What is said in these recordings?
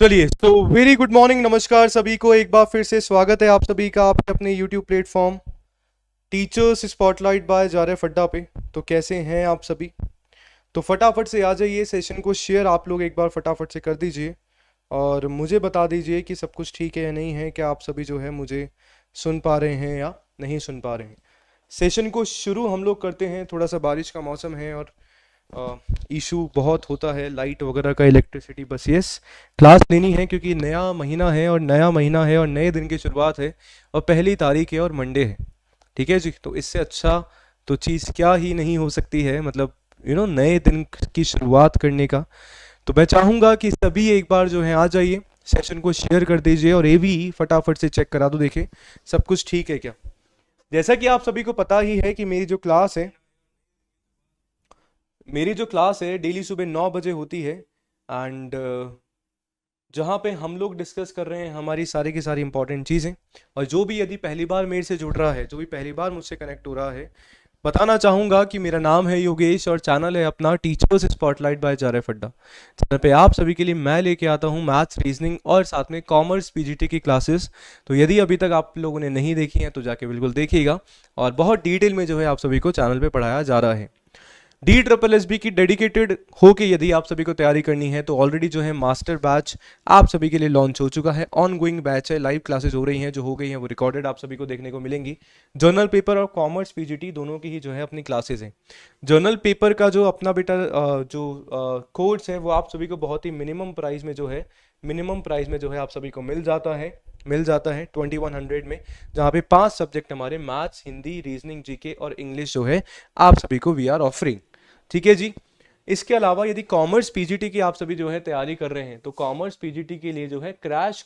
चलिए तो very good morning, नमस्कार सभी को। एक बार फिर से स्वागत है आप सभी का आपके अपने YouTube platform teachers spotlight by जारे फड्डा पे। तो कैसे हैं आप सभी? तो फटाफट से आ जाइए, सेशन को शेयर आप लोग एक बार फटाफट से कर दीजिए और मुझे बता दीजिए कि सब कुछ ठीक है या नहीं है। क्या आप सभी जो है मुझे सुन पा रहे हैं या नहीं सुन पा रहे हैं? सेशन को शुरू हम लोग करते हैं। थोड़ा सा बारिश का मौसम है और इशू बहुत होता है लाइट वगैरह का, इलेक्ट्रिसिटी। बस यस, क्लास लेनी है क्योंकि नया महीना है और नया महीना है और नए दिन की शुरुआत है और पहली तारीख है और मंडे है। ठीक है जी, तो इससे अच्छा तो चीज़ क्या ही नहीं हो सकती है, मतलब नए दिन की शुरुआत करने का। तो मैं चाहूँगा कि सभी एक बार जो है आ जाइए, सेशन को शेयर कर दीजिए और ये भी फटाफट से चेक करा दो, देखें सब कुछ ठीक है क्या। जैसा कि आप सभी को पता ही है कि मेरी जो क्लास है डेली सुबह 9 बजे होती है। एंड जहाँ पे हम लोग डिस्कस कर रहे हैं हमारी सारी की सारी इंपॉर्टेंट चीज़ें। और जो भी यदि पहली बार मेरे से जुड़ रहा है, जो भी पहली बार मुझसे कनेक्ट हो रहा है, बताना चाहूँगा कि मेरा नाम है योगेश और चैनल है अपना टीचर्स स्पॉटलाइट बाय जारे फड्डा। चैनल पे आप सभी के लिए मैं लेके आता हूँ मैथ्स, रीजनिंग और साथ में कॉमर्स पीजीटी की क्लासेस। तो यदि अभी तक आप लोगों ने नहीं देखी हैं तो जाके बिल्कुल देखिएगा। और बहुत डिटेल में जो है आप सभी को चैनल पे पढ़ाया जा रहा है। डी ट्रिपल एस बी की डेडिकेटेड होके यदि आप सभी को तैयारी करनी है तो ऑलरेडी जो है मास्टर बैच आप सभी के लिए लॉन्च हो चुका है। ऑन गोइंग बैच है, लाइव क्लासेस हो रही हैं, जो हो गई हैं वो रिकॉर्डेड आप सभी को देखने को मिलेंगी। जर्नल पेपर और कॉमर्स पीजीटी दोनों की ही जो है अपनी क्लासेस हैं। जर्नल पेपर का जो अपना बेटा जो कोर्स है वो आप सभी को बहुत ही मिनिमम प्राइस में जो है आप सभी को मिल जाता है 2100 में, जहाँ पे 5 सब्जेक्ट हमारे मैथ्स, हिंदी, रीजनिंग, जीके और इंग्लिश जो है आप सभी को वी आर ऑफरिंग। ठीक है जी। इसके अलावा यदि कॉमर्स पीजीटी की आप सभी जो है तैयारी कर रहे हैं तो कॉमर्स पीजीटी के लिए जो है क्रैश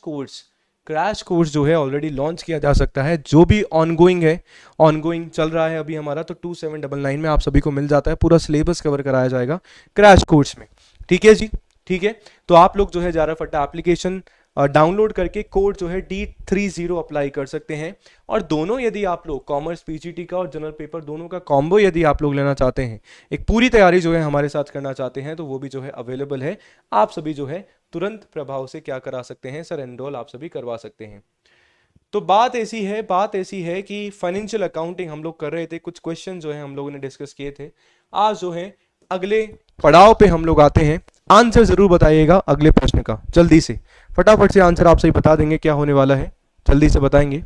कोर्स जो है ऑलरेडी लॉन्च किया जा सकता है, जो भी ऑनगोइंग चल रहा है अभी हमारा। तो 2799 में आप सभी को मिल जाता है, पूरा सिलेबस कवर कराया जाएगा क्रैश कोर्स में। ठीक है जी, ठीक है। तो आप लोग जो है जारा फट्टा एप्लीकेशन डाउनलोड करके कोड जो है D30 अप्लाई कर सकते हैं। और दोनों यदि आप लोग कॉमर्स पीजीटी का और जनरल पेपर दोनों का कॉम्बो यदि आप लोग लेना चाहते हैं, एक पूरी तैयारी जो है हमारे साथ करना चाहते हैं, तो वो भी जो है अवेलेबल है। आप सभी जो है तुरंत प्रभाव से क्या करा सकते हैं सर, एनरोल आप सभी करवा सकते हैं। तो बात ऐसी है कि फाइनेंशियल अकाउंटिंग हम लोग कर रहे थे, कुछ क्वेश्चन जो है हम लोगों ने डिस्कस किए थे। आज जो है अगले पड़ाव पे हम लोग आते हैं। आंसर जरूर बताइएगा अगले प्रश्न का, जल्दी से फटाफट से आंसर आप सही बता देंगे क्या होने वाला है, जल्दी से बताएंगे।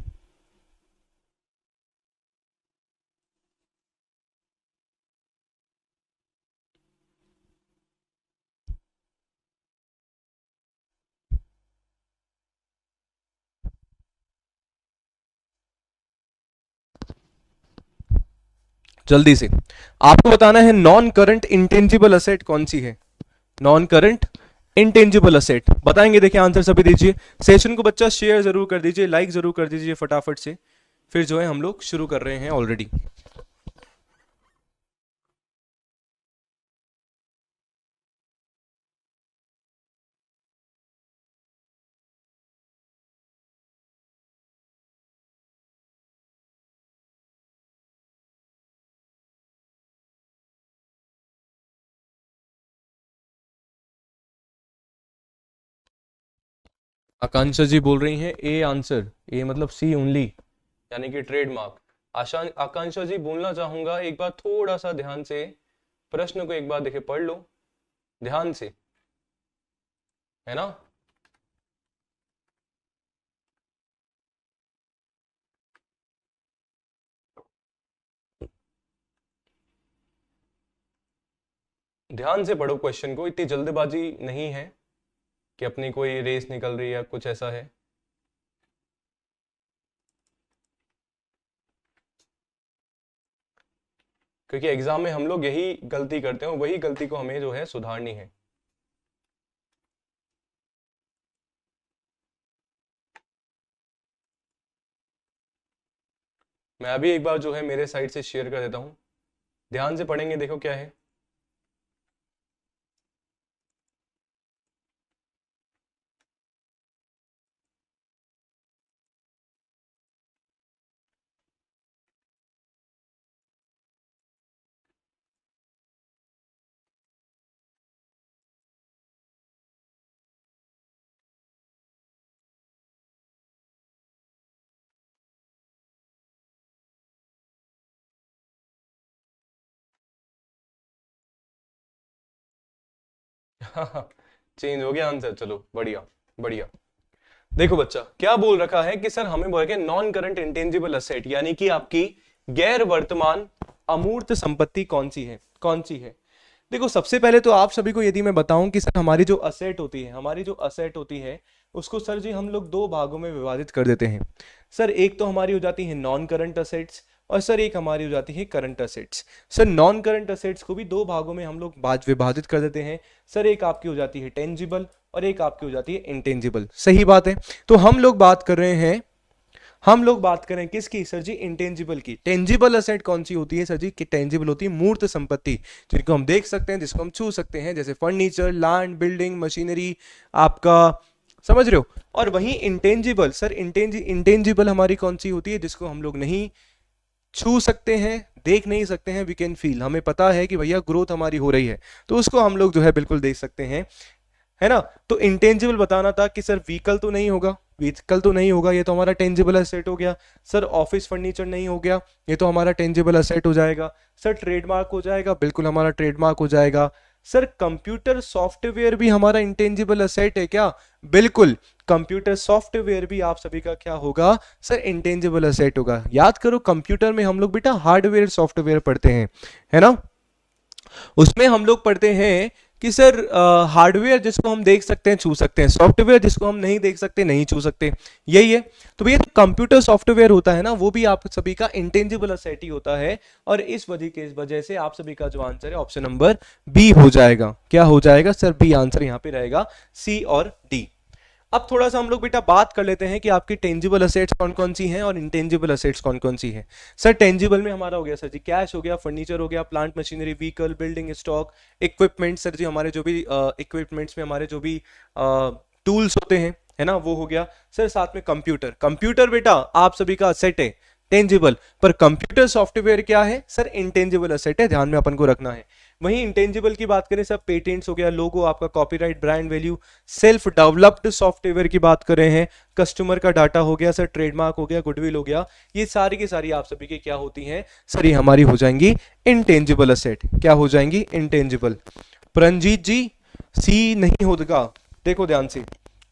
जल्दी से आपको बताना है नॉन करंट इंटेंजिबल असेट कौन सी है। नॉन करंट इंटेंजिबल असेट बताएंगे। देखिए आंसर सभी दीजिए। सेशन को बच्चा शेयर जरूर कर दीजिए, लाइक जरूर कर दीजिए फटाफट से। फिर जो है हम लोग शुरू कर रहे हैं ऑलरेडी। आकांक्षा जी बोल रही हैं ए आंसर, ए मतलब सी ओनली, यानी कि ट्रेडमार्क। आशा आकांक्षा जी बोलना चाहूंगा एक बार थोड़ा सा ध्यान से प्रश्न को एक बार देखे पढ़ लो ध्यान से, है ना। ध्यान से पढ़ो क्वेश्चन को, इतनी जल्दबाजी नहीं है कि अपनी कोई रेस निकल रही है या कुछ ऐसा है। क्योंकि एग्जाम में हम लोग यही गलती करते हैं, वही गलती को हमें जो है सुधारनी है। मैं अभी एक बार जो है मेरे साइड से शेयर कर देता हूँ, ध्यान से पढ़ेंगे, देखो क्या है। चेंज हो गया आंसर, चलो बढ़िया बढ़िया। देखो बच्चा क्या बोल रखा है कि सर हमें बोल के नॉन करंट इंटेंजिबल असेट यानी कि आपकी गैर वर्तमान अमूर्त संपत्ति कौन सी है, कौन सी है। देखो सबसे पहले तो आप सभी को यदि मैं बताऊं कि सर हमारी जो असेट होती है, हमारी जो असेट होती है उसको सर जी हम लोग दो भागों में विभाजित कर देते हैं। सर एक तो हमारी हो जाती है नॉन करंट असेट्स और सर एक हमारी हो जाती है current assets. Sir non current assets को भी दो भागों में हम लोग विभाजित कर देते हैं। सर एक आपकी हो जाती है टेंजिबल और एक आपकी हो जाती है इंटेंजिबल, सही बात है। तो हम लोग बात कर रहे हैं, हम लोग बात करें किसकी सर जी, इंटेंजिबल की। टेंजिबल असेट कौन सी होती है सर जी, कि टेंजिबल होती है मूर्त संपत्ति, जिनको हम देख सकते हैं, जिसको हम छू सकते हैं, जैसे फर्नीचर, लैंड, बिल्डिंग, मशीनरी, आपका समझ रहे हो। और वहीं इंटेंजिबल सर, इंटेंजिबल हमारी कौन सी होती है, जिसको हम लोग नहीं छू सकते हैं, देख नहीं सकते हैं, वी कैन फील, हमें पता है कि भैया ग्रोथ हमारी हो रही है, तो उसको हम लोग जो है बिल्कुल देख सकते हैं, है ना। तो इंटेंजिबल बताना था कि सर व्हीकल तो नहीं होगा, व्हीकल तो नहीं होगा, ये तो हमारा टेंजिबल असेट हो गया। सर ऑफिस फर्नीचर नहीं हो गया, ये तो हमारा टेंजिबल असेट हो जाएगा। सर ट्रेडमार्क हो जाएगा, बिल्कुल हमारा ट्रेडमार्क हो जाएगा। सर कंप्यूटर सॉफ्टवेयर भी हमारा इंटेंजिबल असेट है क्या, बिल्कुल कंप्यूटर सॉफ्टवेयर भी आप सभी का क्या होगा सर, इंटेंजिबल असेट होगा। याद करो कंप्यूटर में हम लोग बेटा हार्डवेयर सॉफ्टवेयर पढ़ते हैं, है ना। उसमें हम लोग पढ़ते हैं कि सर हार्डवेयर जिसको हम देख सकते हैं छू सकते हैं, सॉफ्टवेयर जिसको हम नहीं देख सकते नहीं छू सकते, यही है। तो भैया कंप्यूटर सॉफ्टवेयर होता है ना, वो भी आप सभी का इंटेंजिबल असेट ही होता है। और इस वजह से आप सभी का जो आंसर है ऑप्शन नंबर बी हो जाएगा। क्या हो जाएगा सर, बी आंसर यहाँ पे रहेगा, सी और डी। अब थोड़ा सा हम लोग बेटा बात कर लेते हैं कि आपकी टेंजिबल असेट्स कौन कौन सी हैं और इंटेंजिबल असेट्स कौन कौन सी हैं। सर टेंजिबल में हमारा हो गया सर जी कैश हो गया, फर्नीचर हो गया, plant machinery, vehicle, building, stock, equipment, sir जी हमारे जो भी इक्विपमेंट्स में हमारे जो भी टूल्स होते हैं, है ना, वो हो गया। सर साथ में कंप्यूटर, कंप्यूटर बेटा आप सभी का असेट है टेंजिबल, पर कंप्यूटर सॉफ्टवेयर क्या है सर, इंटेंजिबल असेट है, ध्यान में अपन को रखना है। वहीं इंटेंजिबल की बात करें सब पेटेंट्स हो गया, लोगो आपका, copyright, brand value, self developed software की बात कर रहे हैं, कस्टमर का डाटा हो गया सर, ट्रेडमार्क हो गया, गुडविल हो गया, ये सारी की सारी आप सभी की क्या होती हैं सर, ये हमारी हो जाएंगी इंटेंजिबल असेट। क्या हो जाएंगी, इंटेंजिबल। प्रंजीत जी सी नहीं होगा, देखो ध्यान से,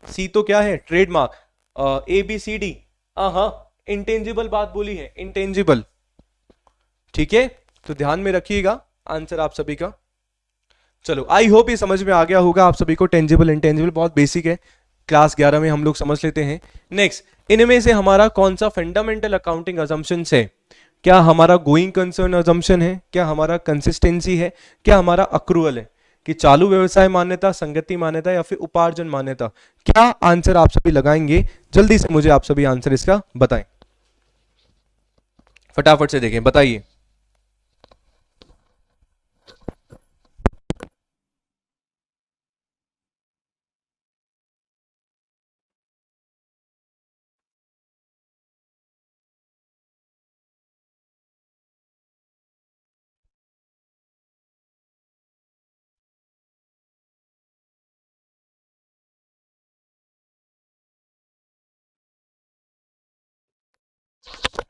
सी तो क्या है trademark, A B C D, हाँ इंटेंजिबल बात बोली है, इंटेंजिबल, ठीक है। तो ध्यान में रखिएगा आंसर आप सभी का। चलो आई होप ये समझ में आ गया होगा आप सभी को, टेंजिबल इंटेंजिबल बहुत बेसिक है, क्लास 11 में हम लोग समझ लेते हैं। नेक्स्ट, इनमें से हमारा कौन सा फंडामेंटल अकाउंटिंग अजम्पशन है, क्या हमारा गोइंग कंसर्न अजम्पशन है, क्या हमारा कंसिस्टेंसी है, क्या हमारा अक्रूवल है, कि चालू व्यवसाय मान्यता, संगति मान्यता या फिर उपार्जन मान्यता। क्या आंसर आप सभी लगाएंगे, जल्दी से मुझे आप सभी आंसर इसका बताएं, फटाफट से देखें, बताइए।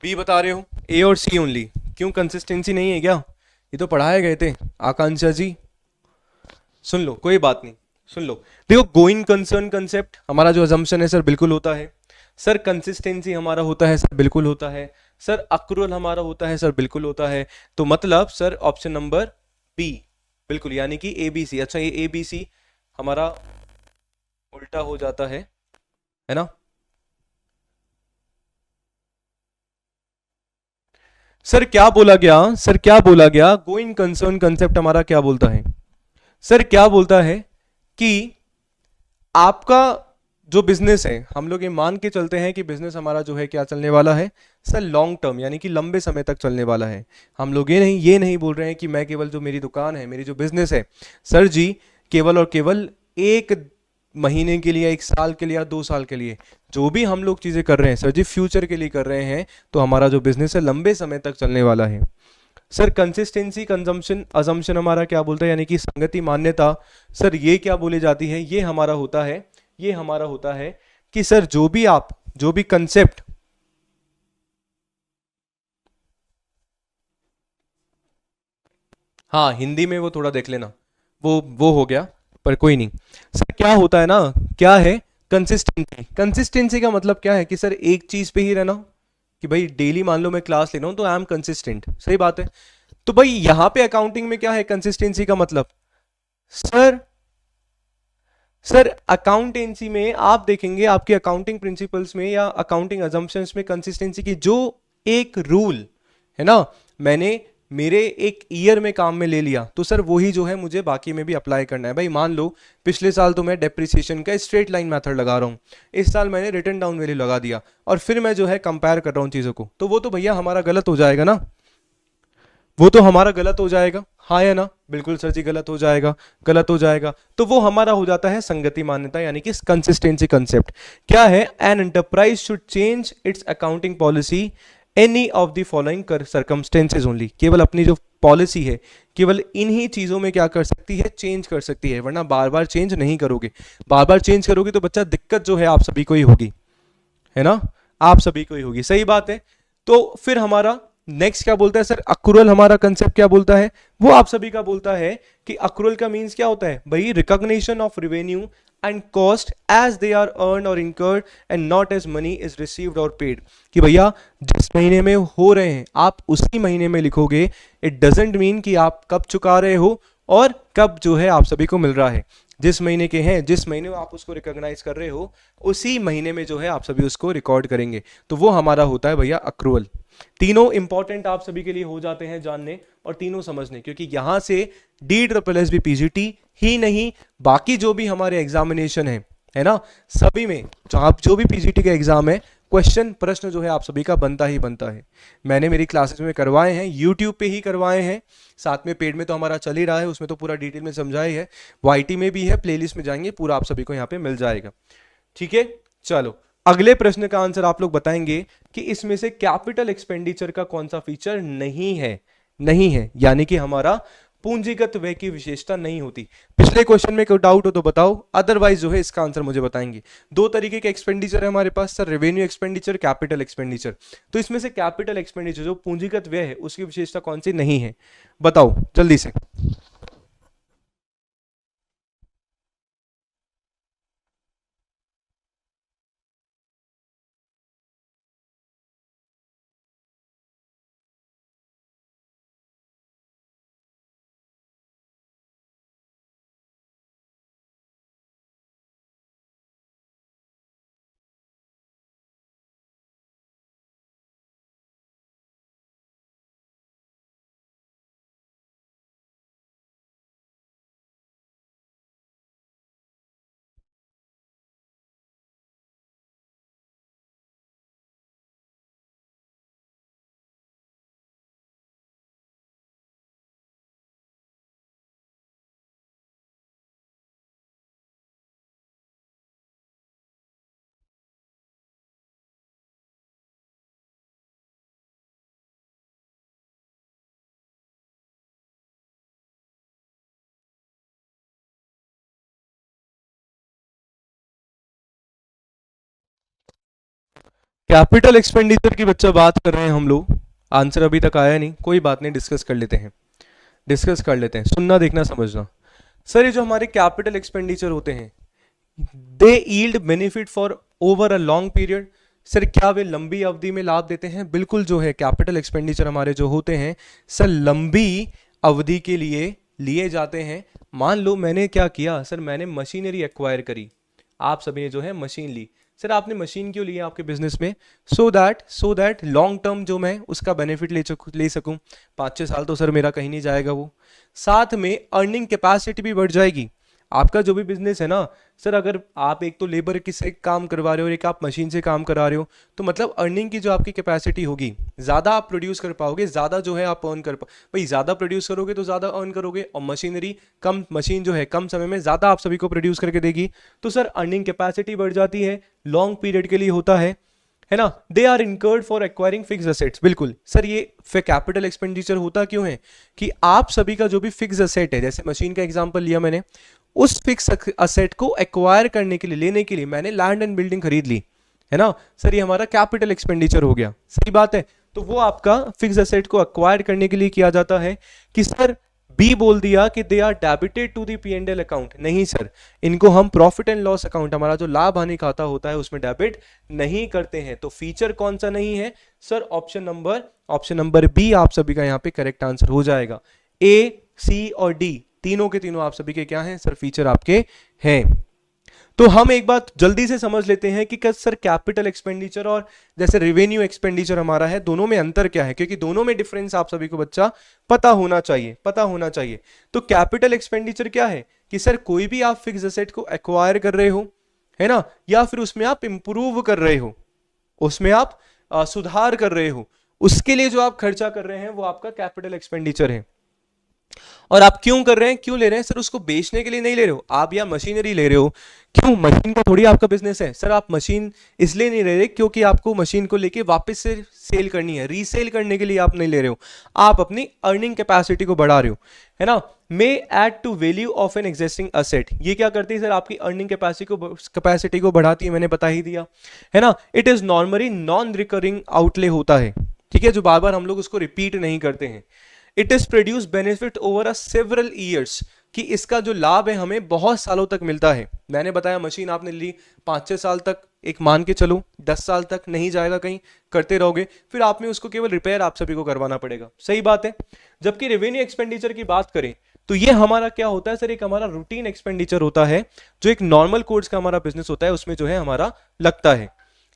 बी बता रहे हो, ए और सी ओनली, क्यों कंसिस्टेंसी नहीं है क्या, ये तो पढ़ाए गए थे आकांक्षा जी। सुन लो कोई बात नहीं, सुन लो। देखो गोइंग कंसर्न कंसेप्ट हमारा जो अजम्पशन है सर बिल्कुल होता है, सर कंसिस्टेंसी हमारा होता है सर बिल्कुल होता है, सर अक्रूवल हमारा होता है सर बिल्कुल होता है। तो मतलब सर ऑप्शन नंबर बी बिल्कुल, यानी कि ए बी सी। अच्छा ये ए बी सी हमारा उल्टा हो जाता है ना। सर क्या बोला गया, सर क्या बोला गया, गोइंग कंसर्न कंसेप्ट हमारा क्या बोलता है सर, क्या बोलता है कि आपका जो बिजनेस है, हम लोग ये मान के चलते हैं कि बिजनेस हमारा जो है क्या चलने वाला है सर, लॉन्ग टर्म यानी कि लंबे समय तक चलने वाला है। हम लोग ये नहीं बोल रहे हैं कि मैं केवल जो मेरी दुकान है, मेरी जो बिजनेस है सर जी, केवल और केवल एक महीने के लिए, एक साल के लिए या 2 साल के लिए, जो भी हम लोग चीजें कर रहे हैं सर जी फ्यूचर के लिए कर रहे हैं, तो हमारा जो बिजनेस है लंबे समय तक चलने वाला है। सर कंसिस्टेंसी कंजम्पशन अजम्पशन हमारा क्या बोलता है, यानी कि संगति मान्यता, सर ये क्या बोली जाती है, ये हमारा होता है, ये हमारा होता है कि सर जो भी आप, जो भी कंसेप्ट, हाँ हिंदी में वो थोड़ा देख लेना, वो हो गया, पर कोई नहीं सर। क्या होता है ना, क्या है कंसिस्टेंसी। कंसिस्टेंसी का मतलब क्या है कि सर एक चीज पे ही रहना, कि भाई डेली मान लो मैं क्लास ले रहा हूं तो आई एम कंसिस्टेंट, सही बात है। तो भाई यहां पे अकाउंटिंग में क्या है कंसिस्टेंसी का मतलब, सर सर अकाउंटेंसी में आप देखेंगे आपके अकाउंटिंग प्रिंसिपल्स में या अकाउंटिंग अजम्पशंस में कंसिस्टेंसी की जो एक रूल है ना, मैंने मेरे एक ईयर में काम में ले लिया तो सर वही जो है मुझे बाकी में भी अप्लाई करना है। भाई मान लो पिछले साल तो मैं डेप्रिसिएशन का स्ट्रेट लाइन मेथड लगा रहा हूँ, इस साल मैंने रिटर्न डाउन वैल्यू लगा दिया और फिर मैं जो है कंपेयर कर रहा हूँ चीज़ों को, तो वो तो भैया हमारा गलत हो जाएगा ना, वो तो हमारा गलत हो जाएगा, हाँ या ना। बिल्कुल सर जी गलत हो जाएगा, गलत हो जाएगा। तो वो हमारा हो जाता है संगति मान्यता यानी कि कंसिस्टेंसी कंसेप्ट। क्या है, an enterprise should change it's accounting policy any of the following circumstances only. केवल अपनी जो पॉलिसी है केवल इन्हीं चीजों में क्या कर सकती है, चेंज कर सकती है, वरना बार बार चेंज नहीं करोगे। बार बार चेंज करोगे तो बच्चा दिक्कत जो है आप सभी को ही होगी, है ना, आप सभी को ही होगी, सही बात है। तो फिर हमारा नेक्स्ट क्या बोलता है सर, अक्रूअल हमारा कंसेप्ट क्या बोलता है, वो आप सभी का बोलता है कि अक्रूअल का मींस क्या होता है भाई, recognition of revenue and cost as they are earned or incurred and not as money is received or paid. कि भैया जिस महीने में हो रहे हैं आप उसी महीने में लिखोगे, इट डजेंट मीन कि आप कब चुका रहे हो और कब जो है आप सभी को मिल रहा है। जिस महीने के हैं, जिस महीने में आप उसको रिकॉग्नाइज कर रहे हो उसी महीने में जो है आप सभी उसको रिकॉर्ड करेंगे, तो वो हमारा होता है भैया अक्रूअल। तीनों इंपॉर्टेंट आप सभी के लिए हो जाते हैं जानने और तीनों समझने, क्योंकि यहां से DSSB PGT ही नहीं बाकी जो भी हमारे एग्जामिनेशन है ना, सभी में जो भी PGT का एग्जाम है क्वेश्चन प्रश्न जो है आप सभी का बनता ही बनता है। मैंने मेरी क्लासेस में करवाए हैं, यूट्यूब पे ही करवाए हैं, साथ में पेड में तो हमारा चल ही रहा है, उसमें तो पूरा डिटेल में समझाया है, YT में भी है, प्लेलिस्ट में जाएंगे पूरा आप सभी को यहाँ पे मिल जाएगा। ठीक है, चलो अगले प्रश्न का आंसर आप लोग बताएंगे कि इसमें से कैपिटल एक्सपेंडिचर का कौन सा फीचर नहीं है, नहीं है यानी कि हमारा पूंजीगत व्यय की विशेषता नहीं होती। पिछले क्वेश्चन में कोई डाउट हो तो बताओ, अदरवाइज जो है इसका आंसर मुझे बताएंगे। दो तरीके के एक्सपेंडिचर है हमारे पास sir, revenue expenditure, capital expenditure. तो इसमें से कैपिटल एक्सपेंडिचर जो पूंजीगत व्यय है उसकी विशेषता कौन सी नहीं है, बताओ जल्दी से। कैपिटल एक्सपेंडिचर की बच्चा बात कर रहे हैं हम लोग, आंसर अभी तक आया नहीं, कोई बात नहीं, डिस्कस कर लेते हैं, डिस्कस कर लेते हैं, सुनना देखना समझना। सर ये जो हमारे कैपिटल एक्सपेंडिचर होते हैं they yield benefit for over a long period. Sir क्या वे लंबी अवधि में लाभ देते हैं, बिल्कुल जो है कैपिटल एक्सपेंडिचर हमारे जो होते हैं सर लंबी अवधि के लिए लिए जाते हैं। मान लो मैंने क्या किया सर, मैंने मशीनरी एक्वायर करी, आप सभी ने जो है मशीन ली। सर आपने मशीन क्यों ली है आपके बिजनेस में, सो दैट लॉन्ग टर्म जो मैं उसका बेनिफिट ले सकूं, 5-6 साल तो सर मेरा कहीं नहीं जाएगा वो, साथ में अर्निंग कैपेसिटी भी बढ़ जाएगी। आपका जो भी बिजनेस है ना सर, अगर आप एक तो लेबर से काम करवा रहे हो और एक आप मशीन से काम करा रहे हो, तो मतलब अर्निंग की जो आपकी कैपेसिटी होगी, ज़्यादा आप प्रोड्यूस कर पाओगे, ज़्यादा जो है आप अर्न कर भाई ज़्यादा प्रोड्यूस करोगे तो ज़्यादा अर्न करोगे, और मशीनरी कम, मशीन जो है कम समय में ज़्यादा आप सभी को प्रोड्यूस करके देगी, तो सर अर्निंग कैपेसिटी बढ़ जाती है, लॉन्ग पीरियड के लिए होता है ना। They are incurred for acquiring fix assets, बिल्कुल सर ये कैपिटल एक्सपेंडिचर होता क्यों है कि आप सभी का जो भी फिक्स असेट है, जैसे मशीन का एग्जांपल लिया मैंने, उस फिक्स असेट को एक्वायर करने के लिए, लेने के लिए मैंने लैंड एंड बिल्डिंग खरीद ली, है ना सर, ये हमारा कैपिटल एक्सपेंडिचर हो गया, सही बात है। तो वो आपका फिक्स असेट को एक्वायर करने के लिए किया जाता है कि सर बी बोल दिया कि they are debited to the P&L account, नहीं सर, इनको हम प्रॉफिट एंड लॉस अकाउंट, हमारा जो लाभ हानि खाता होता है उसमें डेबिट नहीं करते हैं। तो फीचर कौन सा नहीं है सर? ऑप्शन नंबर बी आप सभी का यहाँ पे करेक्ट आंसर हो जाएगा। ए, सी और डी तीनों के तीनों आप सभी के क्या हैं सर? फीचर आपके हैं। तो हम एक बात जल्दी से समझ लेते हैं कि सर कैपिटल एक्सपेंडिचर और जैसे रेवेन्यू एक्सपेंडिचर हमारा है, दोनों में अंतर क्या है, क्योंकि दोनों में डिफरेंस आप सभी को बच्चा पता होना चाहिए। तो कैपिटल एक्सपेंडिचर क्या है कि सर कोई भी आप फिक्स एसेट को एक्वायर कर रहे हो, है ना, या फिर उसमें आप इंप्रूव कर रहे हो, उसमें आप सुधार कर रहे हो, उसके लिए जो आप खर्चा कर रहे हैं वो आपका कैपिटल एक्सपेंडिचर है। और आप क्यों कर रहे हैं, क्यों ले रहे हैं सर? उसको बेचने के लिए नहीं ले रहे हो आप, या मशीनरी ले रहे हो, क्यों? मशीन का थोड़ी आपका बिजनेस है सर, आप मशीन इसलिए नहीं ले रहे क्योंकि आपको मशीन को लेके वापस से सेल करनी है, रीसेल करने के लिए आप नहीं ले रहे हो, आप अपनी अर्निंग कैपेसिटी को बढ़ा रहे हो, है ना। May add to value of an existing asset, ये क्या करती है सर? आपकी अर्निंग कैपेसिटी को बढ़ाती है, मैंने बता ही दिया, है ना। It is normally non recurring outlay होता है, ठीक है, जो बार बार हम लोग उसको रिपीट नहीं करते हैं। It is produce benefit over a several years, कि इसका जो लाभ है हमें बहुत सालों तक मिलता है। मैंने बताया मशीन आपने ली 5-6 साल तक, एक मान के चलो 10 साल तक नहीं जाएगा कहीं, करते रहोगे, फिर आप में उसको केवल रिपेयर आप सभी को करवाना पड़ेगा, सही बात है। जबकि रेवेन्यू एक्सपेंडिचर की बात करें तो ये हमारा क्या होता है सर? एक हमारा रूटीन एक्सपेंडिचर होता है, जो एक नॉर्मल कोर्स का हमारा बिजनेस होता है उसमें जो है हमारा लगता है।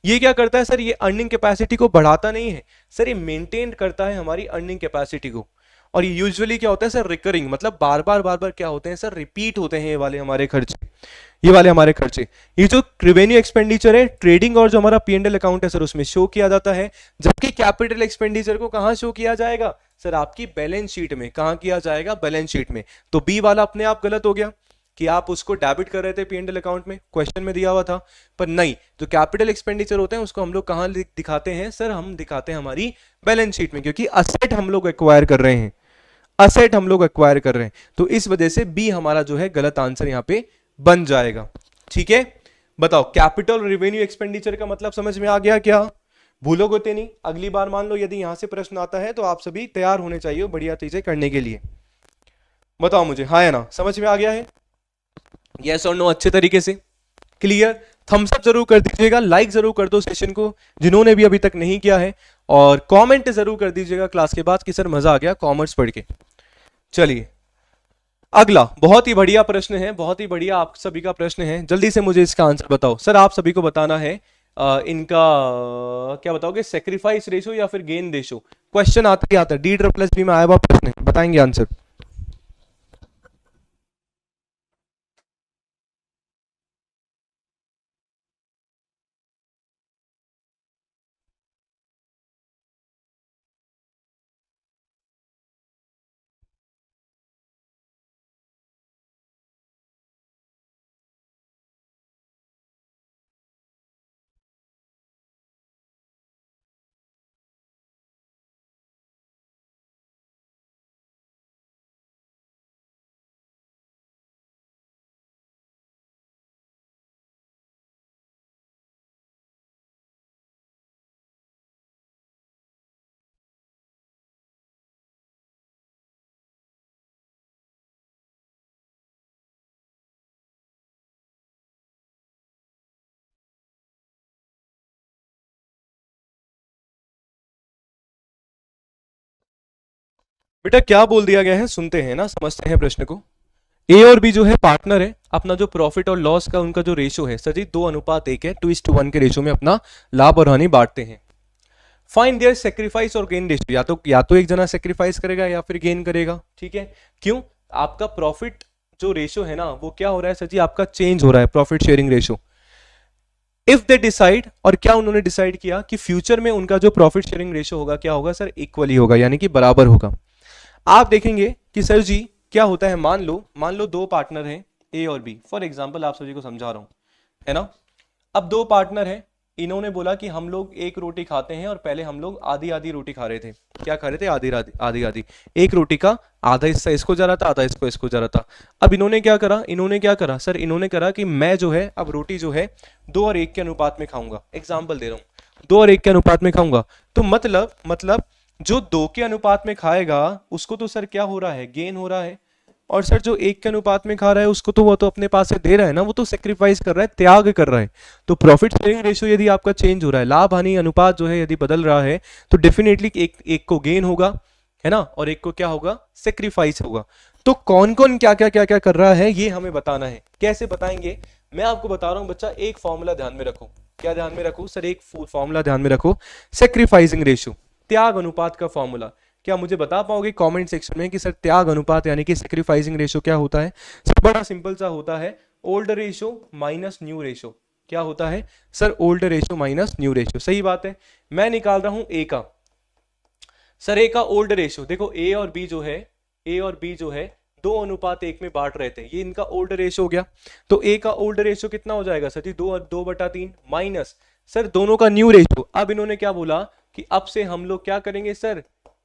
ये क्या करता है सर? ये अर्निंग कैपेसिटी को बढ़ाता नहीं है सर, ये मेंटेन करता है हमारी अर्निंग कैपेसिटी को। और ये यूजुअली क्या होता है सर? रिकरिंग, मतलब बार बार क्या होते हैं सर? रिपीट होते हैं ये वाले हमारे खर्चे, ये जो रेवेन्यू एक्सपेंडिचर है ट्रेडिंग और जो हमारा P&L अकाउंट है सर उसमें शो किया जाता है। जबकि कैपिटल एक्सपेंडिचर को कहां शो किया जाएगा सर? आपकी बैलेंस शीट में। कहां किया जाएगा? बैलेंस शीट में। तो बी वाला अपने आप गलत हो गया कि आप उसको डेबिट कर रहे थे P&L अकाउंट में, क्वेश्चन में दिया हुआ था, पर नहीं, जो कैपिटल एक्सपेंडिचर होते हैं उसको हम लोग कहां दिखाते हैं सर? हम दिखाते हैं हमारी बैलेंस शीट में, क्योंकि असेट हम लोग एक्वायर कर रहे हैं, तो इस वजह से बी हमारा जो है गलत आंसर यहां पे बन जाएगा। ठीक है, बताओ कैपिटल रेवेन्यू एक्सपेंडिचर का मतलब समझ में आ गया क्या? भूलोगे तो नहीं, अगली बार मान लो यदि यहां से प्रश्न आता है तो आप सभी तैयार होने चाहिए बढ़िया चीजें करने के लिए। बताओ मुझे, हाँ या ना, समझ में आ गया है? यस और नो अच्छे तरीके से क्लियर? थम्स अप जरूर कर दीजिएगा, लाइक जरूर कर दो सेशन को जिन्होंने भी अभी तक नहीं किया है, और कमेंट जरूर कर दीजिएगा क्लास के बाद कि सर मजा आ गया कॉमर्स पढ़ के। चलिए अगला बहुत ही बढ़िया प्रश्न है, बहुत ही बढ़िया आप सभी का प्रश्न है, जल्दी से मुझे इसका आंसर बताओ सर। आप सभी को बताना है इनका क्या बताओगे? सेक्रीफाइस रेशो या फिर गेन रेशो? क्वेश्चन आता ही आता है, D++ में आया हुआ प्रश्न है, बताएंगे आंसर। बेटा क्या बोल दिया गया है, सुनते हैं ना, समझते हैं प्रश्न को। ए और बी जो है पार्टनर है, अपना जो प्रॉफिट और लॉस का उनका जो रेशो है सर जी 2:1 है, 2:1 के रेशो में अपना लाभ और हानि बांटते हैं। फाइंड देयर सेक्रीफाइस और गेन रेशियो, या तो एक जना सेक्रीफाइस करेगा या फिर गेन करेगा, ठीक है। क्यों? आपका प्रॉफिट जो रेशो है ना वो क्या हो रहा है सर जी? आपका चेंज हो रहा है, profit sharing ratio. If they decide, और क्या उन्होंने डिसाइड किया कि फ्यूचर में उनका जो प्रॉफिट शेयरिंग रेशो होगा क्या होगा सर? इक्वली होगा, यानी कि बराबर होगा। आप देखेंगे कि सर जी क्या होता है, मान लो दो पार्टनर हैं ए और बी, फॉर एग्जांपल आप सभी को समझा रहा हूं, है ना। अब दो पार्टनर हैं, इन्होंने बोला कि हम लोग एक रोटी खाते हैं, और पहले हम लोग आधी आधी रोटी खा रहे थे। क्या खा रहे थे? आधी आधी आधी। एक रोटी का आधा हिस्सा इसको जा रहा था, आधा इसको जा रहा था। अब इन्होंने क्या करा सर? इन्होंने करा कि मैं जो है अब रोटी जो है 2:1 के अनुपात में खाऊंगा। एग्जाम्पल दे रहा हूं, 2:1 के अनुपात में खाऊंगा। तो मतलब जो 2 के अनुपात में खाएगा उसको तो सर क्या हो रहा है, गेन हो रहा है। और सर जो 1 के अनुपात में खा रहा है उसको तो वो तो अपने पास से दे रहा है ना, वो तो सेक्रीफाइस कर रहा है, त्याग कर रहा है। तो प्रॉफिट शेयरिंग रेशियो यदि आपका चेंज हो रहा है, लाभ हानि अनुपात जो है यदि बदल रहा है, तो डेफिनेटली एक को गेन होगा, है ना, और एक को क्या होगा, सेक्रीफाइस होगा। तो कौन कौन क्या क्या क्या क्या कर रहा है ये हमें बताना है। कैसे बताएंगे, मैं आपको बता रहा हूं बच्चा, एक फॉर्मूला ध्यान में रखो। क्या ध्यान में रखो सर, एक फॉर्मूला ध्यान में रखो, सेक्रीफाइसिंग रेशियो, त्याग अनुपात का फॉर्मूला। क्या मुझे बता पाओगे कमेंट सेक्शन में कि सर त्याग अनुपात यानी कि सेक्रीफाइसिंग रेशियो क्या होता है। सर बड़ा सिंपल सा होता है, old ratio minus new ratio. क्या होता है sir, old ratio minus new ratio. सही बात है, मैं निकाल रहा हूं ए का। सर ए का ओल्ड रेशियो देखो, ए और बी जो है, ए और बी जो है 2:1 में बांट रहे थे, ये इनका ओल्ड रेशियो हो गया। तो ए का ओल्ड रेशियो कितना हो जाएगा सर जी, 2/3 माइनस सर दोनों का न्यू रेशियो। अब इन्होंने क्या बोला कि अब से हम लोग क्या करेंगे सर,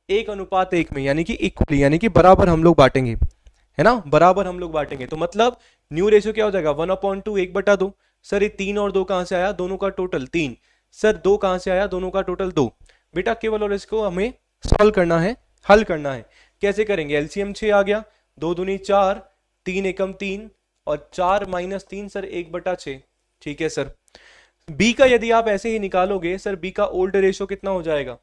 1:1 में, यानी कि इक्वली, यानी कि बराबर हम लोग बांटेंगे, है ना, बराबर हम लोग बांटेंगे। तो मतलब न्यू रेशियो क्या हो जाएगा, 1/2, 1/2। सर ये 3 और 2 कहां से आया, दोनों का टोटल 3। सर 2 कहां से आया, दोनों का टोटल 2। बेटा केवल और इसको हमें सॉल्व करना है, हल करना है। कैसे करेंगे, एलसीएम 6 आ गया, 2 दूनी 4, 3 एकम 3 और 4 माइनस 3 सर 1/6। ठीक है सर। बी का यदि आप ऐसे ही निकालोगे सर, बी का ओल्ड रेशियो कितना हो जाएगा,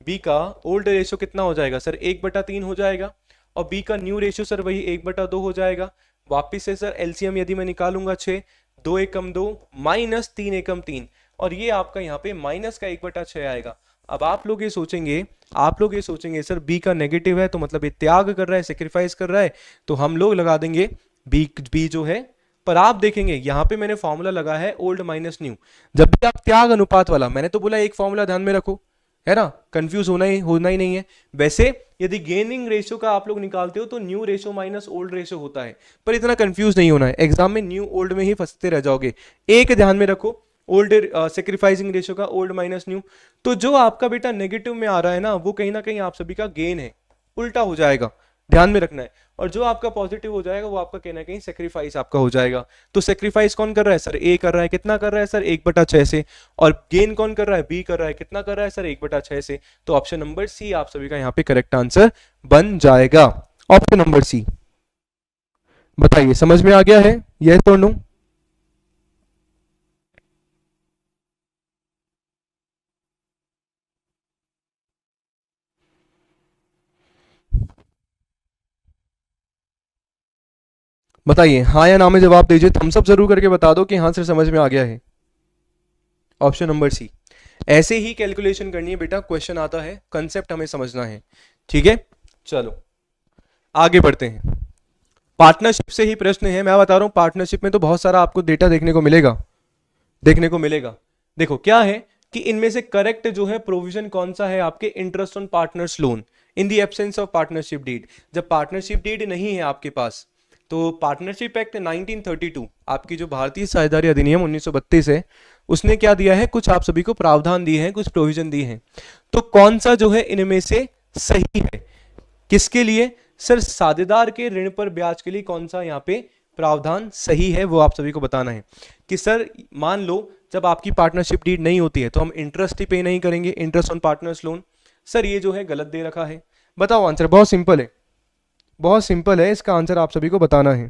बी का ओल्ड रेशियो कितना हो जाएगा सर, 1/3 हो जाएगा। और बी का न्यू रेशियो सर वही 1/2 हो जाएगा। वापिस से सर एलसीएम यदि मैं निकालूंगा 6, 2 एकम 2 माइनस 3 एकम 3, और ये आपका यहाँ पे माइनस का 1/6 आएगा। अब आप लोग ये सोचेंगे, आप लोग ये सोचेंगे सर बी का नेगेटिव है तो मतलब ये त्याग कर रहा है, सेक्रीफाइस कर रहा है, तो हम लोग लगा देंगे बी जो है। पर आप देखेंगे यहाँ पे मैंने फॉर्मूला लगा है ओल्ड माइनस न्यू। जब भी आप त्याग अनुपात वाला, मैंने तो बोला एक फॉर्मूला ध्यान में रखो, है ना, कंफ्यूज होना ही नहीं है। वैसे यदि गेनिंग रेशियो का आप लोग निकालते हो तो new ratio minus old ratio होता है, पर इतना कंफ्यूज नहीं होना है, एग्जाम में न्यू ओल्ड में ही फंसते रह जाओगे। एक ध्यान में रखो, ओल्ड सेक्रीफाइसिंग रेशियो का ओल्ड माइनस न्यू। तो जो आपका बेटा नेगेटिव में आ रहा है ना, वो कहीं ना कहीं आप सभी का गेन है, उल्टा हो जाएगा, ध्यान में रखना है। और जो आपका पॉजिटिव हो जाएगा वो आपका कहीं ना कहीं सेक्रीफाइस आपका हो जाएगा। तो सेक्रीफाइस कौन कर रहा है सर, ए कर रहा है, कितना कर रहा है सर, 1/6 से। और गेन कौन कर रहा है, बी कर रहा है, कितना कर रहा है सर, 1/6 से। तो ऑप्शन नंबर सी आप सभी का यहाँ पे करेक्ट आंसर बन जाएगा, ऑप्शन नंबर सी। बताइए समझ में आ गया है, यस और नो। बताइए हाँ या ना में जवाब दीजिए, थम्स अप जरूर करके बता दो कि हाँ सर समझ में आ गया है। Option number C. ऐसे ही कैलकुलेशन करनी है बेटा, क्वेश्चन आता है, कंसेप्ट हमें समझना है। ठीक है, चलो आगे बढ़ते हैं। पार्टनरशिप से ही प्रश्न है, मैं बता रहा हूं पार्टनरशिप में तो बहुत सारा आपको डेटा देखने को मिलेगा, देखने को मिलेगा। देखो क्या है कि इनमें से करेक्ट जो है प्रोविजन कौन सा है आपके, interest on partners loan in the absence of partnership deed. जब पार्टनरशिप डीड नहीं है आपके पास, तो पार्टनरशिप एक्ट 1932 आपकी जो भारतीय साझेदारी अधिनियम 1932 है, उसने क्या दिया है, कुछ आप सभी को प्रावधान दिए हैं, कुछ प्रोविजन दिए हैं। तो कौन सा जो है इनमें से सही है, किसके लिए सर, साझेदार के ऋण पर ब्याज के लिए कौन सा यहाँ पे प्रावधान सही है, वो आप सभी को बताना है। कि सर मान लो जब आपकी पार्टनरशिप डीड नहीं होती है तो हम इंटरेस्ट ही पे नहीं करेंगे, interest on partners loan. Sir ये जो है गलत दे रखा है, बताओ आंसर, बहुत सिंपल है, बहुत सिंपल है, इसका आंसर आप सभी को बताना है।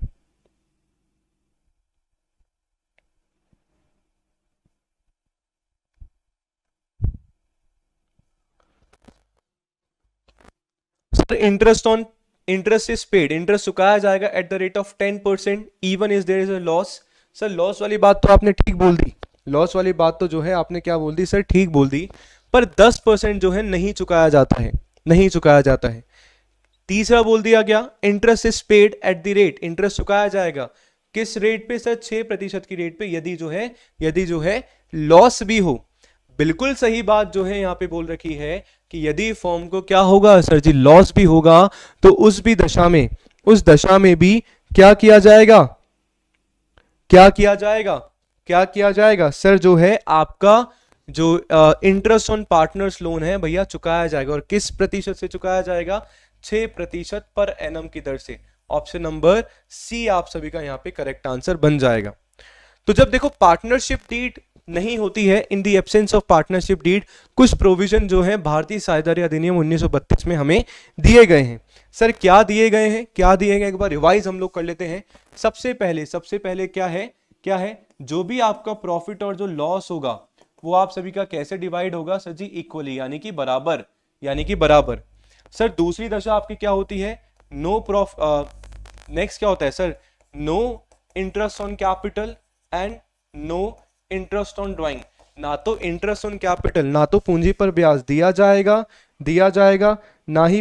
Sir interest is paid, interest चुकाया जाएगा at the rate of 10% even is there is a loss. Sir loss वाली बात तो आपने ठीक बोल दी, लॉस वाली बात तो जो है आपने क्या बोल दी सर, ठीक बोल दी। पर 10% जो है नहीं चुकाया जाता है, नहीं चुकाया जाता है। तीसरा बोल दिया गया interest is paid eight the rate, interest चुकाया जाएगा किस रेट पे सर, 6% की रेट पे, यदि जो है लॉस भी हो। बिल्कुल सही बात जो है यहाँ पे बोल रखी है कि यदि फर्म को क्या होगा सर जी, लॉस भी होगा, तो उस दशा में भी क्या किया जाएगा, क्या किया जाएगा, क्या किया जाएगा सर, जो है आपका जो इंटरेस्ट ऑन पार्टनर्स लोन है भैया चुकाया जाएगा। और किस प्रतिशत से चुकाया जाएगा, 6% पर एनम की दर से। ऑप्शन नंबर सी आप सभी का यहाँ पे करेक्ट आंसर बन जाएगा। तो जब देखो पार्टनरशिप डीड नहीं होती है in the absence of partnership deed. कुछ प्रोविजन जो है भारतीय साझेदारी अधिनियम 1932 में हमें दिए गए हैं। सर क्या दिए गए हैं, क्या दिए गए, एक बार रिवाइज हम लोग कर लेते हैं। सबसे पहले क्या है, जो भी आपका प्रॉफिट और जो लॉस होगा वो आप सभी का कैसे डिवाइड होगा सर जी, इक्वली, यानी कि बराबर। सर दूसरी दशा आपकी क्या होती है, नेक्स्ट क्या होता है sir, no interest on capital and no interest on drawing. ना तो इंटरेस्ट ऑन कैपिटल, ना तो पूंजी पर ब्याज दिया जाएगा, ना ही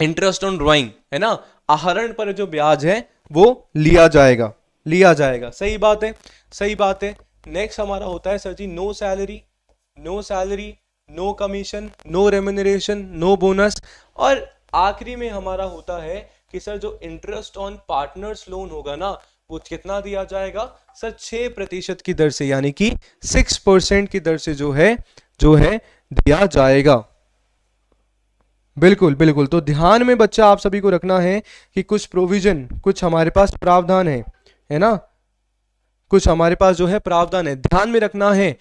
इंटरेस्ट ऑन ड्राइंग, है ना, आहरण पर जो ब्याज है वो लिया जाएगा। सही बात है। नेक्स्ट हमारा होता है सर जी no salary, no commission, no remuneration, no bonus. और आखिरी में हमारा होता है कि सर जो इंटरेस्ट ऑन पार्टनर्स लोन होगा ना, वो कितना दिया जाएगा सर, 6% की दर से, यानी कि 6% की दर से जो है दिया जाएगा। बिल्कुल। तो ध्यान में बच्चा आप सभी को रखना है कि कुछ प्रोविजन, कुछ हमारे पास प्रावधान है ना, कुछ हमारे पास जो है प्रावधान है, ध्यान में रखना है।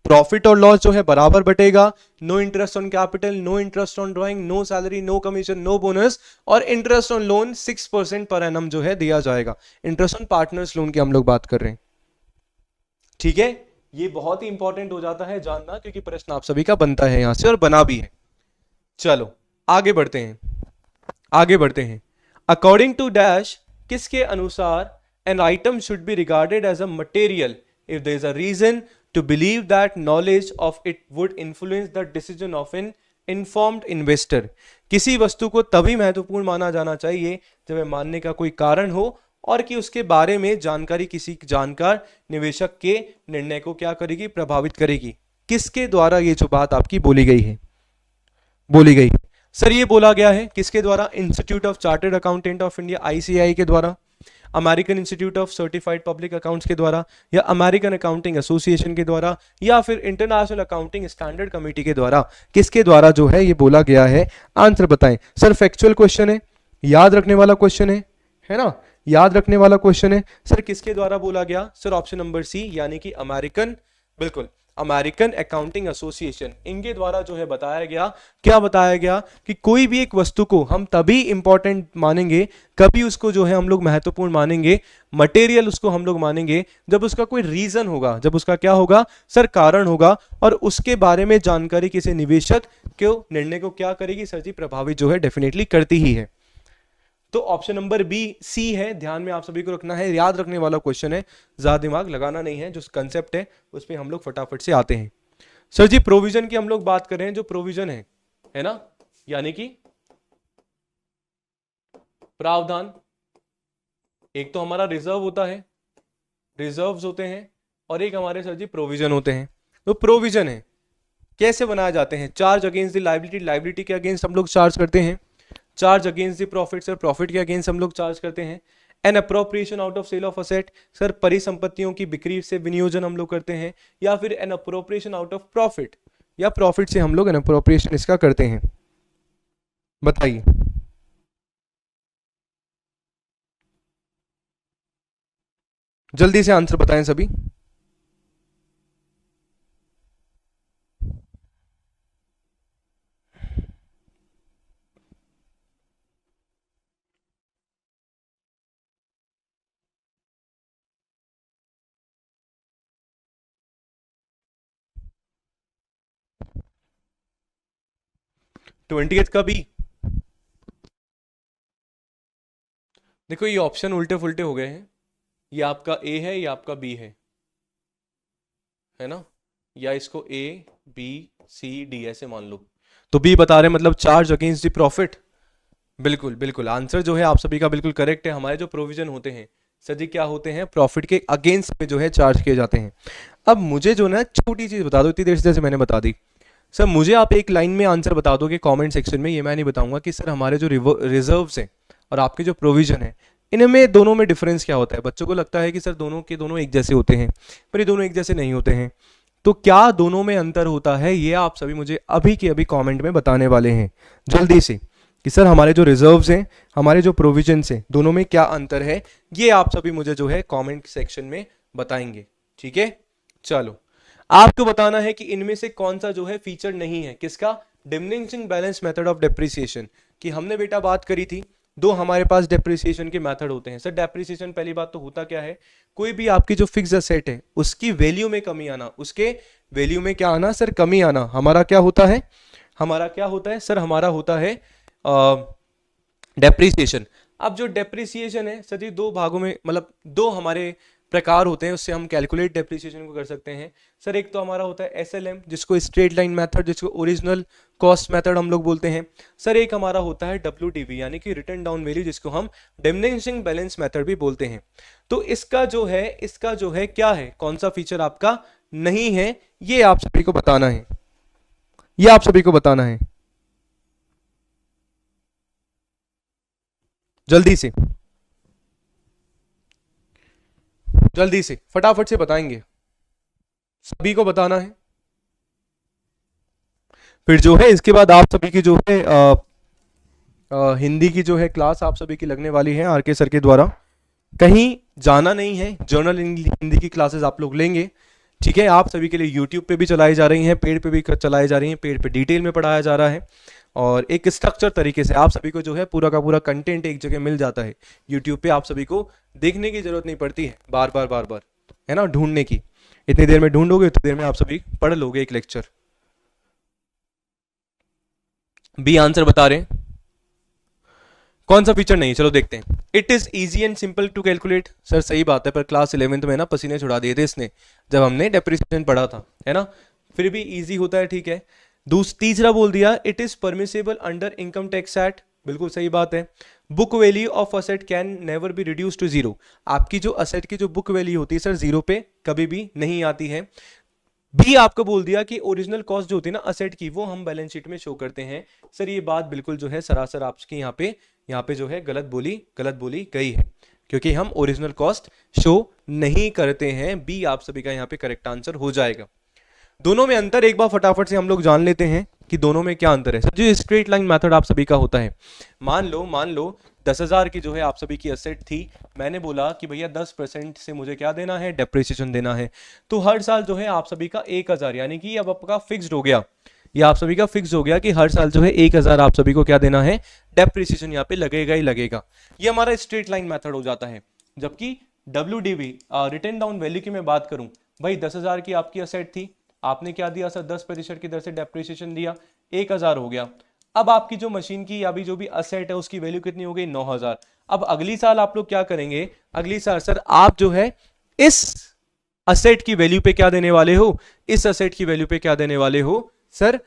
प्रॉफिट और लॉस जो है बराबर बटेगा, no interest on capital, no interest on drawing, no salary, no commission, no bonus, और interest on loan 6% per annum जो है दिया जाएगा। इंटरेस्ट ऑन पार्टनर्स लोन की हम लोग बात कर रहे हैं, ठीक है। ये बहुत ही इंपॉर्टेंट हो जाता है जानना, क्योंकि प्रश्न आप सभी का बनता है यहां से और बना भी है। चलो आगे बढ़ते हैं। अकॉर्डिंग टू डैश, किसके अनुसार an item should be regarded as a material if there is a reason to believe that knowledge of it would influence the decision of an informed investor। किसी वस्तु को तभी महत्वपूर्ण माना जाना चाहिए जब मानने का कोई कारण हो और कि उसके बारे में जानकारी किसी जानकार निवेशक के निर्णय को क्या करेगी, प्रभावित करेगी। किसके द्वारा ये जो बात आपकी बोली गई सर, ये बोला गया है किसके द्वारा, institute of chartered accountant of India ICAI के द्वारा, American institute of certified public accounts के द्वारा, या अमेरिकन अकाउंटिंग एसोसिएशन के द्वारा, या फिर इंटरनेशनल अकाउंटिंग स्टैंडर्ड कमेटी के द्वारा। किसके द्वारा जो है ये बोला गया है, आंसर बताएं। सर फैक्चुअल क्वेश्चन है, याद रखने वाला क्वेश्चन है ना, याद रखने वाला क्वेश्चन है। सर किसके द्वारा बोला गया, सर ऑप्शन नंबर सी, यानी कि अमेरिकन अकाउंटिंग एसोसिएशन, इनके द्वारा जो है बताया गया कि कोई भी एक वस्तु को हम तभी इंपॉर्टेंट मानेंगे, कभी उसको जो है हम लोग महत्वपूर्ण मानेंगे, मटेरियल उसको हम लोग मानेंगे, जब उसका कोई रीजन होगा, जब उसका क्या होगा सर, कारण होगा, और उसके बारे में जानकारी किसी निवेशक के निर्णय को क्या करेगी सर जी, प्रभावित जो है डेफिनेटली करती ही है। तो ऑप्शन नंबर बी सी है, ध्यान में आप सभी को रखना है, याद रखने वाला क्वेश्चन है, ज्यादा दिमाग लगाना नहीं है, जो कंसेप्ट है उस पर हम लोग फटाफट से आते हैं। सर जी प्रोविजन की हम लोग बात कर रहे हैं, जो प्रोविजन है ना, यानी कि प्रावधान। एक तो हमारा रिजर्व होता है, रिजर्व्स होते हैं, और एक हमारे सर जी प्रोविजन होते हैं। तो प्रोविजन है कैसे बनाए जाते हैं, charge against the liability, liability के अगेंस्ट हम लोग चार्ज करते हैं, charge against the profit, sir profit के अगेंस्ट हम लोग चार्ज करते हैं, an appropriation out of sale of asset, sir परिसंपत्तियों की बिक्री से विनियोजन हम लोग करते हैं, या फिर N appropriation out of profit, या प्रॉफिट से हम लोग एन अप्रोप्रिएशन इसका करते हैं, बताइए। जल्दी से आंसर बताएं सभी। ट्वेंटी का बी, देखो ये ऑप्शन उल्टे फुल्टे हो गए हैं, ये आपका ए है, ये आपका बी है ना, या इसको ए बी सी डी ऐसे मान लो, तो बी बता रहे मतलब चार्ज अगेंस्ट द प्रॉफिट। बिल्कुल आंसर जो है आप सभी का बिल्कुल करेक्ट है। हमारे जो प्रोविजन होते हैं सर जी क्या होते हैं, प्रॉफिट के अगेंस्ट में जो है चार्ज किए जाते हैं। अब मुझे जो ना छोटी चीज बता दो, इतनी देर से जैसे मैंने बता दी, सर मुझे आप एक लाइन में आंसर बता दोगे कमेंट सेक्शन में, ये मैं नहीं बताऊंगा कि सर हमारे जो रिजर्व्स हैं और आपके जो प्रोविजन है, इनमें दोनों में डिफरेंस क्या होता है। बच्चों को लगता है कि सर दोनों के दोनों एक जैसे होते हैं, पर ये दोनों एक जैसे नहीं होते हैं। तो क्या दोनों में अंतर होता है, ये आप सभी मुझे अभी के अभी कमेंट में बताने वाले हैं जल्दी से, कि सर हमारे जो रिजर्व्स हैं, हमारे जो प्रोविजन हैं, दोनों में क्या अंतर है, ये आप सभी मुझे जो है कमेंट सेक्शन में बताएंगे। ठीक है, चलो आपको बताना है कि इनमें से कौन सा जो है फीचर नहीं है, किसका, diminishing balance method of depreciation. कि हमने बेटा बात करी थी दो हमारे पास डेप्रिसिएशन के मेथड होते हैं। सर डेप्रिसिएशन पहली बात तो होता क्या है, कोई भी आपकी जो फिक्स असेट है उसकी वैल्यू में कमी आना, उसके वैल्यू में क्या आना सर, कमी आना, हमारा क्या होता है, हमारा क्या होता है सर, हमारा होता है डेप्रिसिएशन। अब जो डेप्रिसिएशन है सर जी दो भागों में, मतलब दो हमारे प्रकार होते हैं, उससे हम कैलकुलेट डेप्रिसिएशन को कर सकते हैं। सर एक तो हमारा होता है एसएलएम, जिसको स्ट्रेट लाइन मेथड, जिसको ओरिजिनल कॉस्ट मेथड हम लोग बोलते हैं। सर एक हमारा होता है डब्ल्यूडीवी, यानी कि रिटर्न डाउन वैल्यू, जिसको हम डिमिनिशिंग बैलेंस मेथड भी बोलते हैं। तो इसका जो है क्या है, कौन सा फीचर आपका नहीं है, ये आप सभी को बताना है, ये आप सभी को बताना है, जल्दी से जल्दी से फटाफट से बताएंगे, सभी को बताना है। फिर जो है इसके बाद आप सभी की जो है हिंदी की जो है क्लास आप सभी की लगने वाली है आर के सर के द्वारा। कहीं जाना नहीं है, जर्नल हिंदी की क्लासेस आप लोग लेंगे। ठीक है, आप सभी के लिए यूट्यूब पे भी चलाई जा रही हैं, पेड पे भी चलाई जा रही हैं, पेड पे डिटेल में पढ़ाया जा रहा है और एक स्ट्रक्चर तरीके से आप सभी को जो है पूरा का पूरा कंटेंट एक जगह मिल जाता है यूट्यूब पे। आप सभी को देखने की जरूरत नहीं पड़ती है बार बार, है ना, ढूंढने की। इतनी देर में ढूंढोगे उतनी देर में आप सभी पढ़ लोगे एक लेक्चर। बी आंसर बता रहे हैं, कौन सा फीचर नहीं, चलो देखते हैं। It is easy and simple to calculate. Sir सही बात है, पर क्लास 11th में ना पसीने छुड़ा दिए थे इसने जब हमने डेप्रिसिएशन पढ़ा था, है ना, फिर भी इजी होता है, ठीक है। तीसरा बोल दिया it is permissible under income tax act, बिल्कुल सही बात है। Book value of asset can never be reduce to zero, आपकी जो असेट की जो बुक वैल्यू होती है सर जीरो पे कभी भी नहीं आती है। भी आपको बोल दिया कि ओरिजिनल कॉस्ट जो होती है ना असेट की, वो हम बैलेंस शीट में शो करते हैं। सर ये बात बिल्कुल जो है सरासर आपकी यहाँ पे जो है गलत बोली गई है, क्योंकि हम ओरिजिनल कॉस्ट शो नहीं करते हैं। बी आप सभी का यहाँ पे करेक्ट आंसर हो जाएगा। दोनों में अंतर एक बार फटाफट से हम लोग जान लेते हैं कि दोनों में क्या अंतर है। सर जो स्ट्रेट लाइन मेथड आप सभी का होता है, मान लो 10,000 की जो है आप सभी की असेट थी, मैंने बोला कि भैया 10% से मुझे क्या देना है, डेप्रिसिएशन देना है। तो हर साल जो है आप सभी का 1,000, यानी कि अब आपका फिक्स्ड हो गया, ये आप सभी का फिक्स हो गया कि हर साल जो है 1,000 आप सभी को क्या देना है, डेप्रिसिएशन यहाँ पे लगेगा ही लगेगा। ये हमारा स्ट्रेट लाइन मेथड हो जाता है। जबकि डब्ल्यूडीवी रिटर्न डाउन वैल्यू की मैं बात करूं, भाई 10,000 की आपकी असेट थी, आपने क्या दिया सर, 10% की दर से डेप्रिसिएशन दिया, 1,000 हो गया। अब आपकी जो मशीन की या भी जो भी असेट है उसकी वैल्यू कितनी हो गई, 9,000। अब अगली साल आप लोग क्या करेंगे, अगली साल सर आप जो है इस असेट की वैल्यू पे क्या देने वाले हो, इस असेट की वैल्यू पे क्या देने वाले हो सर,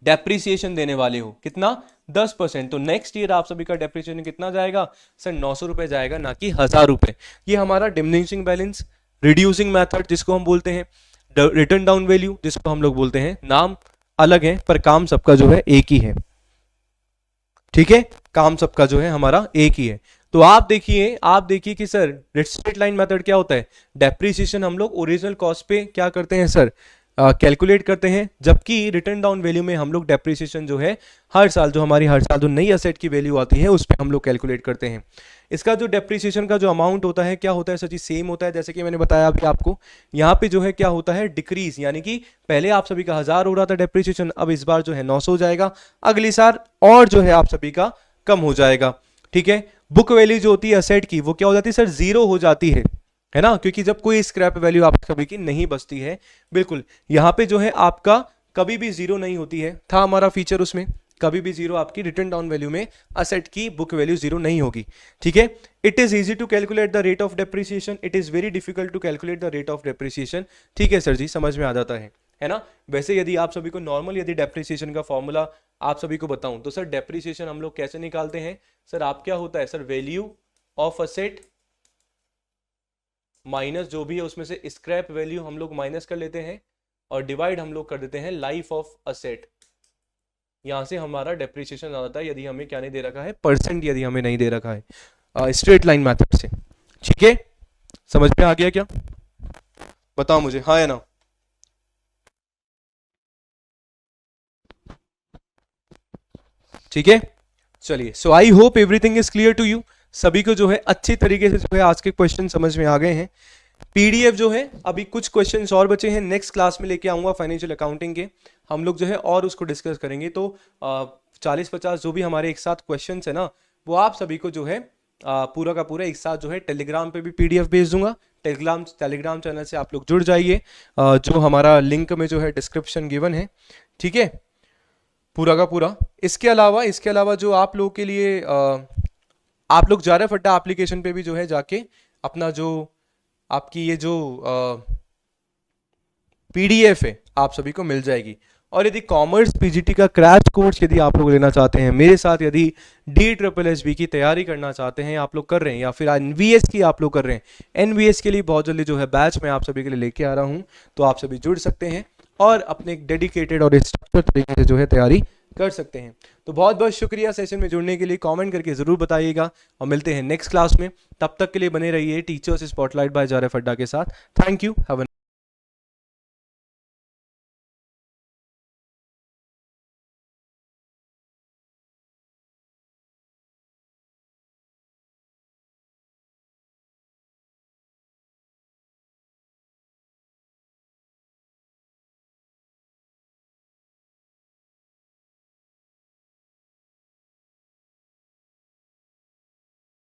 डेप्रिसिएशन देने वाले हो, कितना, 10%। तो नेक्स्ट ईयर आप सभी का डेप्रिसिएशन कितना जाएगा सर, 900 रुपए जाएगा, ना कि 1,000 रुपए। ये हमारा डिमिनिशिंग बैलेंस रिड्यूसिंग मेथड जिसको हम बोलते हैं, रिटर्न डाउन वैल्यू जिसको हम लोग बोलते हैं, नाम अलग है पर काम सबका जो है एक ही है। ठीक है, काम सबका जो है हमारा एक ही है। तो आप देखिए कि सर स्ट्रेट लाइन मेथड क्या होता है, डेप्रिसिएशन हम लोग ओरिजिनल कॉस्ट पे क्या करते हैं सर, कैलकुलेट करते हैं। जबकि रिटर्न डाउन वैल्यू में हम लोग डेप्रिसिएशन जो है हर साल जो नई असेट की वैल्यू आती है उस पर हम लोग कैलकुलेट करते हैं। इसका जो डेप्रिसिएशन का जो अमाउंट होता है क्या होता है सर जी, सेम होता है जैसे कि मैंने बताया अभी आपको। यहाँ पे जो है क्या होता है, डिक्रीज, यानी कि पहले आप सभी का 1,000 हो रहा था डेप्रिसिएशन, अब इस बार जो है 900 हो जाएगा, अगली साल और जो है आप सभी का कम हो जाएगा। ठीक है, बुक वैल्यू जो होती है असेट की वो क्या हो जाती है सर, जीरो हो जाती है ना, क्योंकि जब कोई स्क्रैप वैल्यू आप सभी की नहीं बचती है। बिल्कुल, यहां पे जो है आपका कभी भी जीरो नहीं होती है, था हमारा फीचर उसमें, कभी भी जीरो आपकी रिटर्न डाउन वैल्यू में असेट की बुक वैल्यू जीरो नहीं होगी। ठीक है, it is easy to calculate the rate of depreciation, it is very difficult to calculate the rate of depreciation. ठीक है सर जी, समझ में आ जाता है ना। वैसे यदि आप सभी को नॉर्मल यदि डेप्रिसिएशन का फॉर्मूला आप सभी को बताऊं तो सर डेप्रिसिएशन हम लोग कैसे निकालते हैं सर, आप क्या होता है sir, value of asset minus जो भी है उसमें से स्क्रैप वैल्यू हम लोग माइनस कर लेते हैं और डिवाइड हम लोग कर देते हैं लाइफ ऑफ असेट। यहां से हमारा डेप्रिसिएशन आ जाता है, यदि हमें क्या नहीं दे रखा है, परसेंट यदि हमें नहीं दे रखा है स्ट्रेट लाइन मेथड से। ठीक है, समझ में आ गया क्या, बताओ मुझे, हाँ या ना। ठीक है, चलिए, so I hope everything is clear to you. सभी को जो है अच्छी तरीके से जो है आज के क्वेश्चन समझ में आ गए हैं। पीडीएफ जो है अभी कुछ क्वेश्चंस और बचे हैं, नेक्स्ट क्लास में लेके आऊंगा फाइनेंशियल अकाउंटिंग के, हम लोग जो है और उसको डिस्कस करेंगे। तो 40-50 जो भी हमारे एक साथ क्वेश्चंस है ना, वो आप सभी को जो है पूरा का पूरा एक साथ जो है टेलीग्राम पे भी पीडीएफ भेज दूंगा। टेलीग्राम चैनल से आप लोग जुड़ जाइए, जो हमारा लिंक में जो है डिस्क्रिप्शन गिवन है, ठीक है, पूरा का पूरा। इसके अलावा जो आप लोग के लिए आप लोग जारफ अड्डा एप्लीकेशन पे भी जो है जाके अपना जो आपकी ये जो पीडीएफ है आप सभी को मिल जाएगी। और यदि कॉमर्स पीजीटी का क्रैश कोर्स यदि आप लोग लेना चाहते हैं मेरे साथ, यदि डी ट्रिपल एस बी की तैयारी करना चाहते हैं आप लोग कर रहे हैं, या फिर एनवीएस की आप लोग कर रहे हैं, एनवीएस के लिए बहुत जल्दी जो है बैच मैं आप सभी के लिए लेके आ रहा हूं, तो आप सभी जुड़ सकते हैं और अपने एक डेडिकेटेड और स्ट्रक्चर तरीके से जो है तैयारी कर सकते हैं। तो बहुत बहुत शुक्रिया सेशन में जुड़ने के लिए, कमेंट करके जरूर बताइएगा और मिलते हैं नेक्स्ट क्लास में। तब तक के लिए बने रहिए टीचर्स स्पॉटलाइट बाय जारफ अड्डा के साथ। थैंक यू, हैव अ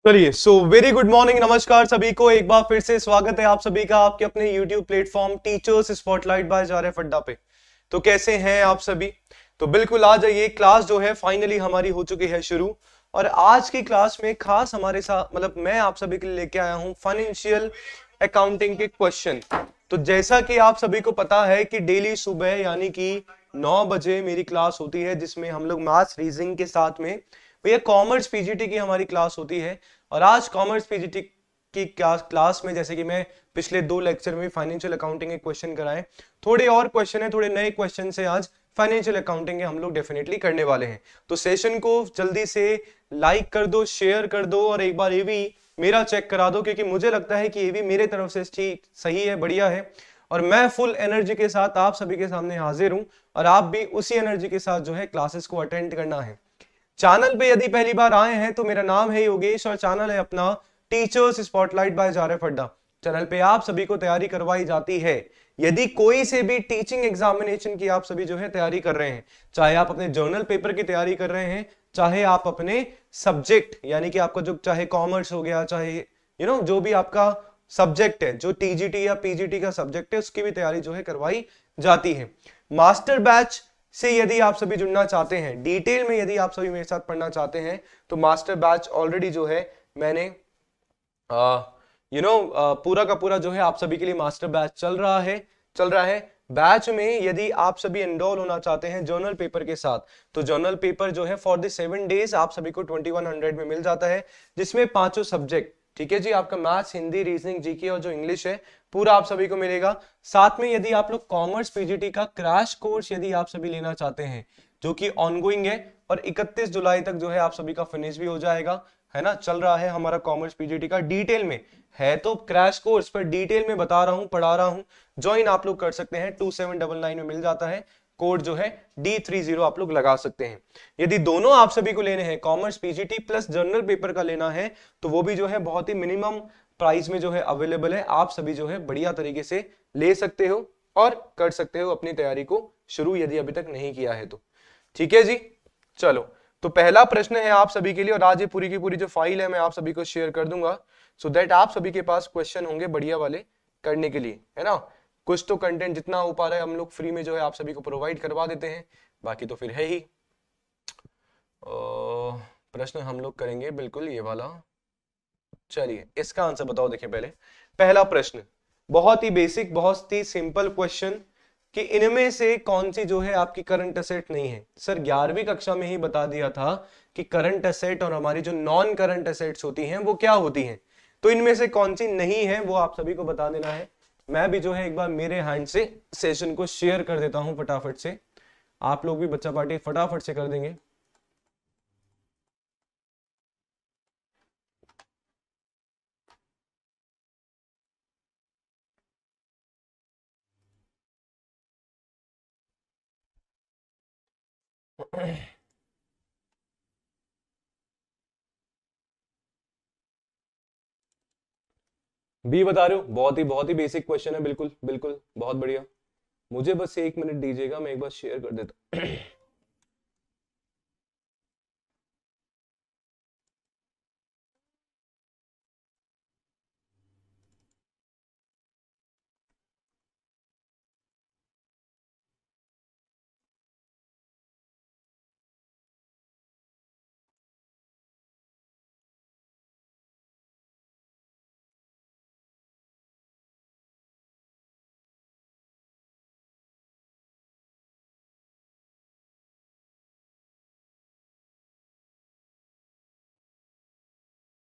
चलिए, सो वेरी गुड मॉर्निंग, नमस्कार सभी को, एक बार फिर से स्वागत है आप सभी का आपके अपने YouTube platform teachers spotlight by जारफ अड्डा पे। तो कैसे हैं आप सभी? तो बिल्कुल आ जाइए, क्लास जो है फाइनली हमारी हो चुकी है शुरू। और आज की क्लास में खास हमारे साथ मतलब मैं आप सभी के लिए लेके आया हूं फाइनेंशियल अकाउंटिंग के क्वेश्चन। तो जैसा कि आप सभी को पता है कि डेली सुबह यानी कि 9 बजे मेरी क्लास होती है, जिसमें हम लोग मैथ्स रीजनिंग के साथ में भैया कॉमर्स पीजीटी की हमारी क्लास होती है। और आज कॉमर्स पीजीटी की क्लास में जैसे कि मैं पिछले 2 लेक्चर में फाइनेंशियल अकाउंटिंग के क्वेश्चन कराए, थोड़े और क्वेश्चन है, थोड़े नए क्वेश्चन से आज फाइनेंशियल अकाउंटिंग के हम लोग डेफिनेटली करने वाले हैं। तो सेशन को जल्दी से लाइक कर दो, शेयर कर दो और एक बार ये भी मेरा चेक करा दो, क्योंकि मुझे लगता है कि ये भी मेरे तरफ से ठीक सही है, बढ़िया है। और मैं फुल एनर्जी के साथ आप सभी के सामने हाजिर हूं और आप भी उसी एनर्जी के साथ जो है क्लासेस को अटेंड करना है। चैनल पे यदि पहली बार आए हैं तो मेरा नाम है योगेश और चैनल है अपना टीचर्स स्पॉटलाइट बाय जारफ अड्डा। चैनल पे आप सभी को तैयारी करवाई जाती है। यदि कोई से भी टीचिंग एग्जामिनेशन की आप सभी जो है तैयारी कर रहे हैं, चाहे आप अपने जर्नल पेपर की तैयारी कर रहे हैं, चाहे आप अपने सब्जेक्ट यानी कि आपका जो चाहे कॉमर्स हो गया, चाहे जो भी आपका सब्जेक्ट है, जो टीजीटी या पीजीटी का सब्जेक्ट है, उसकी भी तैयारी जो है करवाई जाती है। मास्टर बैच से यदि आप सभी जुड़ना चाहते हैं, डिटेल में यदि आप सभी मेरे साथ पढ़ना चाहते हैं, तो मास्टर बैच ऑलरेडी जो है मैंने पूरा का पूरा जो है आप सभी के लिए मास्टर बैच चल रहा है। बैच में यदि आप सभी एनरोल होना चाहते हैं जर्नल पेपर के साथ, तो जर्नल पेपर जो है फॉर द 7 डेज आप सभी को 2100 में मिल जाता है, जिसमें पांचों सब्जेक्ट, ठीक है जी, आपका मैथ्स, हिंदी, रीजनिंग, जीके और जो इंग्लिश है पूरा आप सभी को मिलेगा। साथ में यदि आप लोग कॉमर्स पीजीटी का क्रैश कोर्स यदि आप सभी लेना चाहते हैं, जो कि ऑनगोइंग है और 31 जुलाई तक जो है आप सभी का फिनिश भी हो जाएगा, है ना, चल रहा है हमारा कॉमर्स पीजीटी का। डिटेल में है तो क्रैश कोर्स पर डिटेल में बता रहा हूं, पढ़ा रहा हूं, ज्वाइन आप लोग कर सकते हैं, 2799 में मिल जाता है। कोड जो है D30 आप लोग लगा सकते हैं। यदि दोनों आप सभी को लेने हैं, commerce PGT plus journal paper का लेना है, तो वो भी जो है बहुत ही मिनिमम प्राइस में जो है अवेलेबल है। आप सभी जो है बढ़िया तरीके से ले सकते हो और कर सकते हो अपनी तैयारी को शुरू, यदि अभी तक नहीं किया है तो। ठीक है जी, चलो। तो पहला प्रश्न है आप सभी के लिए, और आज ये पूरी की पूरी जो फाइल है मैं आप सभी को शेयर कर दूंगा, सो दैट आप सभी के पास क्वेश्चन होंगे बढ़िया वाले करने के लिए, है ना। कुछ तो कंटेंट जितना हो पा रहा है हम लोग फ्री में जो है आप सभी को प्रोवाइड करवा देते हैं, बाकी तो फिर है ही। प्रश्न हम लोग करेंगे बिल्कुल ये वाला। चलिए इसका आंसर बताओ। देखिए पहले पहला प्रश्न बहुत ही बेसिक, बहुत ही सिंपल क्वेश्चन, कि इनमें से कौन सी जो है आपकी करंट असेट नहीं है। सर 11वीं कक्षा में ही बता दिया था कि करंट असेट और हमारी जो नॉन करंट असेट्स होती हैं वो क्या होती हैं। तो इनमें से कौन सी नहीं है वो आप सभी को बता देना है। मैं भी जो है एक बार मेरे हैंड से सेशन को शेयर कर देता हूं फटाफट से, आप लोग भी बच्चा पार्टी फटाफट से कर देंगे। बी बता रहे हो, बहुत ही बेसिक क्वेश्चन है, बिल्कुल बिल्कुल, बहुत बढ़िया। मुझे बस 1 मिनट दीजिएगा, मैं एक बार शेयर कर देता।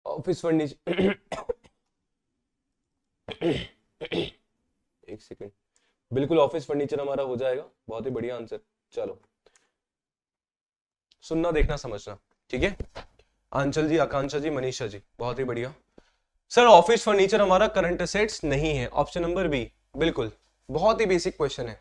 ऑफिस फर्नीचर, एक सेकेंड, बिल्कुल ऑफिस फर्नीचर हमारा हो जाएगा, बहुत ही बढ़िया आंसर। चलो सुनना, देखना, समझना, ठीक है। आंचल जी, आकांक्षा जी, मनीषा जी, बहुत ही बढ़िया। सर ऑफिस फर्नीचर हमारा करंट असेट्स नहीं है, ऑप्शन नंबर बी, बिल्कुल। बहुत ही बेसिक क्वेश्चन है,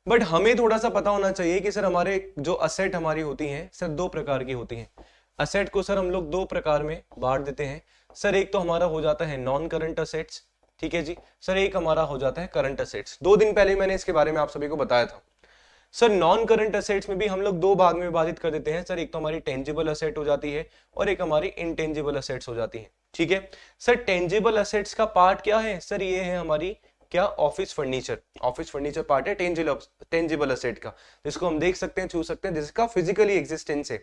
बट हमें थोड़ा सा पता होना चाहिए कि सर हमारे जो असेट हमारी होती हैं सर 2 प्रकार की होती हैं। असेट को सर हम लोग 2 प्रकार में बांट देते हैं। सर एक तो हमारा हो जाता है नॉन करंट असेट्स, ठीक है जी। सर एक हमारा हो जाता है करंट असेट्स। 2 दिन पहले मैंने इसके बारे में आप सभी को बताया था। सर नॉन करंट असेट्स में भी हम लोग 2 भाग में विभाजित कर देते हैं। सर एक तो हमारी टेंजिबल असेट हो जाती है और एक हमारी इनटेंजिबल असेट्स हो जाती है, ठीक है। सर टेंजिबल असेट्स का पार्ट क्या है सर, ये है हमारी क्या, office furniture. Office furniture part है टेंजिबल असेट का, जिसको हम देख सकते हैं, छू सकते हैं, जिसका फिजिकली एग्जिस्टेंस है।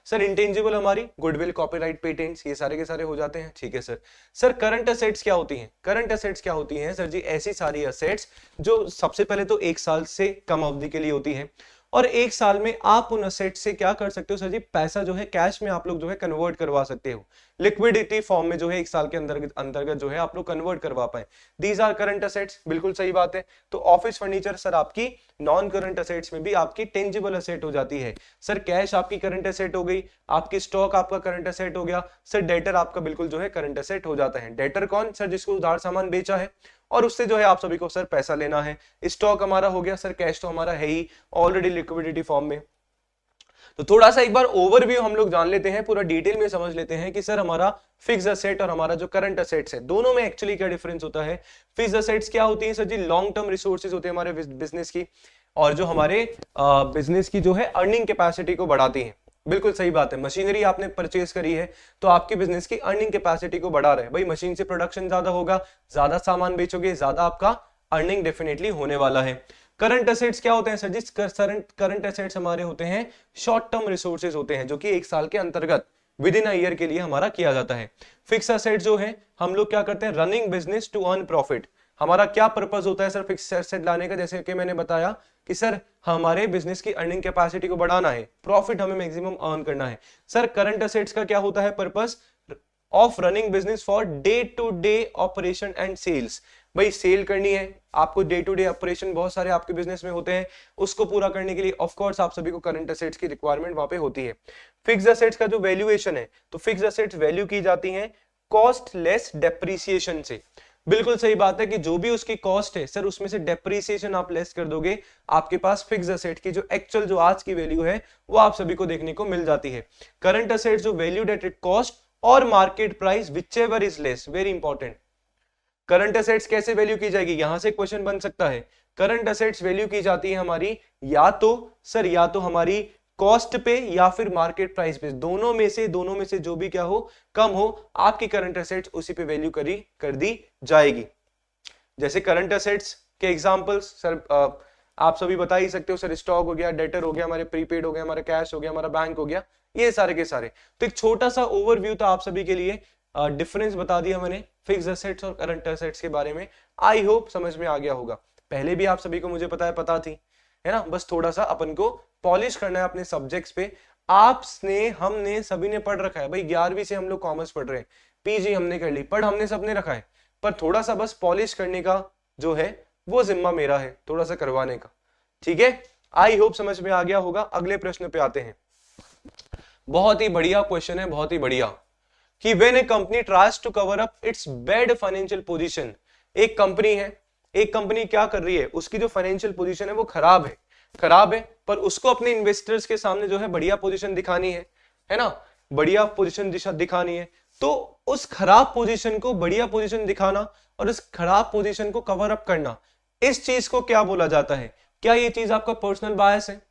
सर इंटेंजिबल हमारी गुडविल, कॉपीराइट, पेटेंट्स, ये सारे के सारे हो जाते हैं, ठीक है सर। सर करंट असेट्स क्या होती हैं? करंट असेट्स क्या होती हैं सर जी, ऐसी सारी असेट्स जो सबसे पहले तो 1 साल से कम अवधि के लिए होती है, और 1 साल में आप उन असेट से क्या कर सकते हो सर जी, पैसा जो है कैश में आप लोग जो है कन्वर्ट करवा सकते हो, लिक्विडिटी फॉर्म में जो है 1 साल के अंतर्गत जो है आप लोग कन्वर्ट करवा पाए। दीज आर करंट असेट्स, बिल्कुल सही बात है। तो ऑफिस फर्नीचर सर आपकी नॉन करंट असेट्स में भी आपकी टेंजिबल असेट हो जाती है। सर कैश आपकी करंट असेट हो गई, आपकी स्टॉक आपका करंट असेट हो गया। सर डेटर आपका बिल्कुल जो है करंट असेट हो जाता है। डेटर कौन सर, जिसको उधार सामान बेचा है और उससे जो है आप सभी को सर पैसा लेना है। स्टॉक हमारा हो गया, सर कैश तो हमारा है ही ऑलरेडी लिक्विडिटी फॉर्म में। तो थोड़ा सा एक बार ओवरव्यू हम लोग जान लेते हैं, पूरा डिटेल में समझ लेते हैं कि सर हमारा फिक्स असेट और हमारा जो करंट असेट्स है दोनों में एक्चुअली क्या डिफरेंस होता है। फिक्स असेट्स क्या होती है सर जी, लॉन्ग टर्म रिसोर्सेज होते हैं हमारे बिजनेस की, और जो हमारे बिजनेस की जो है अर्निंग कैपेसिटी को बढ़ाती है। बिल्कुल सही बात है, मशीनरी आपने परचेज करी है तो आपके बिजनेस की अर्निंग कैपेसिटी को बढ़ा रहे हैं। भाई मशीन से प्रोडक्शन ज्यादा होगा, ज्यादा सामान बेचोगे, ज्यादा आपका अर्निंग डेफिनेटली होने वाला है। करंट असेट्स क्या होते हैं सर जी, करंट असेट्स हमारे होते हैं शॉर्ट टर्म रिसोर्सेज होते हैं, जो कि 1 साल के अंतर्गत विद इन अ ईयर के लिए हमारा किया जाता है। फिक्स असेट जो है हम लोग क्या करते हैं, running business to earn profit. हमारा क्या पर्पस होता है सर फिक्स एसेट लाने का, जैसे कि मैंने बताया कि सर हमारे बिजनेस की अर्निंग कैपेसिटी को बढ़ाना है, प्रॉफिट हमें मैक्सिमम अर्न करना है। सर करंट असेट्स का क्या होता है purpose, of running business for day to day operation and sales. भाई सेल करनी है आपको, डे टू डे ऑपरेशन बहुत सारे आपके बिजनेस में होते हैं, उसको पूरा करने के लिए ऑफ कोर्स आप सभी को करंट असेट्स की रिक्वायरमेंट वहां पे होती है। फिक्स असेट्स का जो वैल्यूएशन है, तो फिक्स असेट्स वैल्यू की जाती है कॉस्ट लेस डेप्रिसिएशन से। बिल्कुल सही बात है कि जो भी उसकी कॉस्ट है सर उसमें से डेप्रिसिएशन आप लेस कर दोगे, आपके पास फिक्स असेट की जो एक्चुअल जो आज की वैल्यू है वो आप सभी को देखने को मिल जाती है। करंट असेट्स जो वैल्यूड एट कॉस्ट और market price whichever is less, very important. Current assets कैसे वैल्यू की जाएगी, यहां से क्वेश्चन बन सकता है। करंट असेट्स वैल्यू की जाती है हमारी या तो सर, या तो हमारी कॉस्ट पे या फिर मार्केट प्राइस पे, दोनों में से जो भी क्या हो, कम हो, आपकी करंट असेट्स उसी पे वैल्यू कर दी जाएगी। जैसे करंट असेट्स के एग्जांपल्स सर आप सभी बता ही सकते हो सर, स्टॉक हो गया, डेटर हो गया, हमारे प्रीपेड हो गया, हमारा कैश हो गया, हमारा बैंक हो गया, ये सारे के सारे। तो एक छोटा सा ओवरव्यू था आप सभी के लिए, डिफरेंस बता दिया मैंने फिक्स असेट्स और करंट असेट्स के बारे में। आई होप समझ में आ गया होगा। पहले भी आप सभी को मुझे पता थी, है ना, बस थोड़ा सा अपन को पॉलिश करना है अपने सब्जेक्ट्स पे। आपने हमने सभी ने पढ़ रखा है भाई, 11वीं से हम लोग कॉमर्स पढ़ रहे हैं, पीजी हमने कर ली, पढ़ हमने सबने रखा है, पर थोड़ा सा बस पॉलिश करने का जो है वो जिम्मा मेरा है, थोड़ा सा करवाने का, ठीक है। आई होप समझ में आ गया होगा। अगले प्रश्न पे आते हैं। बहुत ही बढ़िया क्वेश्चन है, बहुत ही बढ़िया, कि when a company tries to cover up its bad financial position. एक कंपनी है, एक कंपनी क्या कर रही है, उसकी जो फाइनेंशियल पोजीशन है वो खराब है, पर उसको अपने इन्वेस्टर्स के सामने जो है बढ़िया पोजीशन दिखानी है ना, बढ़िया पोजीशन दिखानी है। तो उस खराब पोजीशन को बढ़िया पोजीशन दिखाना और उस खराब पोजीशन को कवर अप करना, इस चीज को क्या बोला जाता है? क्या ये चीज आपका पर्सनल बायस है?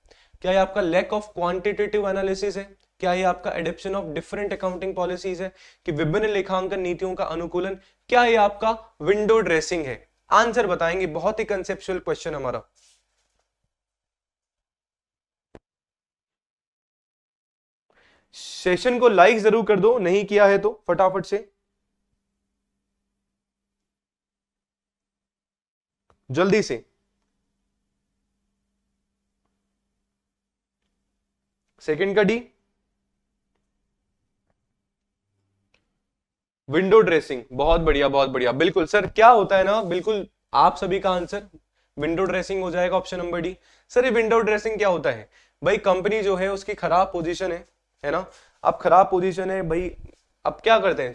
क्या ये आपका लैक ऑफ क्वांटिटेटिव एनालिसिस है? क्या ये आपका adoption of different accounting policies है कि विभिन्न लेखांकन नीतियों का अनुकूलन? क्या ये आपका विंडो ड्रेसिंग है? आंसर बताएंगे, बहुत ही कंसेप्चुअल क्वेश्चन हमारा। सेशन को लाइक जरूर कर दो, नहीं किया है तो फटाफट से, जल्दी से। सेकंड का डी, विंडो ड्रेसिंग, बहुत बढ़िया बहुत बढ़िया, बिल्कुल सर। क्या होता है ना, बिल्कुल आप सभी का आंसर विंडो ड्रेसिंग हो जाएगा, ऑप्शन नंबर डी। सर ये विंडो ड्रेसिंग क्या होता है भाई? कंपनी जो है उसकी खराब पोजीशन है ना, अब खराब पोजीशन है भाई, अब क्या करते हैं,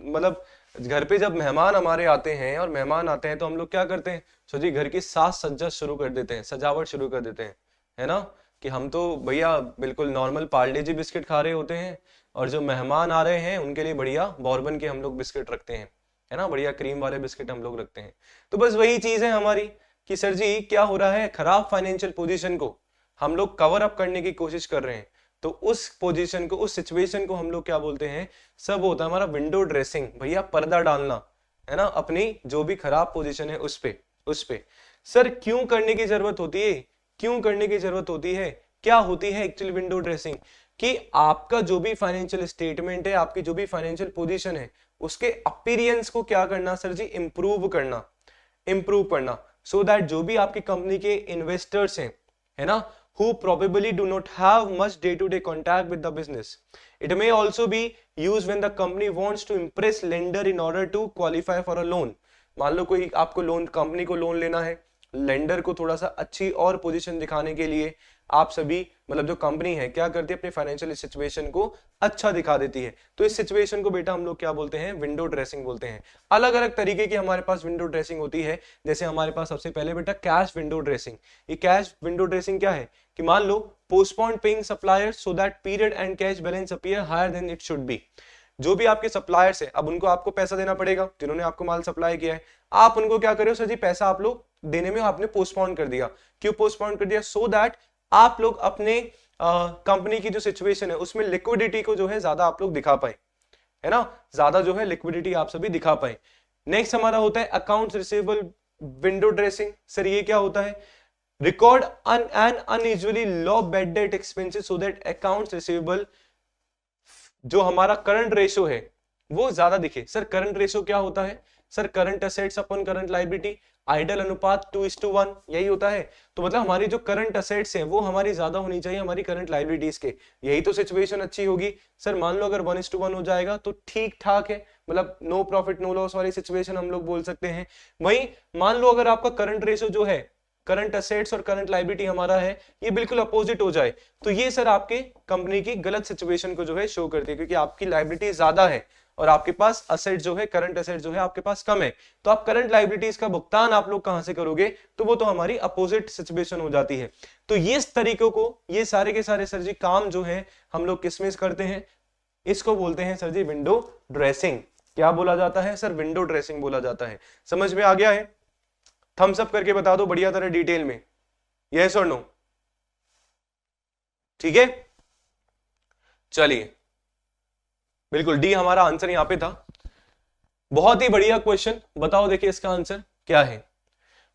मतलब घर पे जब मेहमान हमारे आते हैं और मेहमान आते हैं तो हम लोग क्या करते हैं, सो जी घर की साज सज्जा शुरू कर देते हैं, सजावट शुरू कर देते हैं, है ना, कि हम तो भैया बिल्कुल नॉर्मल पार्ले जी बिस्किट खा रहे होते हैं और जो मेहमान आ रहे हैं उनके लिए बढ़िया बॉर्बन के हम लोग बिस्किट रखते हैं, है ना, बढ़िया क्रीम वाले बिस्किट हम लोग रखते हैं। तो बस वही चीज है हमारी कि सर जी क्या हो रहा है, खराब फाइनेंशियल पोजीशन को हम लोग कवर अप करने की कोशिश कर रहे हैं, तो उस पोजीशन को, उस सिचुएशन को हम लोग क्या बोलते हैं, सब होता है हमारा विंडो ड्रेसिंग, भैया पर्दा डालना, है ना, अपनी जो भी खराब पोजीशन है उस पे। सर क्यों करने की जरूरत होती है, क्यों करने की जरूरत होती है, क्या होती है एक्चुअली विंडो ड्रेसिंग? कि आपका जो भी फाइनेंशियल स्टेटमेंट है, आपकी जो भी फाइनेंशियल पोजीशन है, उसके अपीयरेंस को क्या करना सर जी, इंप्रूव करना, इंप्रूव करना, सो दैट जो भी आपकी कंपनी के इन्वेस्टर्स हैं, है ना, who probably do not have much day-to-day contact with the business. It may also be used when the company wants to impress lender in order to qualify for a loan. मान लो कोई आपको loan, company को loan लेना है, lender को थोड़ा सा अच्छी और पोजीशन दिखाने के लिए आप सभी, मतलब जो कंपनी है क्या करती है, अपनी फाइनेंशियल सिचुएशन को अच्छा दिखा देती है। तो इस सिचुएशन को बेटा हम लोग क्या बोलते हैं, विंडो ड्रेसिंग बोलते हैं। अलग अलग तरीके की हमारे पास विंडो ड्रेसिंग होती है। जैसे हमारे पास सबसे पहले बेटा कैश विंडो ड्रेसिंग। ये कैश विंडो ड्रेसिंग क्या है कि मान लो postpone paying suppliers so that period end cash balance appear higher than it should be. जो भी आपके सप्लायर्स है, अब उनको आपको पैसा देना पड़ेगा, जिन्होंने आपको माल सप्लाई किया है, आप उनको क्या कर रहे हो सर जी, पैसा आप लोग देने में आपने पोस्टपोन कर दिया। क्यों पोस्टपोन कर दिया? सो दैट आप लोग अपने कंपनी की जो सिचुएशन है उसमें लिक्विडिटी को जो है ज्यादा आप लोग दिखा पाए, है ना, ज्यादा जो है लिक्विडिटी आप सभी दिखा पाए। नेक्स्ट हमारा होता है accounts receivable window dressing. Sir ये क्या होता है? Record an unusually low bad debt expenses so that accounts receivable, जो हमारा करंट रेशो है वो ज्यादा दिखे। सर करंट रेशो क्या होता है? सर करंट असेट्स अपन करंट लायबिलिटी, आइडल अनुपात 2:1, यही होता है। तो मतलब हमारी जो करंट असेट्स हैं वो हमारी ज्यादा होनी चाहिए हमारी करंट लायबिलिटीज के, यही तो सिचुएशन अच्छी होगी। सर मान लो अगर 1:1 हो जाएगा तो ठीक ठाक है, मतलब नो प्रॉफिट नो लॉस वाली सिचुएशन हम लोग बोल सकते हैं। वहीं मान लो अगर आपका करंट रेशो जो है, करंट असेट्स और करंट लायबिलिटी हमारा है, ये बिल्कुल अपोजिट हो जाए, तो ये सर आपके कंपनी की गलत सिचुएशन को जो है शो करती है, क्योंकि आपकी लायबिलिटी ज्यादा है और आपके पास असेट जो है, करंट असेट जो है आपके पास कम है, तो आप करंट लायबिलिटीज का भुगतान आप लोग कहां से करोगे? तो वो तो हमारी अपोजिट सिचुएशन हो जाती है। तो ये इस तरीकों को, ये सारे के सारे सर जी काम जो है हम लोग किसमें करते हैं, इसको बोलते हैं सर जी विंडो ड्रेसिंग। क्या बोला जाता है सर? विंडो ड्रेसिंग बोला जाता है। समझ में आ गया है? थम्स अप करके बता दो बढ़िया तरह डिटेल में, यस और नो। ठीक है, चलिए, बिल्कुल डी हमारा आंसर यहां पे था। बहुत ही बढ़िया क्वेश्चन, बताओ देखिए इसका आंसर क्या है।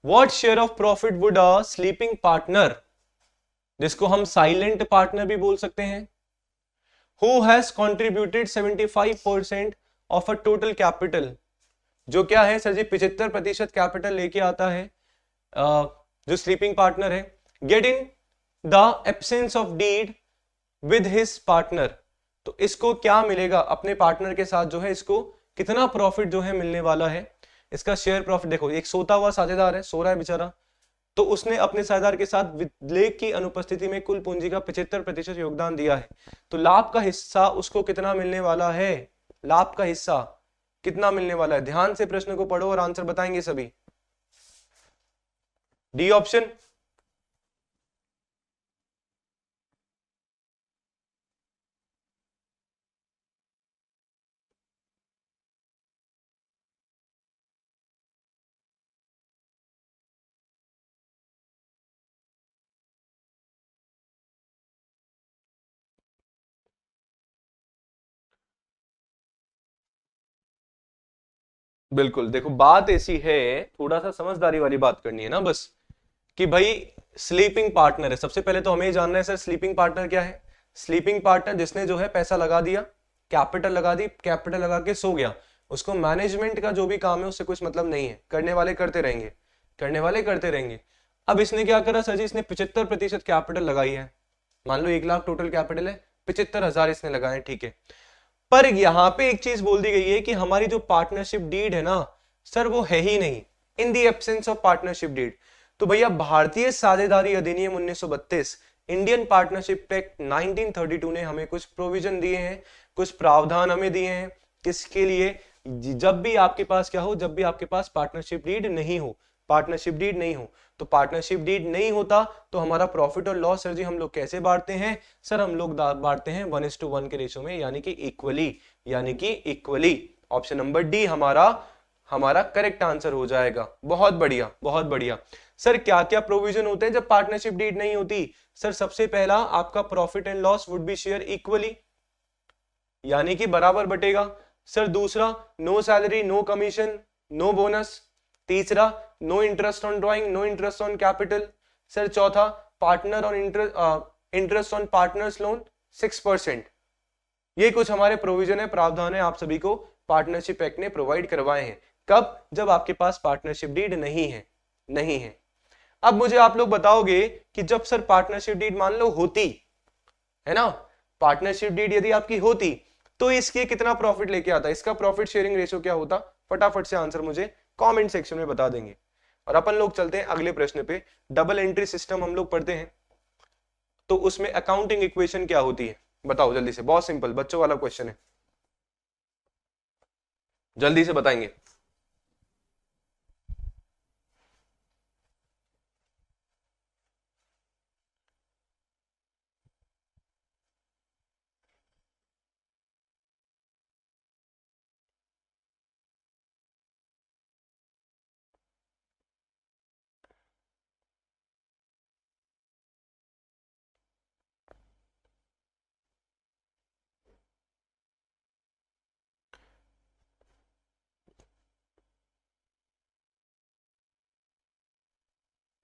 What share of profit would a sleeping partner, जिसको हम साइलेंट पार्टनर भी बोल सकते हैं, who has contributed 75% of a total capital, जो क्या है सर जी 75% कैपिटल लेके आता है, जो स्लीपिंग पार्टनर है, get in the absence of deed with his partner, तो इसको क्या मिलेगा अपने पार्टनर के साथ, जो है इसको कितना प्रॉफिट जो है मिलने वाला है, इसका शेयर प्रॉफिट। देखो एक सोता हुआ साझेदार है, सो रहा है बेचारा, तो उसने अपने साझेदार के साथ विलेख की अनुपस्थिति में कुल पूंजी का 75% योगदान दिया है, तो लाभ का हिस्सा उसको कितना मिलने वाला है, लाभ का हिस्सा कितना मिलने वाला है? ध्यान से प्रश्न को पढ़ो और आंसर बताएंगे सभी। डी ऑप्शन, बिल्कुल, देखो बात ऐसी है, थोड़ा सा समझदारी वाली बात करनी है ना बस, कि भाई स्लीपिंग पार्टनर है। सबसे पहले तो हमें जानना है सर स्लीपिंग पार्टनर क्या है। स्लीपिंग पार्टनर जिसने जो है पैसा लगा दिया, कैपिटल लगा दी, कैपिटल लगा के सो गया, उसको मैनेजमेंट का जो भी काम है उससे कुछ मतलब नहीं है, करने वाले करते रहेंगे, करने वाले करते रहेंगे। अब इसने क्या करा सर जी, इसने 75% कैपिटल लगाई है, मान लो 1 लाख टोटल कैपिटल है, 75,000 इसने लगाए, ठीक है। पर यहां पे एक चीज बोल दी गई है कि हमारी जो पार्टनरशिप डीड है ना सर, वो है ही नहीं, in the absence of partnership deed. तो भैया भारतीय साझेदारी अधिनियम 1932, इंडियन पार्टनरशिप एक्ट 1932 ने हमें कुछ प्रोविजन दिए हैं, कुछ प्रावधान हमें दिए हैं, किसके लिए, जब भी आपके पास क्या हो, जब भी आपके पास पार्टनरशिप डीड नहीं हो, पार्टनरशिप डीड नहीं हो। तो पार्टनरशिप डीड नहीं होता तो हमारा प्रॉफिट और लॉस सर जी हम लोग कैसे बांटते हैं, सर हम लोग बांटते हैं 1:1 के रेशो में, यानी कि इक्वली, यानी कि इक्वली। ऑप्शन नंबर डी हमारा हमारा करेक्ट आंसर हो जाएगा। बहुत बढ़िया, बहुत बढ़िया। सर क्या क्या प्रोविजन होते हैं जब पार्टनरशिप डीड नहीं होती, सर सबसे पहला आपका profit and loss would be share equally, यानी कि बराबर बटेगा। सर दूसरा, no salary, no commission, no bonus. तीसरा, no interest on drawing, no interest on capital. Sir चौथा, partner on interest on partners loan 6%। ये कुछ हमारे प्रोविजन है, प्रावधान है, आप सभी को पार्टनरशिप एक्ट ने प्रोवाइड करवाए हैं। कब, जब आपके पास पार्टनरशिप डीड नहीं है, नहीं है। अब मुझे आप लोग बताओगे कि जब सर पार्टनरशिप डीड मान लो होती है ना, पार्टनरशिप डीड यदि आपकी होती तो इसके कितना प्रॉफिट लेके आता, इसका प्रॉफिट शेयरिंग रेशियो क्या होता, फटाफट से आंसर मुझे कमेंट सेक्शन में बता देंगे। और अपन लोग चलते हैं अगले प्रश्न पे। डबल एंट्री सिस्टम हम लोग पढ़ते हैं, तो उसमें अकाउंटिंग इक्वेशन क्या होती है, बताओ जल्दी से, बहुत सिंपल बच्चों वाला क्वेश्चन है, जल्दी से बताएंगे।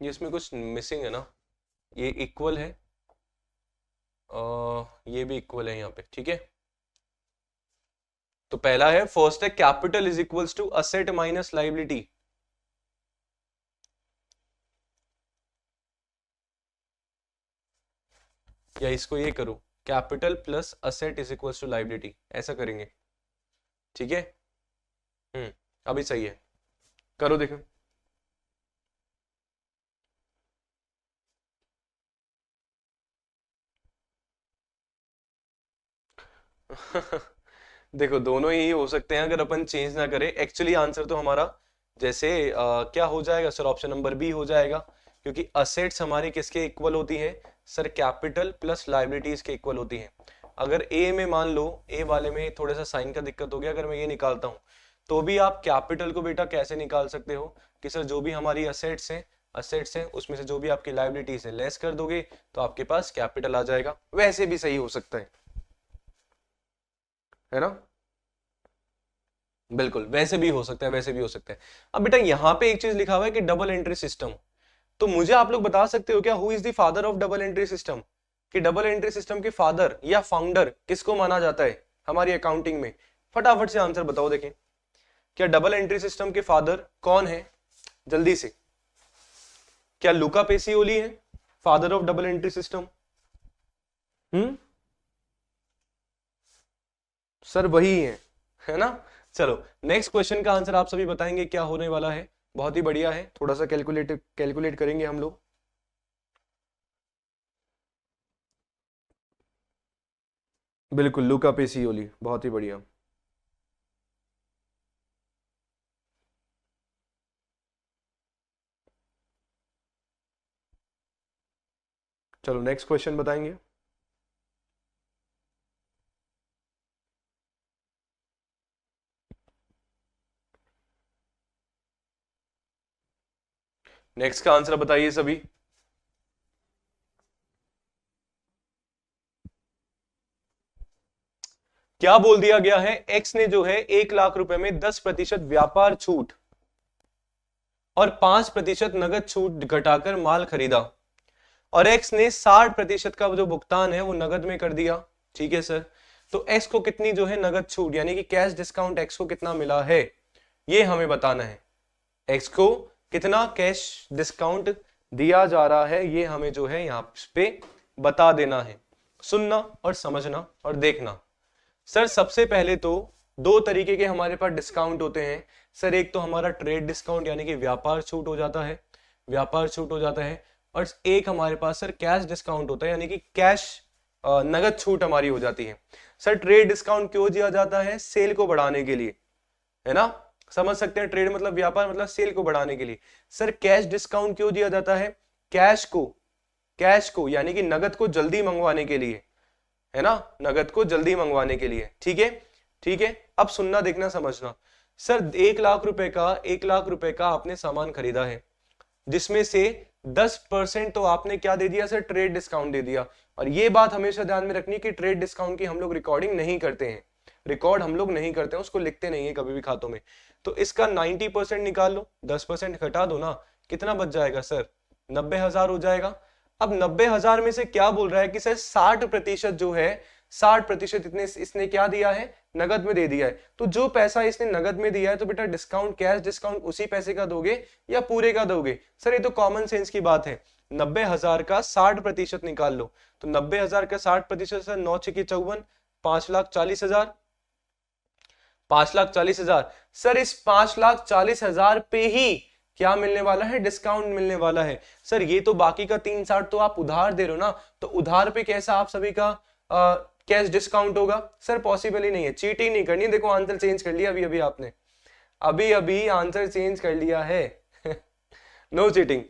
ये इसमें कुछ मिसिंग है ना, ये इक्वल है, ये भी इक्वल है यहाँ पे, ठीक है। तो पहला है, फर्स्ट है capital is equals to asset minus liability. या इसको ये करो, capital plus asset is equals to liability, ऐसा करेंगे, ठीक है। अभी सही है, करो देखो। देखो दोनों ही हो सकते हैं अगर अपन चेंज ना करें। एक्चुअली आंसर तो हमारा जैसे क्या हो जाएगा सर, ऑप्शन नंबर बी हो जाएगा, क्योंकि असेट्स हमारी किसके इक्वल होती है सर, कैपिटल प्लस लाइबिलिटीज के इक्वल होती है। अगर ए में मान लो, ए वाले में थोड़ा सा साइन का दिक्कत हो गया, अगर मैं ये निकालता हूं तो भी आप कैपिटल को बेटा कैसे निकाल सकते हो कि सर जो भी हमारी असेट्स हैं उसमें से जो भी आपकी लाइबिलिटीज है लेस कर दोगे तो आपके पास कैपिटल आ जाएगा। वैसे भी सही हो सकता है ना, बिल्कुल वैसे भी हो सकता है, वैसे भी हो सकता है। अब बेटा यहाँ पे एक चीज लिखा हुआ है कि डबल एंट्री सिस्टम, तो मुझे आप लोग बता सकते हो क्या, who is the father of double entry system, कि डबल एंट्री सिस्टम के फादर या फाउंडर किसको माना जाता है हमारी अकाउंटिंग में। फटाफट से आंसर बताओ देखें, क्या डबल एंट्री सिस्टम के फादर कौन है, जल्दी से। क्या लुका पेसियोली है father of double entry system? Hmm, sir वही है ना। चलो नेक्स्ट क्वेश्चन का आंसर आप सभी बताएंगे क्या होने वाला है। बहुत ही बढ़िया है, थोड़ा सा कैलकुलेट करेंगे हम लोग। बिल्कुल लुका पेसियोली, बहुत ही बढ़िया। चलो नेक्स्ट क्वेश्चन बताएंगे। नेक्स्ट का आंसर बताइए सभी। क्या बोल दिया गया है, एक्स ने जो है 1 लाख रुपए में 10% व्यापार छूट और 5% नगद छूट घटाकर माल खरीदा, और एक्स ने 60% का जो भुगतान है वो नगद में कर दिया। ठीक है सर, तो एक्स को कितनी जो है नगद छूट यानी कि कैश डिस्काउंट एक्स को कितना मिला है, ये हमें बताना है। एक्स को कितना कैश डिस्काउंट दिया जा रहा है, ये हमें जो है यहां पे बता देना है। सुनना और समझना और देखना। सर सबसे पहले तो दो तरीके के हमारे पास डिस्काउंट होते हैं। सर एक तो हमारा ट्रेड डिस्काउंट यानी कि व्यापार छूट हो जाता है, व्यापार छूट हो जाता है, और एक हमारे पास सर कैश डिस्काउंट होता है यानी कि कैश नगद छूट हमारी हो जाती है। सर ट्रेड डिस्काउंट क्यों दिया जाता है, सेल को बढ़ाने के लिए, है ना, समझ सकते हैं, ट्रेड मतलब व्यापार मतलब सेल को बढ़ाने के लिए। सर कैश डिस्काउंट क्यों दिया जाता है, कैश को यानी कि नगद को जल्दी मंगवाने के लिए, है ना, नगद को जल्दी मंगवाने के लिए। ठीक है, ठीक है, अब सुनना देखना समझना। सर 1 लाख रुपए का आपने सामान खरीदा है, जिसमें से 10% तो आपने क्या दे दिया सर, ट्रेड डिस्काउंट दे दिया। और ये बात हमेशा ध्यान में रखनी कि ट्रेड डिस्काउंट की हम लोग रिकॉर्डिंग नहीं करते हैं, रिकॉर्ड हम लोग नहीं करते हैं, उसको लिखते नहीं है कभी भी खातों में। तो इसका 90% निकाल लो, 10% घटा दो ना, कितना बच जाएगा सर, 90,000 हो जाएगा। अब 90,000 में से क्या बोल रहा है कि सर 60% जो है, 60% इतने इसने क्या दिया है, नगद में दे दिया है। तो जो पैसा इसने नगद में दिया है, तो बेटा डिस्काउंट, कैश डिस्काउंट उसी पैसे का दोगे या पूरे का दोगे। सर ये तो कॉमन सेंस की बात है, 90,000 का 60% निकाल लो, तो 90,000 का 60% सर 9 छक्के 54, 5,40,000, 5,40,000। सर इस 5,40,000 पे ही क्या मिलने वाला है, डिस्काउंट मिलने वाला है। सर ये तो बाकी का 3,60 तो आप उधार दे रहे हो ना, तो उधार पे कैसा आप सभी का कैश डिस्काउंट होगा। सर पॉसिबल ही नहीं है, चीटिंग नहीं करनी। देखो आंसर चेंज कर लिया अभी अभी आपने, अभी अभी आंसर चेंज कर लिया है। No cheating.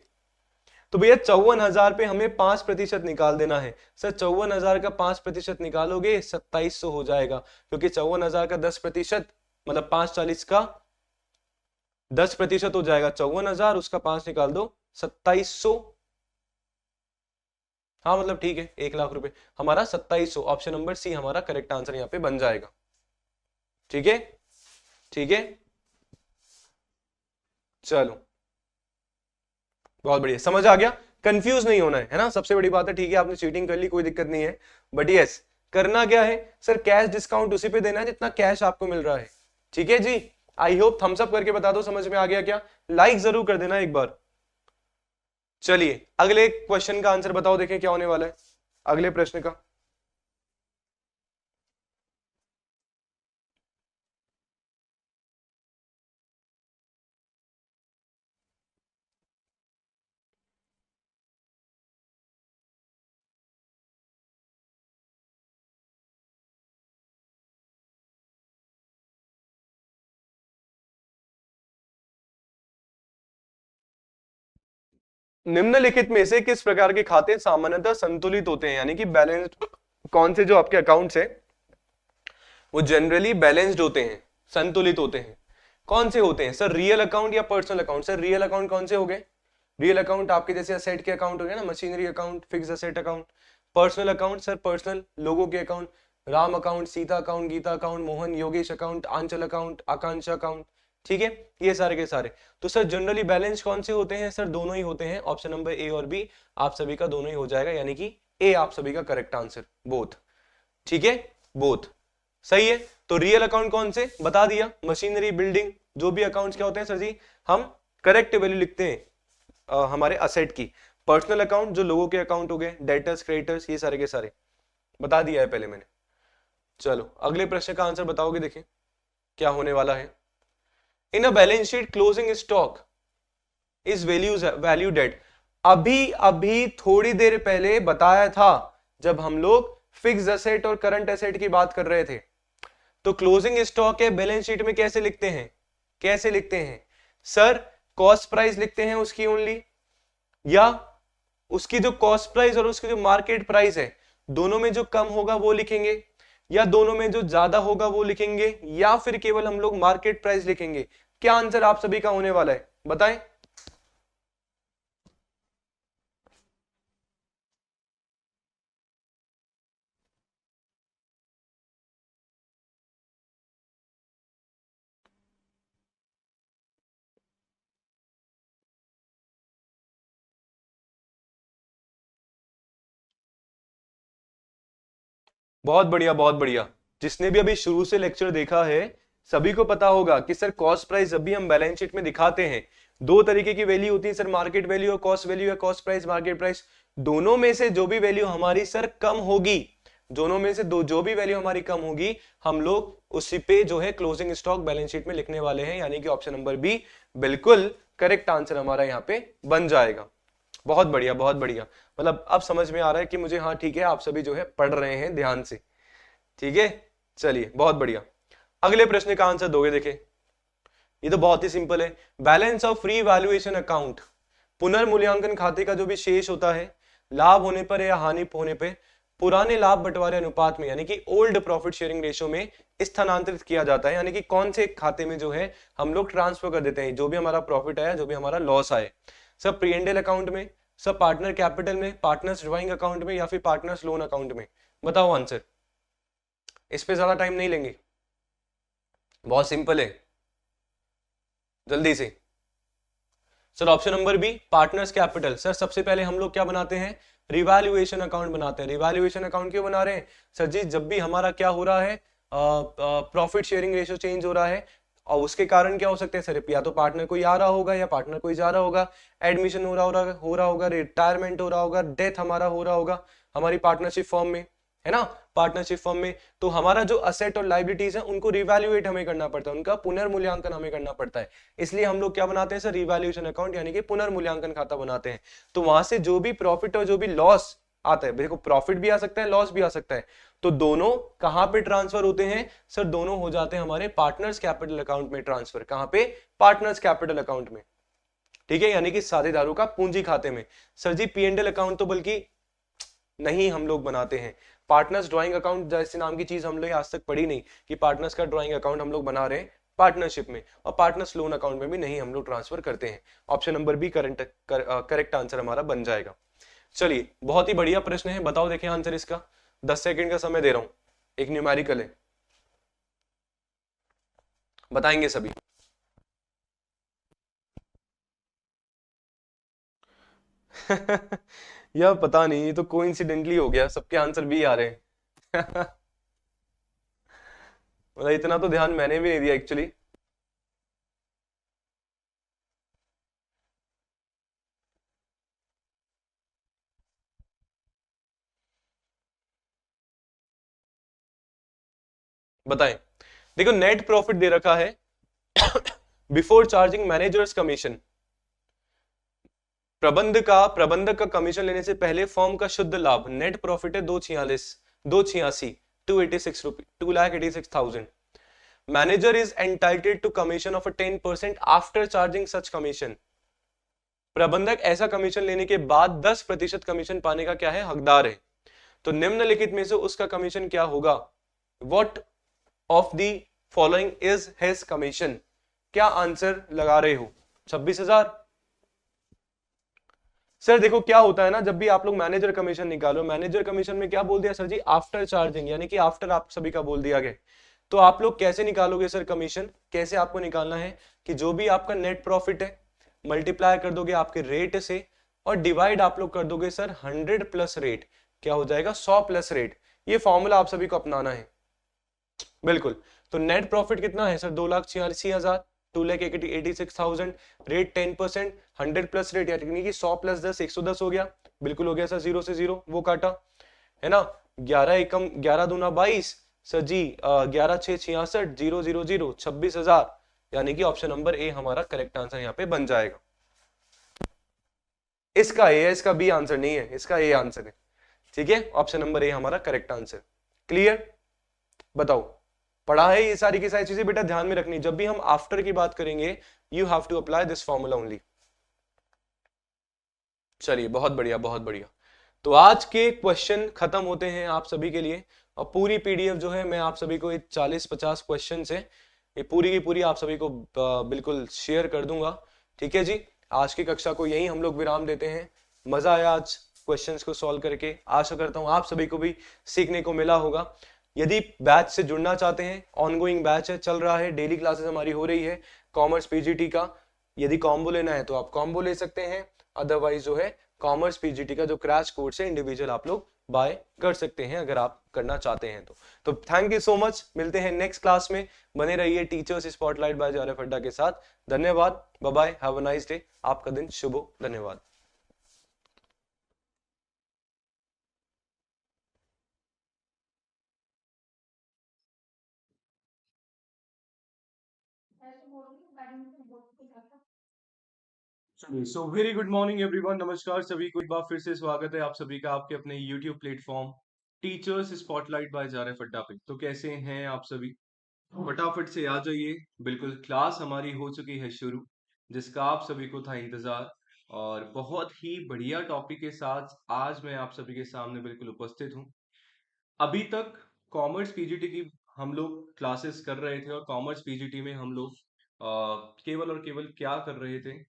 तो भैया 54,000 पे हमें 5% निकाल देना है। सर 54,000 का 5% निकालोगे 2,700 हो जाएगा, क्योंकि 54,000 का 10% मतलब 540 का 10% हो जाएगा 54,000, उसका 5 निकाल दो 2,700। हाँ मतलब ठीक है, 1 लाख रुपए हमारा 2,700, ऑप्शन नंबर सी हमारा करेक्ट आंसर यहाँ पे बन जाएगा। ठीक है, ठीक है, चलो बहुत बढ़िया, समझ आ गया, कंफ्यूज नहीं होना है ना, सबसे बड़ी बात है। ठीक है, आपने चीटिंग कर ली, कोई दिक्कत नहीं है, बट यस करना क्या है सर, कैश डिस्काउंट उसी पे देना है जितना कैश आपको मिल रहा है। ठीक है जी, आई होप थम्स अप करके बता दो समझ में आ गया क्या, लाइक जरूर कर देना एक बार। चलिए अगले क्वेश्चन का आंसर बताओ, देखें क्या होने वाला है अगले प्रश्न का। निम्नलिखित में से किस प्रकार के खाते सामान्यतः संतुलित होते हैं, यानी कि बैलेंस्ड, कौन से जो आपके अकाउंट्स है वो जनरली बैलेंस्ड होते हैं, संतुलित होते हैं। कौन से होते हैं सर, रियल अकाउंट या personal account. Sir real account कौन से हो गए, रियल अकाउंट आपके जैसे असेट के अकाउंट हो गए ना, machinery account, fix asset account. Personal account sir personal लोगों के account, Ram account, Sita account, Gita account, Mohan Yogesh account, Aanchal account, Akanksha account. ठीक है, ये सारे के सारे। तो सर जनरली बैलेंस कौन से होते हैं, सर दोनों ही होते हैं, ऑप्शन नंबर ए और बी आप सभी का दोनों ही हो जाएगा, यानी कि ए आप सभी का करेक्ट आंसर, बोथ। ठीक है, बोथ सही है। तो रियल अकाउंट कौन से बता दिया, मशीनरी, बिल्डिंग, जो भी अकाउंट्स क्या होते हैं सर जी, हम करेक्ट वैल्यू लिखते हैं हमारे असेट की। पर्सनल अकाउंट जो लोगों के अकाउंट हो गए, डेटर्स, क्रेडिटर्स, ये सारे के सारे बता दिया है पहले मैंने। चलो अगले प्रश्न का आंसर बताओगे, देखें क्या होने वाला है। In a balance sheet closing stock is valued at, अभी अभी थोड़ी देर पहले बताया था जब हम लोग फिक्स एसेट और करंट एसेट की बात कर रहे थे, तो क्लोजिंग स्टॉक है बैलेंस शीट में कैसे लिखते हैं, कैसे लिखते हैं सर, कॉस्ट प्राइस लिखते हैं उसकी ओनली, या उसकी जो कॉस्ट प्राइस और उसकी जो मार्केट प्राइस है दोनों में जो कम होगा वो लिखेंगे, या दोनों में जो ज्यादा होगा वो लिखेंगे, या फिर केवल हम लोग मार्केट प्राइस लिखेंगे। क्या आंसर आप सभी का होने वाला है बताएं। बहुत बढ़िया बहुत बढ़िया। जिसने भी अभी शुरू से लेक्चर देखा है सभी को पता होगा कि सर कॉस्ट प्राइस जब भी हम बैलेंस शीट में दिखाते हैं दो तरीके की वैल्यू होती है सर, मार्केट वैल्यू और कॉस्ट वैल्यू या कॉस्ट प्राइस मार्केट प्राइस। दोनों में से जो भी वैल्यू हमारी सर कम होगी, दोनों में से दो जो भी वैल्यू हमारी कम होगी हम लोग उसी पे जो है क्लोजिंग स्टॉक बैलेंस शीट में लिखने वाले हैं, यानी कि ऑप्शन नंबर बी बिल्कुल करेक्ट आंसर हमारा यहाँ पे बन जाएगा। बहुत बढ़िया बहुत बढ़िया। मतलब अब समझ में आ रहा है कि मुझे, हाँ ठीक है आप सभी जो है पढ़ रहे हैं ध्यान से, ठीक है चलिए बहुत बढ़िया। अगले प्रश्न का आंसर दोगे, देखें ये तो बहुत ही सिंपल है। Balance of free valuation account, पुनर्मूल्यांकन खाते का जो भी शेष होता है लाभ होने पर या हानि होने पर पुराने लाभ बंटवारे अनुपात में यानी कि ओल्ड प्रॉफिट शेयरिंग रेशियो में स्थानांतरित किया जाता है, यानी कि कौन से खाते में जो है हम लोग ट्रांसफर कर देते हैं जो भी हमारा प्रॉफिट आया जो भी हमारा लॉस आए। सब प्री एंड एल अकाउंट में, सब पार्टनर कैपिटल में, पार्टनर्स ड्राइंग अकाउंट में या फिर पार्टनर्स लोन अकाउंट में? बताओ आंसर। इस पे ज्यादा टाइम नहीं लेंगे, बहुत सिंपल है, जल्दी से। Sir option number B partners capital. Sir सबसे पहले हम लोग क्या बनाते हैं, रिवैल्यूएशन अकाउंट बनाते हैं। रिवैल्यूएशन अकाउंट क्यों बना रहे हैं सर जी, जब भी हमारा क्या हो रहा है प्रॉफिट शेयरिंग रेशियो चेंज हो रहा है और उसके कारण क्या हो सकते हैं सर, या तो पार्टनर कोई आ रहा होगा या पार्टनर कोई जा रहा होगा, एडमिशन हो रहा होगा, रिटायरमेंट हो रहा होगा, डेथ हमारा हो रहा होगा हमारी पार्टनरशिप फर्म में, है ना, पार्टनरशिप फर्म में। तो हमारा जो असेट और लाइबिलिटीज है उनको रिवैल्यूएट हमें करना पड़ता है, उनका पुनर्मूल्यांकन हमें करना पड़ता है। इसलिए हम लोग क्या बनाते हैं सर, रिवैल्यूएशन अकाउंट यानी कि पुनर्मूल्यांकन खाता बनाते हैं। तो वहां से जो भी प्रॉफिट और जो भी लॉस आता है, देखो प्रॉफिट भी आ सकता है लॉस भी आ सकता है, तो दोनों कहां पे ट्रांसफर होते हैं सर, दोनों हो जाते हैं हमारे पार्टनर्स कैपिटल अकाउंट में ट्रांसफर। कहां पे, पार्टनर्स कैपिटल अकाउंट में, ठीक है, यानी कि साझेदारों का पूंजी खाते में। Sir G P and L account तो बल्कि नहीं हम लोग बनाते हैं, पार्टनर्स ड्राइंग अकाउंट जैसे नाम की चीज हम लोग आज तक पढ़ी नहीं कि पार्टनर्स का ड्राइंग अकाउंट हम लोग बना रहे हैं पार्टनरशिप में, और पार्टनर्स लोन अकाउंट में भी नहीं हम लोग ट्रांसफर करते हैं। Option number B correct answer हमारा बन जाएगा। चलिए बहुत ही बढ़िया प्रश्न है, बताओ देखिए आंसर इसका। 10 सेकंड का समय दे रहा हूं, एक न्यूमेरिकल है, बताएंगे सभी। यार पता नहीं, ये तो कोइंसिडेंटली हो गया, सबके आंसर भी आ रहे हैं। मतलब इतना तो ध्यान मैंने भी नहीं दिया एक्चुअली। बताएं, देखो नेट प्रॉफिट दे रखा है बिफोर चार्जिंग मैनेजर्स कमीशन, प्रबंधक का कमीशन लेने से पहले फर्म का शुद्ध लाभ नेट प्रॉफिट है 286 2,86,000। Manager is entitled to commission of 10% after charging such commission, प्रबंधक ऐसा कमीशन लेने के बाद 10% कमीशन पाने का क्या है, हकदार है। तो निम्नलिखित में से उसका कमीशन क्या होगा, what of the following is his commission? क्या आंसर लगा रहे हो? 26,000। सर देखो क्या होता है ना, जब भी आप लोग मैनेजर कमीशन निकालो, मैनेजर कमीशन में क्या बोल दिया सर जी, आफ्टर चार्जिंग, यानी कि आफ्टर आप सभी का बोल दिया गया। तो आप लोग कैसे निकालोगे सर कमीशन, कैसे आपको निकालना है कि जो भी आपका नेट प्रॉफिट है मल्टीप्लाई कर दोगे आपके रेट से और डिवाइड आप लोग कर दोगे सर 100 प्लस रेट, क्या हो जाएगा 100 प्लस रेट। ये फॉर्मूला आप सभी को अपनाना है बिल्कुल। तो नेट प्रॉफिट कितना है सर, 2,86,000, 2,86,000, रेट 10%, 100 प्लस रेट यानी कि 100 प्लस 10 110 हो गया, बिल्कुल हो गया सर, 0 से 0 वो काटा, है ना, 11 एकम 11 दूना 22 सर जी, 11 6 66 0 0 0 26,000, यानी कि ऑप्शन नंबर ए हमारा करेक्ट आंसर यहाँ पे बन जाएगा। इसका ए है, इसका बी आंसर नहीं है, इसका ए आंसर है, ठीक है, ऑप्शन नंबर ए हमारा करेक्ट आंसर। क्लियर, बताओ पढ़ा है ये सारी की सारी चीजें बेटा, ध्यान में रखनी, जब भी हम आफ्टर की बात करेंगे you have to apply this formula only. चलिए बहुत बढ़िया बहुत बढ़िया। तो आज के क्वेश्चन खत्म होते हैं आप सभी के लिए, और पूरी पीडीएफ जो है मैं आप सभी को 40-50 क्वेश्चन है ये पूरी की पूरी आप सभी को बिल्कुल शेयर कर दूंगा, ठीक है जी। आज की कक्षा को यही हम लोग विराम देते हैं। मजा आया आज क्वेश्चंस को सॉल्व करके, आशा करता हूं आप सभी को भी सीखने को मिला होगा। यदि बैच से जुड़ना चाहते हैं, ऑनगोइंग बैच है, चल रहा है, डेली क्लासेस हमारी हो रही है कॉमर्स पीजीटी का, यदि कॉम्बो लेना है तो आप कॉम्बो ले सकते हैं, अदरवाइज जो है कॉमर्स पीजीटी का जो क्रैश कोर्स है इंडिविजुअल आप लोग बाय कर सकते हैं अगर आप करना चाहते हैं तो थैंक यू सो मच, मिलते हैं नेक्स्ट क्लास में। बने रहिए टीचर्स स्पॉटलाइट बाय जारफ अड्डा के साथ। धन्यवाद, bye bye, have a nice day, आपका दिन शुभ हो। धन्यवाद। चलिए, so very good morning everyone, नमस्कार सभी को, एक बार फिर से स्वागत है आप सभी का आपके अपने YouTube platform teachers spotlight by जारफ अड्डा पे। तो कैसे हैं आप सभी? फटाफट से आ जाइए, बिल्कुल क्लास हमारी हो चुकी है शुरू, जिसका आप सभी को था इंतजार। और बहुत ही बढ़िया टॉपिक के साथ आज मैं आप सभी के सामने बिल्कुल उपस्थित हूँ। अभी तक कॉमर्स पीजीटी की हम लोग क्लासेस कर रहे थे, और कॉमर्स पीजीटी में हम लोग केवल और केवल क्या कर रहे थे,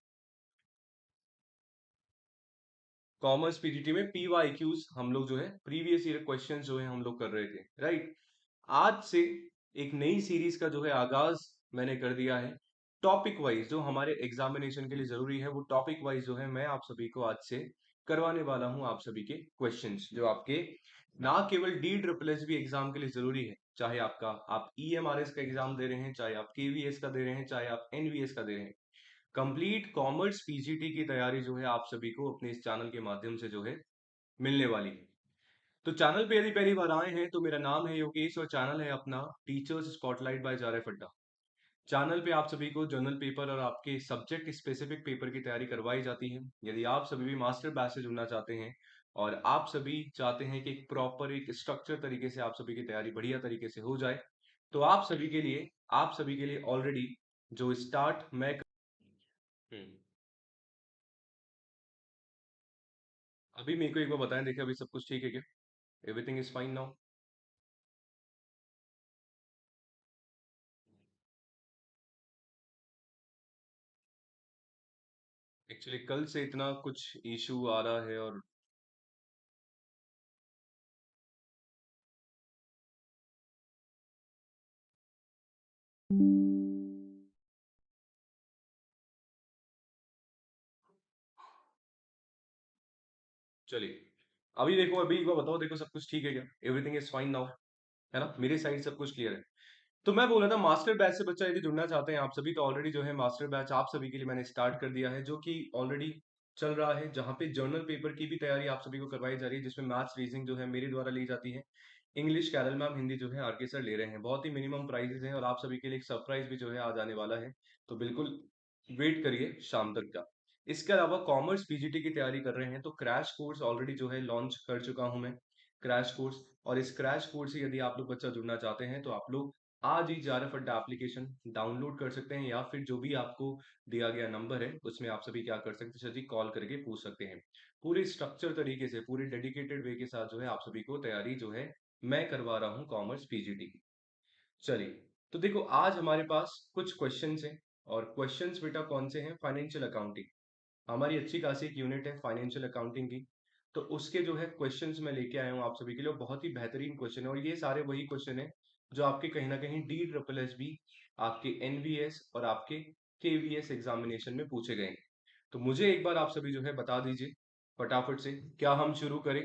कॉमर्स पीजीटी में पीवाईक्यूज हम लोग जो है प्रीवियस ईयर क्वेश्चंस जो है हम लोग कर रहे थे, राइट। आज से एक नई सीरीज का जो है आगाज मैंने कर दिया है। टॉपिक वाइज जो हमारे एग्जामिनेशन के लिए जरूरी है, वो टॉपिक वाइज जो है मैं आप सभी को आज से करवाने वाला हूं। आप सभी के क्वेश्चंस जो आपके ना केवल D triple S B exam के लिए जरूरी है, चाहे आपका आप ईएमआरएस का एग्जाम दे रहे हैं, चाहे आप केवीएस का दे रहे हैं, चाहे आप एनवीएस का दे रहे हैं, कंप्लीट कॉमर्स पीजीटी की तैयारी जो है आप सभी को अपने इस चैनल के माध्यम से जो है मिलने वाली है। तो चैनल पे यदि पहली बार आए हैं तो मेरा नाम है योगेश और चैनल है अपना टीचर्स स्पॉटलाइट बाय जारफ अड्डा। चैनल पे आप सभी को जर्नल पेपर और आपके सब्जेक्ट स्पेसिफिक पेपर की तैयारी करवाई जाती है। यदि आप सभी भी मास्टर बैच से जुड़ना चाहते हैं और आप सभी चाहते हैं कि एक प्रॉपर एक स्ट्रक्चर तरीके से आप सभी की तैयारी बढ़िया तरीके से हो जाए, तो आप सभी के लिए ऑलरेडी जो स्टार्ट मैं हम्म, अभी मेरे को एक बार बताएं, देखिए अभी सब कुछ ठीक है क्या? Everything is fine now? Actually कल से इतना कुछ इशू आ रहा है, और चलिए अभी देखो, अभी एक बार बताओ, देखो सब कुछ ठीक है क्या? एवरीथिंग इज फाइन नाउ, है ना? मेरे साइड सब कुछ क्लियर है। तो मैं बोल रहा था मास्टर बैच से बच्चा यदि जुड़ना चाहते हैं आप सभी, तो ऑलरेडी जो है मास्टर बैच आप सभी के लिए मैंने स्टार्ट कर दिया है, जो कि ऑलरेडी चल रहा है, जहाँ पे जर्नल पेपर की भी तैयारी आप सभी को करवाई जा रही है, जिसमें मैथ्स रीजनिंग जो है मेरे द्वारा ली जाती है, इंग्लिश कैरल मैम, हिंदी जो है आरके सर ले रहे हैं। बहुत ही मिनिमम प्राइसेस हैं, और आप सभी के लिए एक सरप्राइज भी जो है आ जाने वाला है, तो बिल्कुल वेट करिए शाम तक का। इसके अलावा कॉमर्स पीजीटी की तैयारी कर रहे हैं, तो क्रैश कोर्स ऑलरेडी जो है लॉन्च कर चुका हूं मैं, क्रैश कोर्स। और इस क्रैश कोर्स से यदि आप लोग बच्चा जुड़ना चाहते हैं, तो आप लोग आज ही जारफ अड्डा एप्लीकेशन डाउनलोड कर सकते हैं, या फिर जो भी आपको दिया गया नंबर है उसमें आप सभी क्या कर सकते हैं, सर जी कॉल करके पूछ सकते हैं। पूरे स्ट्रक्चर तरीके से, पूरे डेडिकेटेड वे के साथ जो है आप सभी को तैयारी जो है मैं करवा रहा हूँ कॉमर्स पीजीटी की। चलिए, तो देखो आज हमारे पास कुछ क्वेश्चंस हैं, और क्वेश्चंस बेटा कौन से हैं? फाइनेंशियल अकाउंटिंग, हमारी अच्छी खासी एक यूनिट है फाइनेंशियल अकाउंटिंग की। तो उसके जो है क्वेश्चंस मैं लेके आया हूँ आप सभी के लिए, बहुत ही बेहतरीन क्वेश्चन है, और ये सारे वही क्वेश्चन है जो आपके कहीं ना कहीं डी ट्रिपल एस बी, आपके एनवीएस और आपके केवीएस एग्जामिनेशन में पूछे गए हैं। तो मुझे एक बार आप सभी जो है बता दीजिए फटाफट से, क्या हम शुरू करें?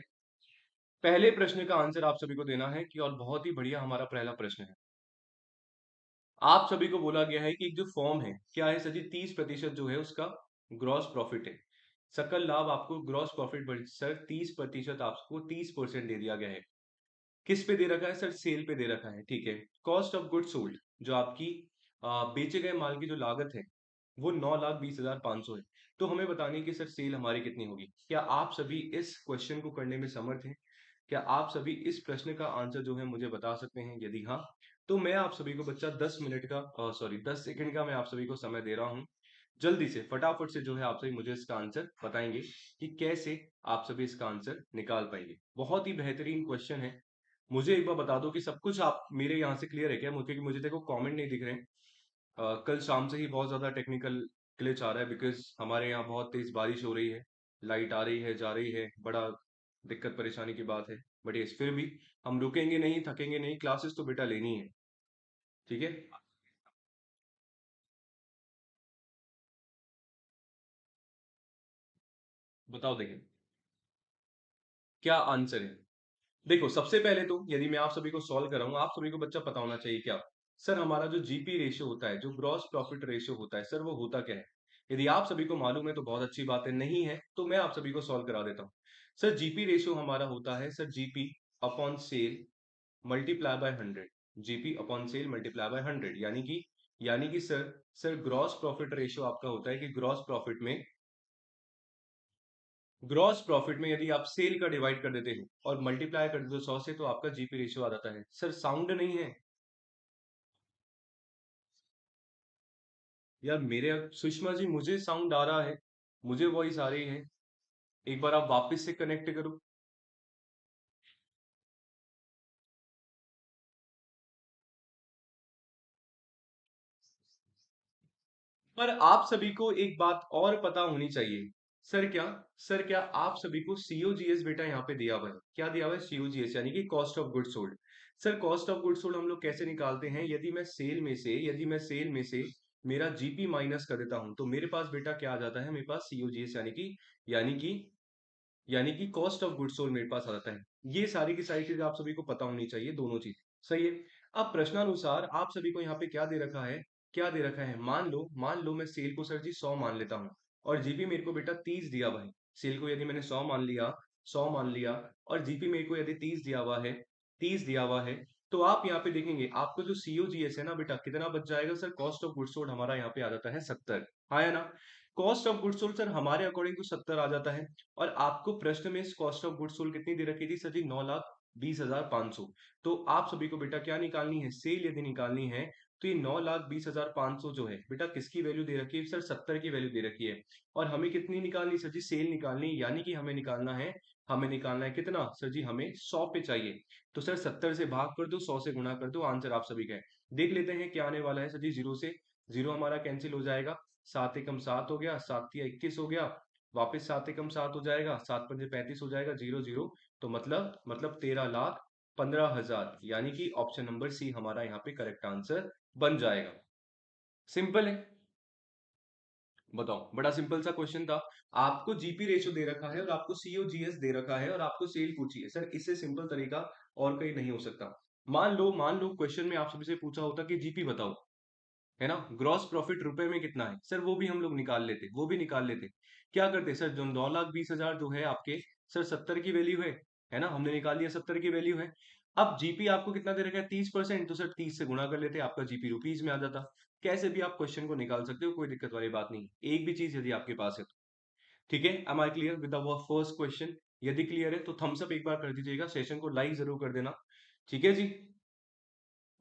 पहले प्रश्न का आंसर आप सभी को देना है कि, और बहुत ही बढ़िया हमारा पहला प्रश्न है। आप सभी को बोला गया है कि एक जो फॉर्म है, क्या है सर जी? 30% जो है उसका ग्रॉस प्रॉफिट है। सकल लाभ आपको ग्रॉस प्रॉफिट सर 30%, आपको 30% दे दिया गया है। किस पे दे रखा है सर? सेल पे दे रखा है, ठीक है। कॉस्ट ऑफ गुड सोल्ड, जो आपकी बेचे गए माल की जो लागत है, वो 9,20,500 है। तो हमें बतानी है कि सर सेल हमारी कितनी होगी। क्या आप सभी इस क्वेश्चन को करने में समर्थ हैं? क्या आप सभी इस प्रश्न का आंसर जो है मुझे बता सकते हैं? यदि हाँ, तो मैं आप सभी को बच्चा 10 मिनट का, सॉरी 10 सेकंड का मैं आप सभी को समय दे रहा हूँ। जल्दी से फटाफट से जो है आप सभी मुझे इसका आंसर बताएंगे कि कैसे आप सभी इसका आंसर निकाल पाएंगे। बहुत ही बेहतरीन क्वेश्चन है। मुझे एक बार बता दो कि सब कुछ आप मेरे यहाँ से क्लियर है क्या? मुझे, मुझे देखो कमेंट नहीं दिख रहे हैं। कल शाम से ही बहुत ज्यादा टेक्निकल ग्लिच आ रहा है, बिकॉज हमारे यहाँ बहुत तेज बारिश हो रही है, लाइट आ रही है जा रही है, बड़ा दिक्कत परेशानी की बात है। बट ये फिर भी हम रुकेंगे नहीं, थकेंगे नहीं, क्लासेस तो बेटा लेनी है, ठीक है। बताओ देखें क्या आंसर है। देखो सबसे पहले तो यदि मैं आप सभी को सॉल्व कर रहा हूँ, आप सभी को बच्चा पता होना चाहिए क्या सर हमारा जो जीपी रेशियो होता है, जो ग्रॉस प्रॉफिट रेशियो होता है सर, वो होता क्या है। यदि आप सभी को मालूम है तो बहुत अच्छी बात है, नहीं है तो मैं आप सभी को सॉल्व करा देता हूँ। सर जीपी रेशियो हमारा होता है sir GP upon sale multiply by 100। GP upon sale multiply by 100 यानी कि सर ग्रॉस प्रॉफिट रेशियो आपका होता है कि ग्रॉस प्रॉफिट में यदि आप सेल का डिवाइड कर देते हो और मल्टीप्लाई कर देते हो 100 से, तो आपका जीपी रेशियो आ जाता है। सर साउंड नहीं है यार मेरे, सुषमा जी मुझे साउंड आ रहा है, मुझे वॉइस आ रही है। एक बार आप वापस से कनेक्ट करो। पर आप सभी को एक बात और पता होनी चाहिए। सर क्या सर क्या आप सभी को सीओजीएस बेटा यहाँ पे दिया हुआ है, क्या दिया हुआ है, सीओजीएस यानी कि cost of good sold. Sir cost of good sold हम लोग कैसे निकालते हैं, यदि मैं सेल में से मेरा जीपी माइनस कर देता हूं, तो मेरे पास बेटा क्या आ जाता है, मेरे पास सीओजीएस यानी कि यानी कि कॉस्ट ऑफ गुड सोल्ड मेरे पास आ जाता है। ये सारी की सारी चीज आप सभी को पता होनी चाहिए, दोनों चीज। सही है। अब प्रश्नानुसार आप सभी को यहाँ पे क्या दे रखा है, मान लो मैं सेल को सर जी 100 मान लेता हूँ और जीपी मेरे को बेटा 30 दिया हुआ है। सेल को यदि मैंने 100 मान लिया और जीपी मेरे को यदि 30 दिया हुआ है, तो आप यहाँ पे देखेंगे आपको जो सीओजीएस है ना बेटा, कितना बच जाएगा sir, cost of good sold हमारा यहाँ पे आ जाता है 70। हाँ या ना। Cost of good sold sir हमारे अकॉर्डिंग तो 70 आ जाता है। और आपको प्रश्न में कॉस्ट ऑफ गुड सोल्ड कितनी दे रखी थी सर जी, 9,20,500। तो आप सभी को बेटा क्या निकालनी है, सेल यदि निकालनी है, तो ये 9,20,500 जो है बेटा किसकी वैल्यू दे रखी है सर, 70 की वैल्यू दे रखी है। और हमें कितनी निकालनी सर जी, सेल निकालनी, यानी कि हमें निकालना है कितना सर जी, हमें 100 पे चाहिए। तो सर 70 से भाग कर दो, 100 से गुणा कर दो, आंसर आप सभी का है। देख लेते हैं क्या आने वाला है सर जी, जीरो से जीरो हमारा कैंसिल हो जाएगा, 7 एकम 7 हो गया, 7 तिया 21 हो गया, वापस 7 एकम 7 हो जाएगा, 7 पंजे 35 हो जाएगा, जीरो जीरो। तो मतलब 13,15,000, यानी कि ऑप्शन नंबर सी हमारा यहाँ पे करेक्ट आंसर बन जाएगा। सिंपल है। बताओ, बड़ा सिंपल सा क्वेश्चन था। आपको जीपी रेशियो दे रखा है और आपको सीओजीएस दे रखा है और आपको सेल पूछी है सर, इससे सिंपल तरीका और कहीं नहीं हो सकता। मान लो क्वेश्चन में आप सभी से पूछा होता कि जीपी बताओ, है ना, ग्रॉस प्रॉफिट रुपए में कितना है सर, वो भी निकाल लेते। क्या करते सर, जो 9,20,000 जो है आपके, सर 70 की वैल्यू है ना, हमने निकाल लिया 70 की वैल्यू है। अब जीपी आपको कितना दे रखा है, 30%, तो सर 30 से गुणा कर लेते, आपका जीपी रुपीज में आ जाता। कैसे भी आप क्वेश्चन को निकाल सकते हो, कोई दिक्कत वाली बात नहीं, एक भी चीज यदि आपके पास है तो। ठीक है, am I clear with the first question. यदि क्लियर है तो थम्स अप एक बार कर दीजिएगा, सेशन को लाइक जरूर कर देना। ठीक है जी।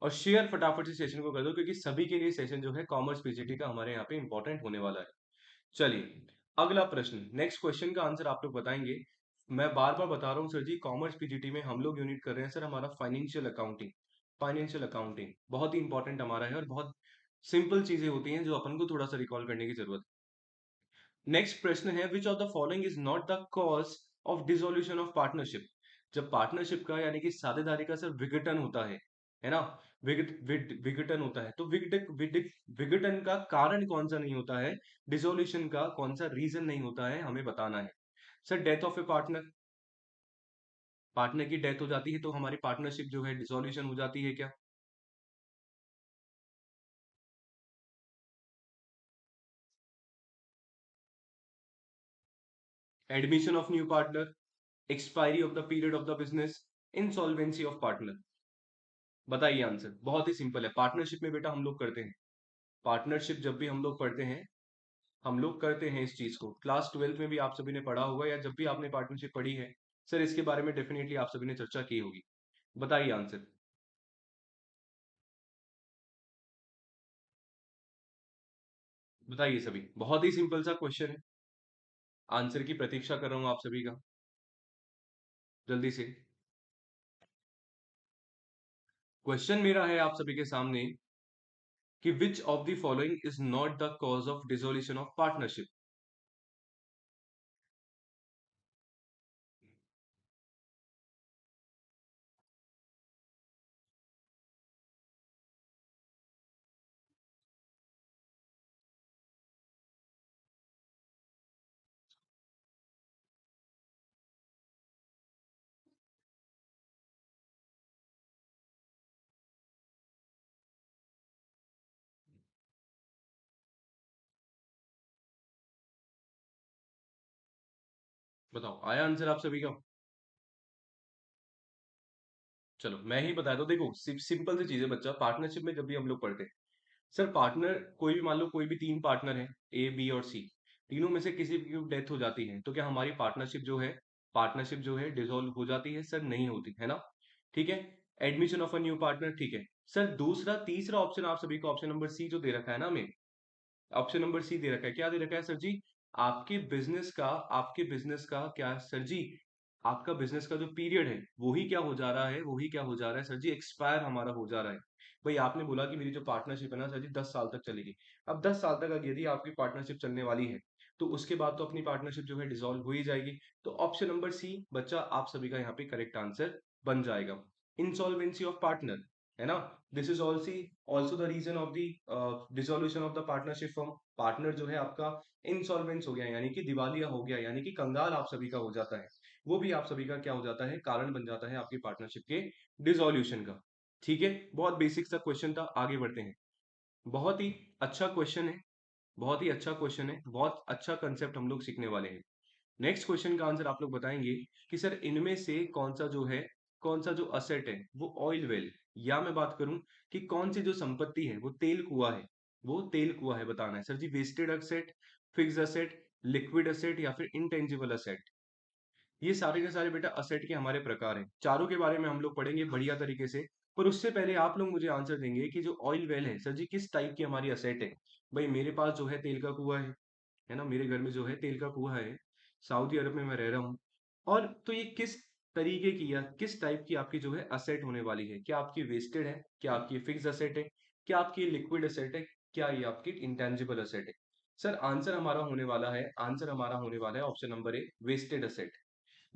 और शेयर फटाफट से सेशन को कर दो, क्योंकि सभी के लिए सेशन जो है कॉमर्स पीजीटी का हमारे यहाँ पे इंपॉर्टेंट होने वाला है। चलिए, अगला प्रश्न, नेक्स्ट क्वेश्चन का आंसर आप लोग बताएंगे। मैं बार बार बता रहा हूँ सर जी, कॉमर्स पीजीटी में हम लोग यूनिट कर रहे हैं सर हमारा फाइनेंशियल अकाउंटिंग बहुत ही इंपॉर्टेंट हमारा है, और बहुत सिंपल चीजें होती हैं जो अपन को थोड़ा सा रिकॉल करने की जरूरत है। नेक्स्ट प्रश्न है, विच of the following is not the cause of dissolution of partnership. जब पार्टनरशिप का यानी कि साझेदारी का सर विघटन होता है ना, विघटन होता है, तो विघटन का कारण कौन सा नहीं होता है, डिसोल्यूशन का कौन सा रीजन नहीं होता है, हमें बताना है। Sir death of A partner, partner की डेथ हो जाती है तो हमारी पार्टनरशिप जो है डिसोल्यूशन हो जाती है क्या। Admission of new partner, expiry of the period of the business, insolvency of partner. बताइए आंसर, बहुत ही सिंपल है। पार्टनरशिप में बेटा हम लोग करते हैं, पार्टनरशिप जब भी हम लोग पढ़ते हैं, हम लोग करते हैं इस चीज को, क्लास 12th में भी आप सभी ने पढ़ा होगा, या जब भी आपने पार्टनरशिप पढ़ी है सर, इसके बारे में डेफिनेटली आप सभी ने चर्चा की होगी। बताइए आंसर। बताइए सभी, बहुत ही सिंपल सा क्वेश्चन है, आंसर की प्रतीक्षा कर रहा हूं आप सभी का, जल्दी से। क्वेश्चन मेरा है आप सभी के सामने कि which of the following is not the cause of dissolution of partnership. बताओ आया आंसर आप सभी का? चलो मैं ही बता दूं, देखो सिंपल सी चीज है बच्चा, पार्टनरशिप में जब भी हम लोग पढ़ते हैं सर, पार्टनर कोई भी, मान लो कोई भी तीन पार्टनर हैं, ए बी और सी, तीनों में से किसी की डेथ हो जाती है तो क्या हमारी पार्टनरशिप जो है डिसॉल्व हो जाती है? सर नहीं होती है ना। ठीक है, admission of a new partner, ठीक है। सर दूसरा तीसरा ऑप्शन आप सभी को, ऑप्शन नंबर सी जो दे रखा है ना हमें, ऑप्शन नंबर सी दे रखा है, क्या दे रखा है सर जी? आपके बिजनेस का क्या सर जी, आपका बिजनेस का जो पीरियड है वही क्या हो जा रहा है, वही क्या हो जा रहा है सर जी, एक्सपायर हमारा हो जा रहा है। भाई आपने बोला कि मेरी जो पार्टनरशिप है ना सर जी 10 साल तक चलेगी। अब 10 साल तक अगर यदि आपकी पार्टनरशिप चलने वाली है तो उसके बाद तो अपनी पार्टनरशिप जो है डिसॉल्व हो ही जाएगी। तो ऑप्शन नंबर सी बच्चा आप सभी का यहाँ पे करेक्ट आंसर बन जाएगा, इंसॉल्वेंसी ऑफ पार्टनर, है ना। This is also the reason of the dissolution of the partnership firm. Partner जो है आपका इंसॉल्वेंस हो गया, यानी कि दिवालिया हो गया, यानी कि कंगाल आप सभी का हो जाता है, वो भी आप सभी का क्या हो जाता है, कारण बन जाता है आपकी पार्टनरशिप के डिसोल्यूशन का। ठीक है, बहुत बेसिक सा क्वेश्चन था, आगे बढ़ते हैं। बहुत ही अच्छा क्वेश्चन है, बहुत ही अच्छा क्वेश्चन है, बहुत अच्छा कंसेप्ट हम लोग सीखने वाले हैं। नेक्स्ट क्वेश्चन का आंसर आप लोग बताएंगे कि सर इनमें से कौन सा जो है, कौन सा जो असेट है वो ऑयल वेल, या मैं बात करूं कि कौन सी जो संपत्ति है वो तेल कुआं है, वो तेल कुआं है, बताना है सर जी। Wasted asset, fix asset, liquid asset या फिर इंटेंजिबल असेट, ये सारे के सारे बेटा असेट के हमारे प्रकार हैं। चारों के बारे में हम लोग पढ़ेंगे बढ़िया तरीके से। पर उससे पहले आप लोग मुझे आंसर देंगे कि जो ऑयल वेल है सर जी किस टाइप की हमारी असेट है। भाई मेरे पास जो है तेल का कुआं है ना, मेरे घर में जो है तेल का कुआं है, सऊदी अरब में मैं रह रहा हूँ। और तो ये किस तरीके की या किस टाइप की आपकी जो है असेट होने वाली है? क्या आपकी वेस्टेड है, क्या आपकी फिक्स असेट है, क्या आपकी लिक्विड असेट है, क्या ये आपकी इंटेंजिबल असेट है? सर आंसर हमारा होने वाला है, आंसर हमारा होने वाला है option number A, wasted asset.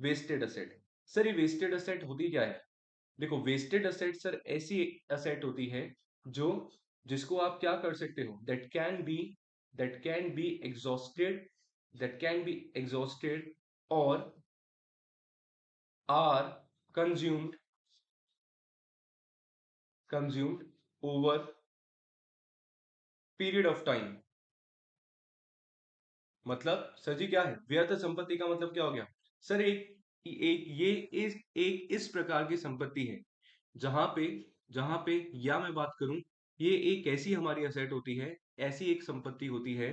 Wasted asset, sir ये वेस्टेड असेट होती क्या है? देखो वेस्टेड असेट सर ऐसी असेट होती है जो, जिसको आप क्या कर सकते हो, that can be exhausted, that can be exhausted और or consumed, consumed over period of time. मतलब सर जी क्या है व्यर्थ संपत्ति का मतलब क्या हो गया? सर एक ये इस प्रकार की संपत्ति है जहां पे जहां पे या मैं बात करूं, ये एक ऐसी हमारी असेट होती है, ऐसी एक संपत्ति होती है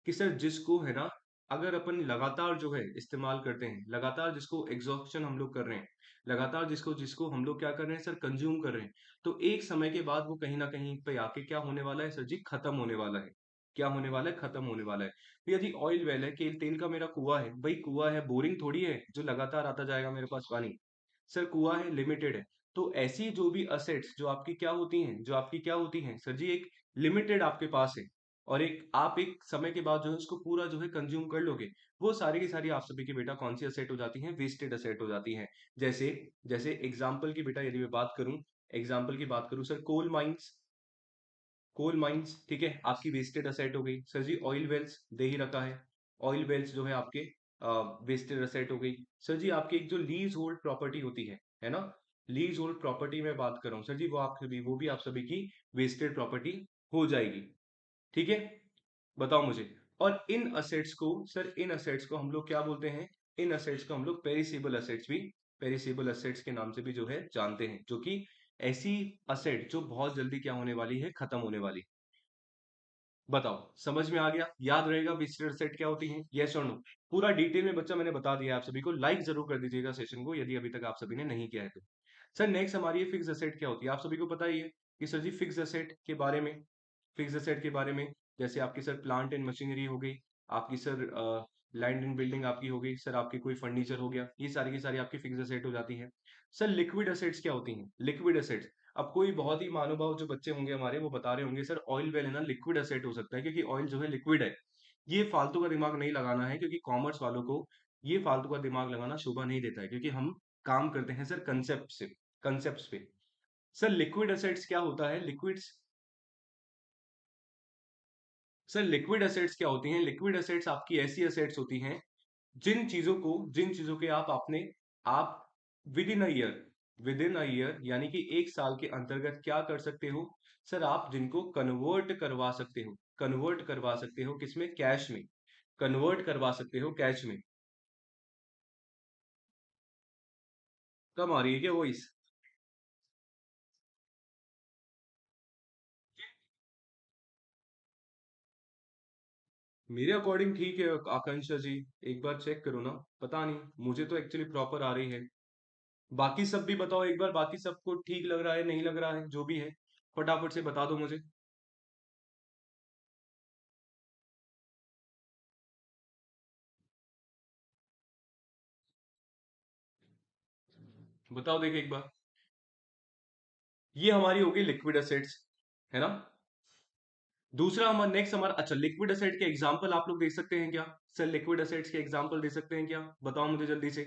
कि सर जिसको है ना, अगर अपन लगातार जो है इस्तेमाल करते हैं, लगातार जिसको एग्जॉस्शन हम लोग कर रहे हैं, लगातार जिसको जिसको हम लोग क्या कर रहे हैं सर, कंज्यूम कर रहे हैं, तो एक समय के बाद वो कहीं ना कहीं पे आके क्या होने वाला है सर जी, खत्म होने वाला है। क्या होने वाला है? खत्म होने वाला है। तो यदि ऑयल वेल है कि तेल का मेरा कुआं है, भाई कुआं है, बोरिंग थोड़ी है जो लगातार आता जाएगा मेरे पास पानी। सर कुआं है, लिमिटेड है। तो ऐसी जो भी असेट्स जो आपकी क्या होती हैं, जो आपकी क्या होती हैं सर जी, एक लिमिटेड आपके पास है, और एक आप एक समय के बाद जो है उसको पूरा जो है कंज्यूम कर लोगे, वो सारी की सारी आप सभी की बेटा कौन सी असेट हो जाती हैं? वेस्टेड असेट हो जाती हैं। जैसे जैसे एग्जाम्पल की बेटा यदि मैं बात करूं, एग्जाम्पल की बात करूं sir, coal mines, coal mines ठीक है, आपकी वेस्टेड असेट हो गई। सर जी ऑयल वेल्स दे ही रखा है, ऑयल वेल्स जो है आपके वेस्टेड असेट हो गई। सर जी आपकी एक जो लीज होल्ड प्रॉपर्टी होती है ना, लीज होल्ड प्रॉपर्टी में बात कर रहा हूँ सर जी, वो भी आप सभी की वेस्टेड प्रॉपर्टी हो जाएगी। ठीक है, बताओ मुझे। और इन असेट्स को सर, इन असेट्स को हम लोग क्या बोलते हैं? इन असेट्स को हम लोग पेरिसेबल असेट्स भी, पेरिसेबल असेट्स के नाम से भी जो है जानते हैं, जो कि ऐसी असेट जो बहुत जल्दी क्या होने वाली है, खत्म होने वाली। बताओ समझ में आ गया? याद रहेगा वेस्टेड असेट क्या होती है? यस और नो? पूरा डिटेल में बच्चा मैंने बता दिया आप सभी को। लाइक जरूर कर दीजिएगा सेशन को यदि अभी तक आप सभी ने नहीं किया है तो। सर नेक्स्ट हमारी फिक्स असेट क्या होती है? आप सभी को पता ही है कि सर जी फिक्स असेट के बारे में, फिक्स असेट के बारे में जैसे आपकी सर प्लांट एंड मशीनरी हो गई, आपकी सर लैंड एंड बिल्डिंग आपकी हो गई, सर आपकी कोई फर्नीचर हो गया, ये सारी की सारी आपकी फिक्स असेट हो जाती है। सर लिक्विड असेट्स क्या होती हैं? लिक्विड असेट्स, अब कोई बहुत ही महानुभाव जो बच्चे होंगे हमारे वो बता रहे होंगे सर ऑयल वेल है ना लिक्विड असेट हो सकता है क्योंकि ऑयल जो है लिक्विड है। ये फालतू का दिमाग नहीं लगाना है, क्योंकि कॉमर्स वालों को ये फालतू का दिमाग लगाना शोभा नहीं देता है, क्योंकि हम काम करते हैं सर कंसेप्ट से, कंसेप्ट पे। सर लिक्विड असेट्स क्या होता है? लिक्विड्स, सर लिक्विड असेट्स क्या होती हैं? लिक्विड असेट्स आपकी ऐसी असेट्स होती हैं जिन चीजों के आप अपने आप with in a year, with in a year यानी कि एक साल के अंतर्गत क्या कर सकते हो सर, आप जिनको कन्वर्ट करवा सकते हो, कन्वर्ट करवा सकते हो किसमें? कैश में, कन्वर्ट करवा सकते हो कैश में। कम आ रही है क्या वॉइस? मेरे अकॉर्डिंग ठीक है आकांक्षा जी। एक बार चेक करो ना। पता नहीं, मुझे तो एक्चुअली प्रॉपर आ रही है। बाकी सब भी बताओ एक बार, बाकी सबको ठीक लग रहा है नहीं लग रहा है, जो भी है फटाफट से बता दो मुझे। बताओ देखे एक बार। ये हमारी होगी लिक्विड एसेट्स, है ना। दूसरा हमारा नेक्स्ट हमारा, अच्छा लिक्विड एसेट के एग्जांपल आप लोग दे सकते हैं क्या? सर लिक्विड एसेट्स के एग्जांपल दे सकते हैं क्या? बताओ मुझे जल्दी से,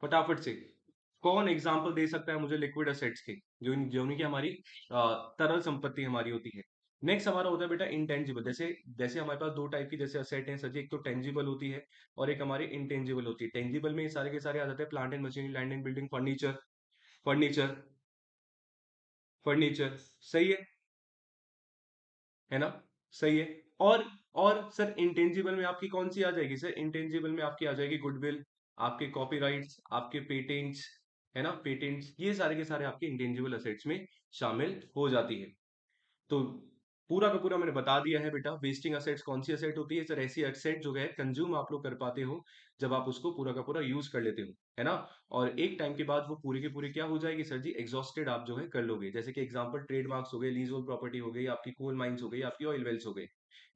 फटाफट से। कौन एग्जांपल दे सकता है मुझे लिक्विड एसेट्स के, जो जो की हमारी तरल संपत्ति हमारी होती है। नेक्स्ट हमारा होता है बेटा इंटेंजिबल। जैसे जैसे हमारे पास दो टाइप की जैसे असेट हैं सर जी, एक तो टेंजिबल होती है और एक हमारी इंटेंजिबल होती है। टेंजिबल में ये सारे के सारे आ जाते हैं, plant and machinery, land and building, furniture. Furniture, furniture, सही है ना, सही है। और और सर इंटेंजिबल में आपकी कौन सी आ जाएगी? सर इंटेंजिबल में आपकी आ जाएगी गुडविल, आपके कॉपीराइट्स, आपके पेटेंट्स, है ना, पेटेंट्स, ये सारे के सारे आपके इंटेंजिबल असेट्स में शामिल हो जाती है। तो पूरा का पूरा मैंने बता दिया है बेटा। वेस्टिंग असेट्स कौन सी असेट होती है सर? ऐसी असेट जो है कंज्यूम आप लोग कर पाते हो जब आप उसको पूरा का पूरा यूज कर लेते हो, है ना। और एक टाइम के बाद वो पूरी की पूरी क्या हो जाएगी सर जी? एग्जॉस्टेड आप जो है कर लोगे। जैसे कि एग्जांपल ट्रेडमार्क्स हो गए, लीजोल प्रॉपर्टी हो गई, आपकी कोल माइंस हो गई, आपकी ऑयल वेल्स हो गई।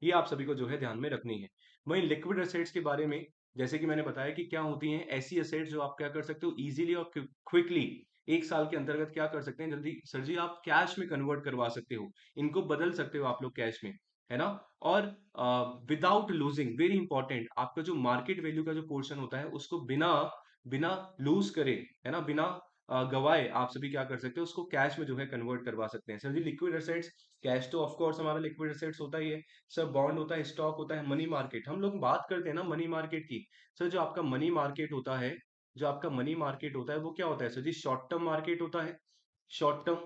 ये आप सभी को जो है ध्यान में रखनी है। वहीं लिक्विड असेट्स के बारे में, जैसे कि मैंने बताया कि क्या होती हैं ऐसी असेट्स जो आप क्या कर सकते हो इजीली और क्विकली, एक साल के अंतर्गत क्या कर सकते हैं जल्दी सर जी, आप कैश में कन्वर्ट करवा सकते हो, इनको बदल सकते हो आप लोग कैश में, है ना। और विदाउट लूजिंग, वेरी इंपॉर्टेंट, आपका जो मार्केट वैल्यू का जो पोर्शन होता है उसको बिना बिना लूज करे, है ना, बिना गवाए आप सभी क्या कर सकते हो उसको कैश में जो है कन्वर्ट करवा सकते हैं सर जी। लिक्विड एसेट्स, कैश तो ऑफ कोर्स हमारा लिक्विड एसेट्स होता ही है सर। बॉन्ड होता है, स्टॉक होता है, मनी मार्केट, हम लोग बात करते हैं ना मनी मार्केट की। सर जो आपका मनी मार्केट होता है, जो आपका मनी मार्केट होता है वो क्या होता है सर जी? शॉर्ट टर्म मार्केट होता है। शॉर्ट टर्म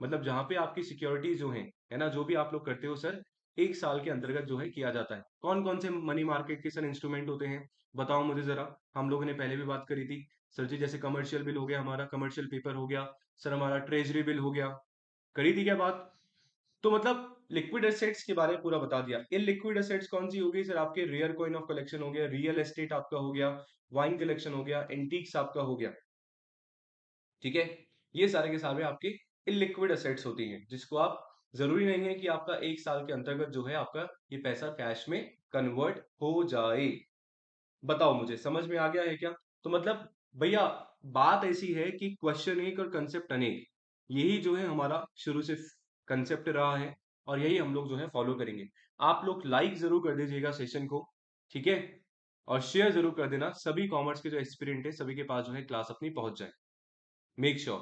मतलब जहां पे आपकी सिक्योरिटीज जो है ना, जो भी आप लोग करते हो सर, एक साल के अंतर्गत जो है किया जाता है। कौन कौन से मनी मार्केट के सर इंस्ट्रूमेंट होते हैं? बताओ मुझे जरा। हम लोगों ने पहले भी बात करी थी सर जी, जैसे कमर्शियल बिल हो गया, हमारा कमर्शियल पेपर हो गया सर, हमारा ट्रेजरी बिल हो गया। करी थी क्या बात? तो मतलब लिक्विड एसेट्स के बारे में पूरा बता दिया। इलिक्विड एसेट्स कौन सी हो गई सर? आपके रेयर कॉइन ऑफ कलेक्शन हो गया, रियल एस्टेट आपका हो गया, वाइन कलेक्शन हो गया, एंटीक्स आपका हो गया, ठीक है। ये सारे के सारे आपके इलिक्विड एसेट्स होती हैं, जिसको आप, जरूरी नहीं है कि आपका एक साल के अंतर्गत जो है आपका ये पैसा कैश में कन्वर्ट हो जाए। बताओ मुझे समझ में आ गया है क्या? तो मतलब भैया बात ऐसी है कि क्वेश्चन एक और कंसेप्ट अनेक, यही जो है हमारा शुरू से कंसेप्ट रहा है और यही हम लोग जो है फॉलो करेंगे। आप लोग लाइक जरूर कर दीजिएगा सेशन को, ठीक है। और शेयर जरूर कर देना, सभी कॉमर्स के जो एस्पिरेंट है सभी के पास जो है क्लास अपनी पहुंच जाए, मेक श्योर,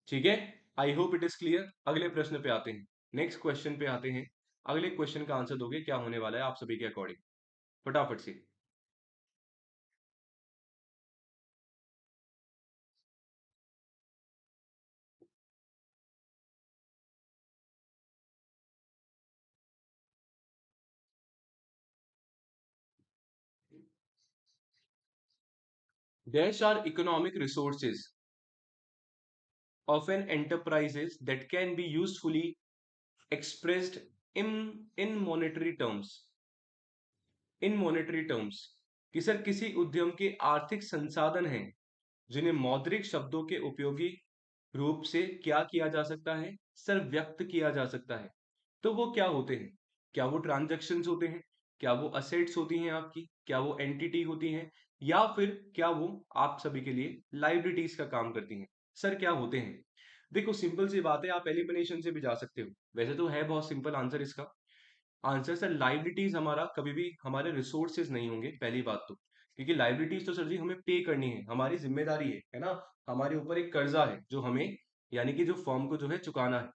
ठीक है। आई होप इट इज क्लियर। अगले प्रश्न पे आते हैं, नेक्स्ट क्वेश्चन पे आते हैं। अगले क्वेश्चन का आंसर दोगे क्या होने वाला है आप सभी के अकॉर्डिंग, फटाफट से। There are economic resources of an enterprises that can be usefully expressed in monetary terms, in monetary terms, कि सर किसी उद्यम के आर्थिक संसाधन हैं जिन्हें मौद्रिक शब्दों के उपयोगी रूप से क्या किया जा सकता है सर? व्यक्त किया जा सकता है। तो वो क्या होते हैं? क्या वो ट्रांजैक्शंस होते हैं? क्या वो असेट्स होती हैं आपकी? क्या वो एंटिटी होती हैं? या फिर क्या वो आप सभी के लिए लाइबिलिटीज का काम करती हैं? सर क्या होते हैं? देखो सिंपल सी बात है, आप एलिमिनेशन से भी जा सकते हो, वैसे तो है बहुत सिंपल आंसर इसका। आंसर सर लाइबिलिटीज हमारा कभी भी हमारे रिसोर्सेज नहीं होंगे, पहली बात तो, क्योंकि लाइबिलिटीज तो सर जी हमें पे करनी है, हमारी जिम्मेदारी है ना। हमारे ऊपर एक कर्जा है जो हमें, यानी कि जो फॉर्म को जो है चुकाना है,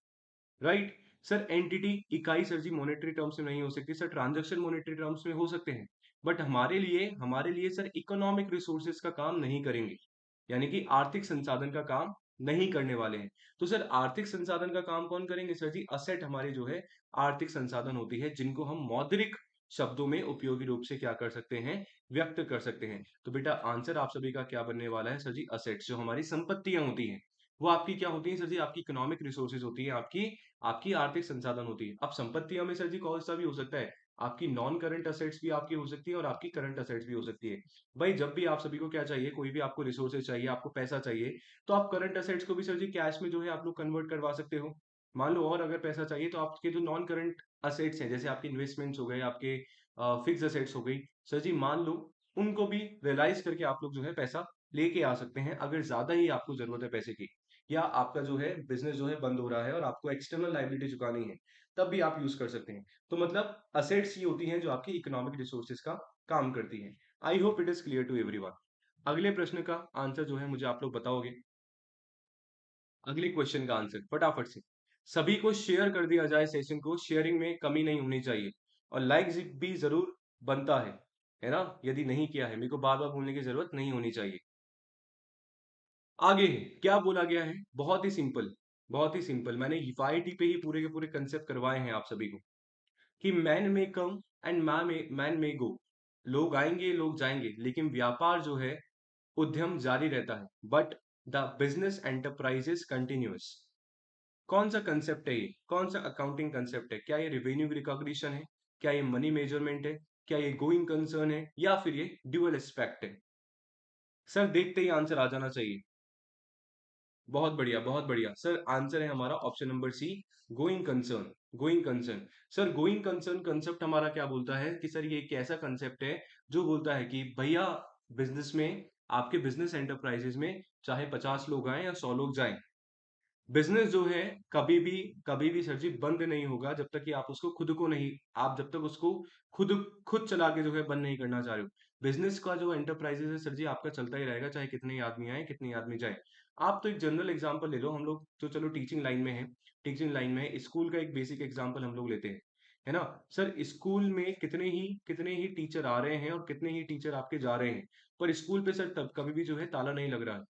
राइट। सर एंटिटी इकाई सर जी मॉनेटरी टर्म्स में नहीं हो सकती सर, ट्रांजैक्शन मॉनेटरी टर्म्स में हो सकते हैं। बट हमारे लिए सर इकोनॉमिक रिसोर्सेज का काम नहीं करेंगे, यानी कि आर्थिक संसाधन का काम नहीं करने वाले हैं। तो सर आर्थिक संसाधन का काम कौन करेंगे सर जी? असेट हमारी जो है आर्थिक संसाधन होती है जिनको हम मौद्रिक शब्दों में उपयोगी रूप से क्या कर सकते हैं, व्यक्त कर सकते हैं। तो बेटा आंसर आप सभी का क्या बनने वाला है सर जी, असेट्स। जो हमारी संपत्तियां होती हैं वो आपकी क्या होती हैं सर जी, आपकी इकोनॉमिक रिसोर्सेज होती है, आपकी आपकी आर्थिक संसाधन होती है। अब संपत्तियों में सर जी कौन सा भी हो सकता है, आपकी नॉन करंट असेट्स भी आपकी हो सकती है और आपकी करंट असेट्स भी हो सकती है। भाई जब भी आप सभी को क्या चाहिए, कोई भी आपको रिसोर्सेज चाहिए, आपको पैसा चाहिए, तो आप करंट असेट्स को भी सर जी कैश में जो है आप लोग कन्वर्ट करवा सकते हो। मान लो और अगर पैसा चाहिए तो आपके जो नॉन करंट असेट्स हैं, जैसे आपके इन्वेस्टमेंट्स हो गए, आपके फिक्स असेट्स हो गई, सर जी मान लो उनको भी रियलाइज करके आप लोग जो है पैसा लेके आ सकते हैं, अगर ज्यादा ही आपको जरूरत है पैसे की, या आपका जो है बिजनेस जो है बंद हो रहा है और आपको एक्सटर्नल लाइबिलिटी चुकानी है, तब भी आप यूज कर सकते हैं। तो मतलब असेट्स ही होती हैं जो आपकी इकोनॉमिक रिसोर्सेज का काम करती हैं। I hope it is clear to everyone. अगले प्रश्न का आंसर जो है मुझे आप लोग बताओगे। अगले क्वेश्चन का आंसर फटाफट से। सभी को शेयर कर दिया जाए सेशन को, शेयरिंग में कमी नहीं होनी चाहिए, और लाइक भी जरूर बनता है ना, यदि नहीं किया है मेरे को बार बार बोलने की जरूरत नहीं होनी चाहिए। आगे क्या बोला गया है, बहुत ही सिंपल, बहुत ही सिंपल, मैंने यूआईटी पे ही पूरे के पूरे कंसेप्ट करवाए हैं आप सभी को, कि मैन में कम एंड मैन में गो। लोग आएंगे लोग जाएंगे, लेकिन व्यापार जो है, उद्यम जारी रहता है, but the business enterprises continuous. कौन सा कंसेप्ट है ये, कौन सा अकाउंटिंग कंसेप्ट है, क्या ये रेवेन्यू रिकॉग्निशन है, क्या ये मनी मेजरमेंट है, क्या ये गोइंग कंसर्न है, या फिर ये ड्यूअल एस्पेक्ट है। सर देखते ही आंसर आ जाना चाहिए। बहुत बढ़िया बहुत बढ़िया सर, आंसर है हमारा option number C, going concern. Going concern, sir going concern concept हमारा क्या बोलता है कि सर ये एक ऐसा कंसेप्ट है जो बोलता है कि भैया बिजनेस में, आपके बिजनेस एंटरप्राइजेस में चाहे 50 लोग आए या 100 लोग जाएं, बिजनेस जो है कभी भी सर जी बंद नहीं होगा, जब तक कि आप उसको खुद को नहीं, आप जब तक उसको खुद खुद चला के जो है बंद नहीं करना चाह रहे हो। बिजनेस का जो एंटरप्राइजेस है सर जी आपका चलता ही रहेगा, चाहे कितने ही आदमी आए कितने ही आदमी जाए। आप तो एक जनरल एग्जांपल ले लो, हम लोग तो चलो टीचिंग लाइन में है, टीचिंग लाइन में स्कूल का एक बेसिक एग्जांपल हम लोग लेते हैं, है ना। सर स्कूल में कितने ही टीचर आ रहे हैं और कितने ही टीचर आपके जा रहे हैं, पर स्कूल पे सर तब कभी भी जो है ताला नहीं लग रहा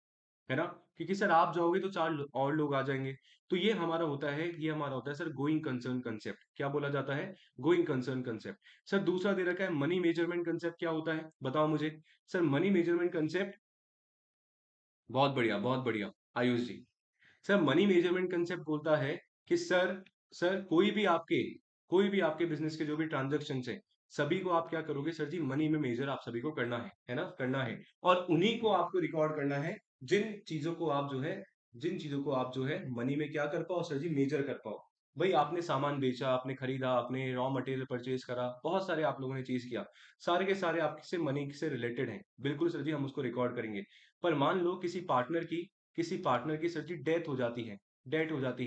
है ना, क्योंकि सर आप जाओगे तो और लोग आ जाएंगे। तो ये हमारा होता है, ये हमारा होता है सर गोइंग कंसर्न कंसेप्ट। क्या बोला जाता है, गोइंग कंसर्न कंसेप्ट। सर दूसरा दे रखा है मनी मेजरमेंट कंसेप्ट, क्या होता है बताओ मुझे। सर मनी मेजरमेंट कंसेप्ट, बहुत बढ़िया बहुत बढ़िया आयुष जी। सर मनी मेजरमेंट कंसेप्ट बोलता है कि सर कोई भी आपके बिजनेस के जो भी ट्रांजेक्शन है, सभी को आप क्या करोगे सर जी, मनी में मेजर आप सभी को करना है ना, करना है। और उन्हीं को आपको रिकॉर्ड करना है, जिन चीजों को आप जो है मनी में क्या कर पाओ सर जी, मेजर कर पाओ। भाई आपने सामान बेचा, आपने खरीदा, आपने रॉ मटेरियल परचेज करा, बहुत सारे आप लोगों ने चीज किया, सारे के सारे आपसे मनी से रिलेटेड हैं, बिल्कुल सर जी हम उसको रिकॉर्ड करेंगे। पर मान लो किसी पार्टनर की सर जी डेथ हो जाती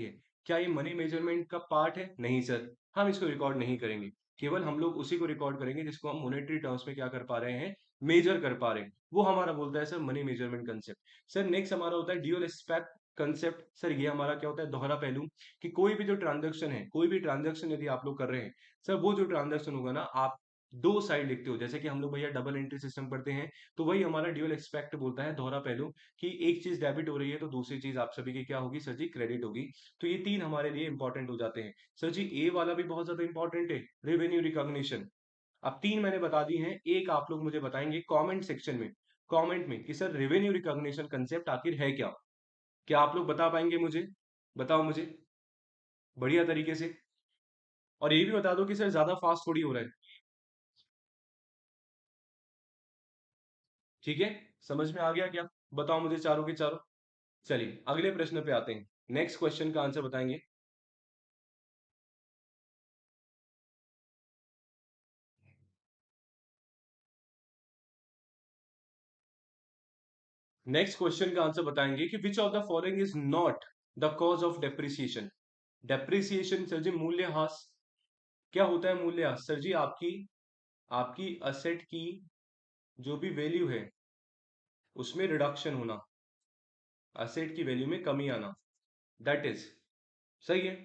है, क्या ये मनी मेजरमेंट का पार्ट है, नहीं सर, हम इसको रिकॉर्ड नहीं करेंगे। केवल हम लोग उसी को रिकॉर्ड करेंगे जिसको हम मॉनेटरी टर्म्स में क्या कर पा रहे हैं, मेजर कर पा रहे हैं, वो हमारा बोलता है sir money measurement concept. Sir next हमारा होता है ड्यूअल एस्पेक्ट कंसेप्ट। सर ये हमारा क्या होता है, दोहरा पहलू, कि कोई भी ट्रांजेक्शन यदि आप लोग कर रहे हैं, सर वो जो ट्रांजेक्शन होगा ना, आप दो साइड लिखते हो, जैसे कि हम लोग भैया डबल एंट्री सिस्टम पढ़ते हैं, तो वही हमारा ड्यूअल एक्सपेक्ट बोलता है, दोहरा पहलू, कि एक चीज डेबिट हो रही है तो दूसरी चीज आप सभी की क्या होगी सर जी, क्रेडिट होगी। तो ये तीन हमारे लिए इंपॉर्टेंट हो जाते हैं। सर जी ए वाला भी बहुत ज्यादा इंपॉर्टेंट है, रेवेन्यू रिकॉग्निशन। अब तीन मैंने बता दी हैं, एक आप लोग मुझे बताएंगे कमेंट सेक्शन में, कमेंट में, कि सर रेवेन्यू रिकॉग्निशन कंसेप्ट आखिर है क्या। क्या आप लोग बता पाएंगे मुझे, बताओ मुझे बढ़िया तरीके से। और ये भी बता दो कि सर ज्यादा फास्ट थोड़ी हो रहा है, ठीक है, समझ में आ गया क्या, बताओ मुझे चारों के चारों। चलिए अगले प्रश्न पे आते हैं, नेक्स्ट क्वेश्चन का आंसर बताएंगे। नेक्स्ट क्वेश्चन का आंसर बताएंगे कि which of the following is not the cause of depreciation. Depreciation sir जी मूल्यह्रास। क्या होता है मूल्यह्रास सर जी, आपकी आपकी असेट की जो भी वैल्यू है उसमें रिडक्शन होना, असेट की वैल्यू में कमी आना, दैट इज, सही है।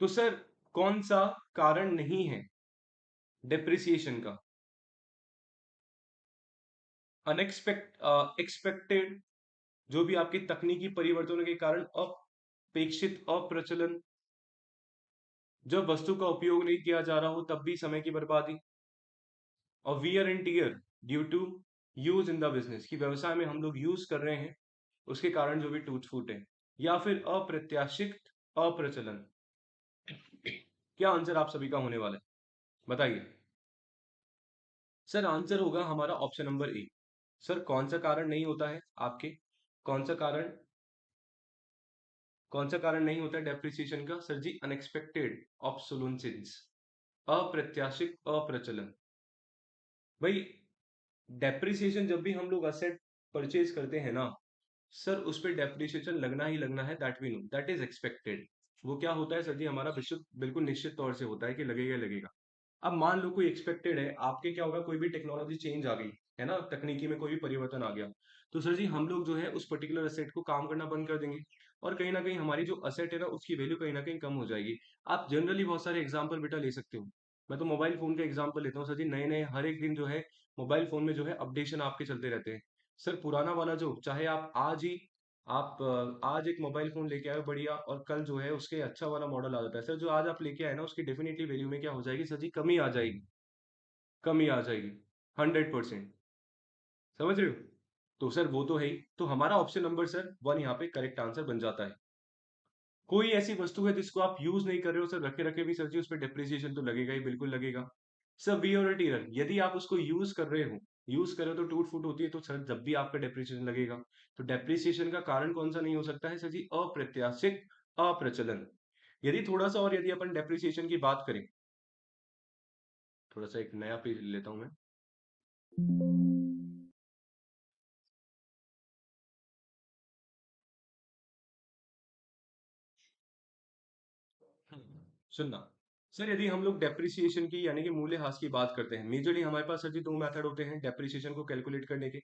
तो सर कौन सा कारण नहीं है डेप्रिसिएशन का, एक्सपेक्टेड जो भी आपके तकनीकी परिवर्तनों के कारण अपेक्षित अप्रचलन, जब वस्तु का उपयोग नहीं किया जा रहा हो तब भी समय की बर्बादी। और wear and tear due to use in the business, की व्यवसाय में हम लोग यूज कर रहे हैं उसके कारण जो भी टूट फूट है। या फिर अप्रत्याशित अप्रचलन। क्या आंसर आप सभी का होने वाला है, बताइए। सर आंसर होगा हमारा ऑप्शन नंबर ए। सर कौन सा कारण नहीं होता है आपके, कौन सा कारण, कौन सा कारण नहीं होता है डेप्रिसिएशन का? सर जी अनएक्सपेक्टेड ऑब्सोलेंस, अप्रत्याशित अप्रचलन। भाई डेप्रिसिएशन जब भी हम लोग असेट परचेज करते हैं ना सर, उस पे डेप्रिसिएशन लगना ही लगना है, that we know, that is expected. वो क्या होता है सर जी, हमारा विशुद्ध बिल्कुल निश्चित तौर से होता है कि लगेगा ही लगेगा। अब मान लो कोई एक्सपेक्टेड है आपके, क्या होगा, कोई भी टेक्नोलॉजी चेंज आ गई है ना, तकनीकी में कोई भी परिवर्तन आ गया, तो सर जी हम लोग जो है उस पर्टिकुलर असेट को काम करना बंद कर देंगे। और कहीं ना कहीं हमारी जो असेट है ना उसकी वैल्यू कहीं ना कहीं कम हो जाएगी। आप जनरली बहुत सारे एग्जाम्पल बेटा ले सकते हो। मैं तो मोबाइल फोन का एग्जाम्पल लेता हूँ सर जी, नए नए हर एक दिन जो है मोबाइल फोन में जो है अपडेशन आपके चलते रहते हैं। सर पुराना वाला जो, चाहे आप आज ही आप आज एक मोबाइल फोन लेके आए हो बढ़िया, और कल जो है उसके अच्छा वाला मॉडल आ जाता है, सर जो आज आप लेके आए ना उसकी डेफिनेटली वैल्यू में क्या हो जाएगी सर जी, कमी आ जाएगी, कमी आ जाएगी 100%। समझ रहे हो? तो सर वो तो है ही, तो हमारा ऑप्शन नंबर सर वन यहाँ पे करेक्ट आंसर बन जाता है। कोई ऐसी वस्तु है जिसको आप यूज नहीं कर रहे हो सर, रखे रखे भी सर जी उस पर डेप्रिसिएशन तो लगेगा ही, बिल्कुल लगेगा। सर वी और टीयर, यदि आप उसको यूज कर रहे हो, यूज कर रहे हो तो टूट फूट होती है, तो सर जब भी आपका डेप्रिसिएशन लगेगा। तो डेप्रिसिएशन का कारण कौन सा नहीं हो सकता है सर जी, अप्रत्याशित अप्रचलन। यदि थोड़ा सा और यदि अपन डेप्रिसिएशन की बात करें, थोड़ा सा एक नया पेज लेता हूं मैं। सुनना सर, यदि हम लोग डेप्रिसिएशन की यानी कि मूल्यह्रास की बात करते हैं, मेजरली हमारे पास सर जी दो मेथड होते हैं डेप्रिसिएशन को कैलकुलेट करने के।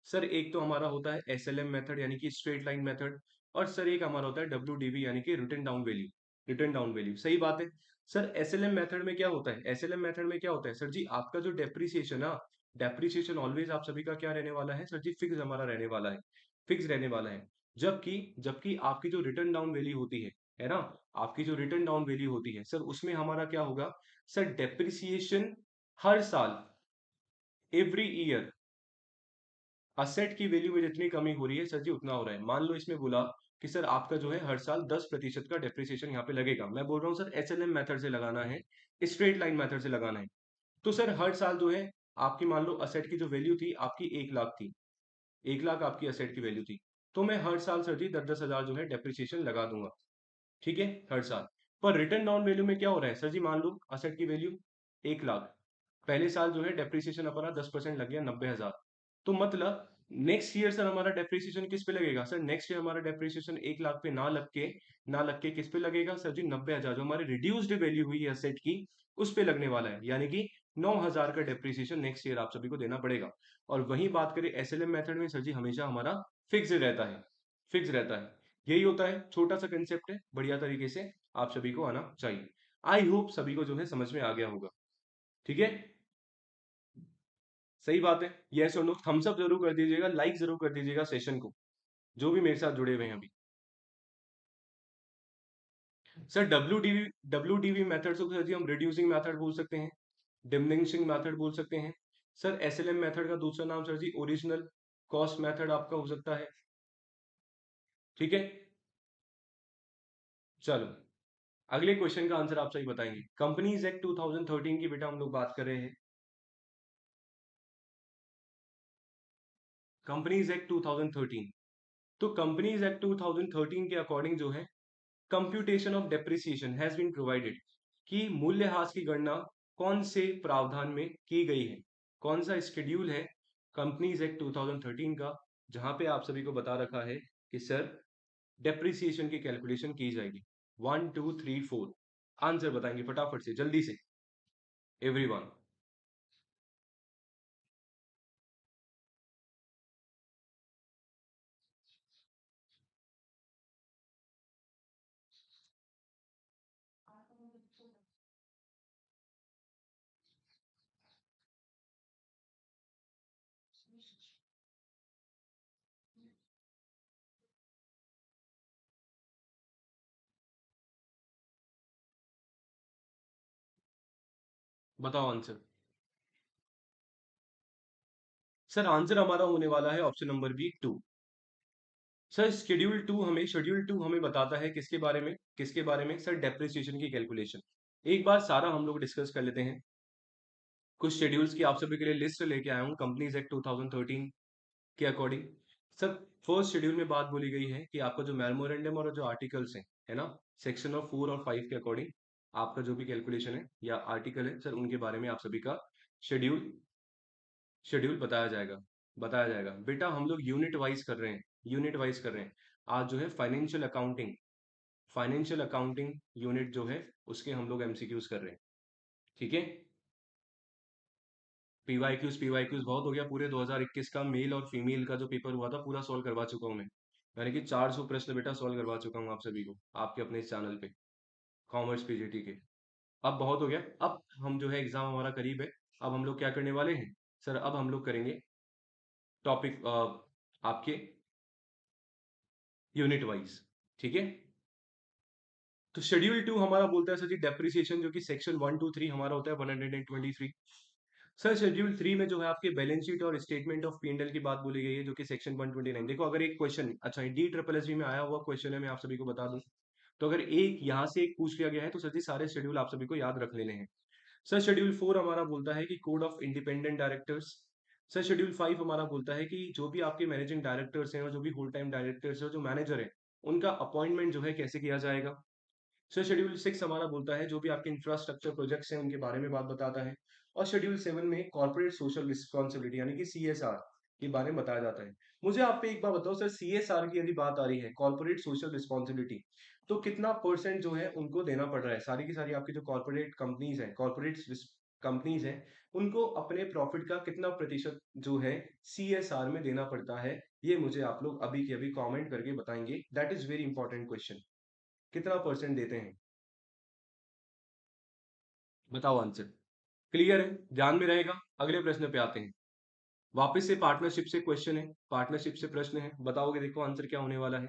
सर एक तो हमारा होता है एसएलएम मेथड यानी कि स्ट्रेट लाइन मेथड, और सर एक हमारा होता है डब्ल्यूडीवी यानी कि written down value. Written down value सही बात है। सर एसएलएम मेथड में क्या होता है, एसएलएम मेथड में क्या होता है सर जी, आपका जो डेप्रिसिएशन है, डेप्रिसिएशन ऑलवेज आप सभी का क्या रहने वाला है सर जी, फिक्स हमारा रहने वाला है, फिक्स रहने वाला है। जबकि जबकि आपकी जो रिटर्न डाउन वैल्यू होती है ना, आपकी जो रिटर्न डाउन वैल्यू होती है सर, उसमें हमारा क्या होगा सर, डेप्रिसिएशन हर साल, एवरी ईयर, असेट की वैल्यू में जितनी कमी हो रही है सर जी उतना हो रहा है। मान लो इसमें बोला कि सर आपका जो है हर साल 10% का डेप्रिसिएशन यहाँ पे लगेगा, मैं बोल रहा हूँ सर एसएलएम मेथड से लगाना है, स्ट्रेट लाइन मेथड से लगाना है। तो सर हर साल जो है आपकी, मान लो असेट की जो वैल्यू थी आपकी 1 लाख थी, 1 लाख आपकी असेट की वैल्यू थी, तो मैं हर साल सर जी 10-10 हजार जो है डेप्रिसिएशन लगा दूंगा, ठीक है, हर साल। पर रिटर्न डाउन वैल्यू में क्या हो रहा है सर जी, मान लो असेट की वैल्यू 1 लाख, पहले साल जो है डेप्रिसिएशन अपना 10% लग गया 90 हजार। तो मतलब नेक्स्ट ईयर सर हमारा डेप्रिसिएशन किस पे लगेगा सर, नेक्स्ट ईयर हमारा डेप्रिसिएशन 1 लाख पे ना लग के किस पे लगेगा सर जी, 90 हजार, जो हमारी रिड्यूस्ड वैल्यू हुई है असेट की उस पे लगने वाला है, यानी कि 9 हजार का डेप्रिसिएशन नेक्स्ट ईयर आप सभी को देना पड़ेगा। और वही बात करें एसएलएम मेथड में सर जी, हमेशा हमारा फिक्स रहता है, फिक्स रहता है। यही होता है, छोटा सा कंसेप्ट है, बढ़िया तरीके से आप सभी को आना चाहिए। आई होप सभी को जो है समझ में आ गया होगा, ठीक है, सही बात है। यस और नो थम्स अप जरूर कर दीजिएगा, लाइक जरूर कर दीजिएगा सेशन को, जो भी मेरे साथ जुड़े हुए हैं अभी। सर डब्ल्यू डीवी मेथड से सर जी हम रिड्यूसिंग मेथड बोल सकते हैं, डिमिनिशिंग मेथड बोल सकते हैं। सर एसएलएम मेथड का दूसरा नाम सर जी ओरिजिनल कॉस्ट मेथड आपका हो सकता है, ठीक है। चलो अगले क्वेश्चन का आंसर आप सही बताएंगे। कंपनीज एक्ट 2013 की बेटा हम लोग बात कर रहे हैं, कंपनीज एक्ट 2013। तो कंपनीज एक्ट 2013 के अकॉर्डिंग जो है, computation of depreciation has been provided, कि मूल्यह्रास की गणना कौन से प्रावधान में की गई है, कौन सा स्केड्यूल है कंपनीज एक्ट 2013 का, जहां पे आप सभी को बता रखा है कि सर डेप्रिसिएशन की कैलकुलेशन की जाएगी। 1 2 3 4 आंसर बताएंगे फटाफट से जल्दी से, एवरीवन। बताओ आंसर। सर आंसर हमारा होने वाला है option number B, two. Sir schedule two हमें बताता है किसके बारे में सर, डेप्रिसिएशन की कैलकुलेशन। एक बार सारा हम लोग डिस्कस कर लेते हैं। कुछ शेड्यूल्स की आप सभी के लिए लिस्ट लेके आया हूँ कंपनीज एक्ट 2013 के अकॉर्डिंग। सर फर्स्ट शेड्यूल में बात बोली गई है कि आपका जो मेमोरेंडम और जो आर्टिकल्स हैं, है ना, सेक्शन ऑफ 4 और 5 के अकॉर्डिंग आपका जो भी कैलकुलेशन है या आर्टिकल है सर, उनके बारे में आप सभी का शेड्यूल शेड्यूल बताया जाएगा बेटा। हम लोग यूनिट वाइज कर रहे हैं। आज जो है फाइनेंशियल अकाउंटिंग यूनिट जो है उसके हम लोग एमसीक्यूज कर रहे हैं। ठीक है। पीवाईक्यूज बहुत हो गया। पूरे 2021 का मेल और फीमेल का जो पेपर हुआ था पूरा सॉल्व करवा चुका हूँ मैं। यानी कि 400 प्रश्न बेटा सॉल्व करवा चुका हूँ आप सभी को, आपके अपने इस चैनल पे, कॉमर्स पीजीटी के। अब बहुत हो गया। अब हम जो है एग्जाम हमारा करीब है। अब हम लोग क्या करने वाले हैं सर, अब हम लोग करेंगे टॉपिक आपके यूनिट वाइज। ठीक है। तो शेड्यूल टू हमारा बोलता है सर जी डेप्रिसिएशन, जो कि सेक्शन 123 हमारा होता है 123। सर शेड्यूल थ्री में जो है आपके बैलेंस शीट और statement of P and L की बात बोली गई है, जो कि सेक्शन 129। देखो अगर एक क्वेश्चन, अच्छा डी ट्रिपल एस में आया हुआ क्वेश्चन है, मैं आप सभी को बता दूं, तो अगर एक यहाँ से एक पूछ लिया गया है तो सर जी सारे शेड्यूल आप सभी को याद रख लेने हैं। सर शेड्यूल फोर हमारा बोलता है कि code of independent directors. Sir schedule five हमारा बोलता है कि जो भी आपके मैनेजिंग डायरेक्टर्स हैं और जो भी होल टाइम डायरेक्टर्स हैं और जो मैनेजर है, उनका अपॉइंटमेंट जो है कैसे किया जाएगा। सर शेड्यूल सिक्स हमारा बोलता है जो भी आपके इंफ्रास्ट्रक्चर प्रोजेक्ट्स हैं उनके बारे में बात बताता है। और शेड्यूल सेवन में कॉर्पोरेट सोशल रिस्पॉन्सिबिलिटी यानी कि सीएसआर के बारे में बताया जाता है। मुझे आप पे एक बात बताओ सर, सीएसआर की यदि बात आ रही है, कॉर्पोरेट सोशल रिस्पॉन्सिबिलिटी, तो कितना परसेंट जो है उनको देना पड़ रहा है? सारी की सारी आपकी जो कॉर्पोरेट कंपनीज हैं, कंपनीज हैं, उनको अपने प्रॉफिट का कितना प्रतिशत जो है सीएसआर में देना पड़ता है? ये मुझे आप लोग अभी के अभी कमेंट करके बताएंगे। That is very important question. कितना परसेंट देते हैं? बताओ आंसर। क्लियर है, ध्यान में रहेगा। अगले प्रश्न पे आते हैं। वापस से पार्टनरशिप से क्वेश्चन है, पार्टनरशिप से प्रश्न है, बताओगे देखो आंसर क्या होने वाला है।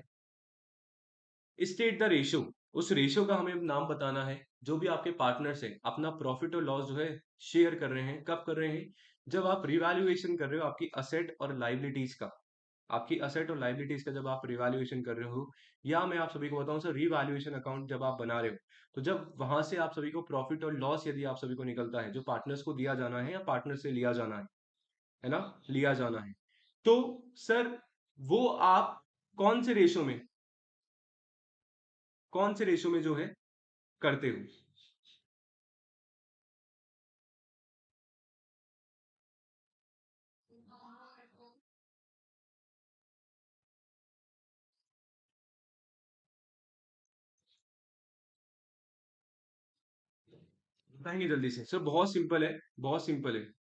स्टेट द रेशियो, उस रेशियो का हमें नाम बताना है। जो भी आपके पार्टनर्स है अपना प्रॉफिट और लॉस जो है शेयर कर रहे हैं, कब कर रहे हैं? जब आप रिवैल्यूएशन कर रहे हो आपकी असेट और लाइबिलिटीज का, आपकी असेट और लाइबिलिटीज का जब आप रिवैल्यूएशन कर रहे हो, या मैं आप सभी को बताऊं सर, रिवैल्यूएशन अकाउंट जब आप बना रहे हो, तो जब वहां से आप सभी को प्रॉफिट और लॉस यदि आप सभी को निकलता है, जो पार्टनर्स को दिया जाना है या पार्टनर से लिया जाना है ना, लिया जाना है, तो सर वो आप कौन से रेशो में, कौन से रेशो में जो है करते हो? बताएंगे जल्दी से सर, बहुत सिंपल है, बहुत सिंपल है।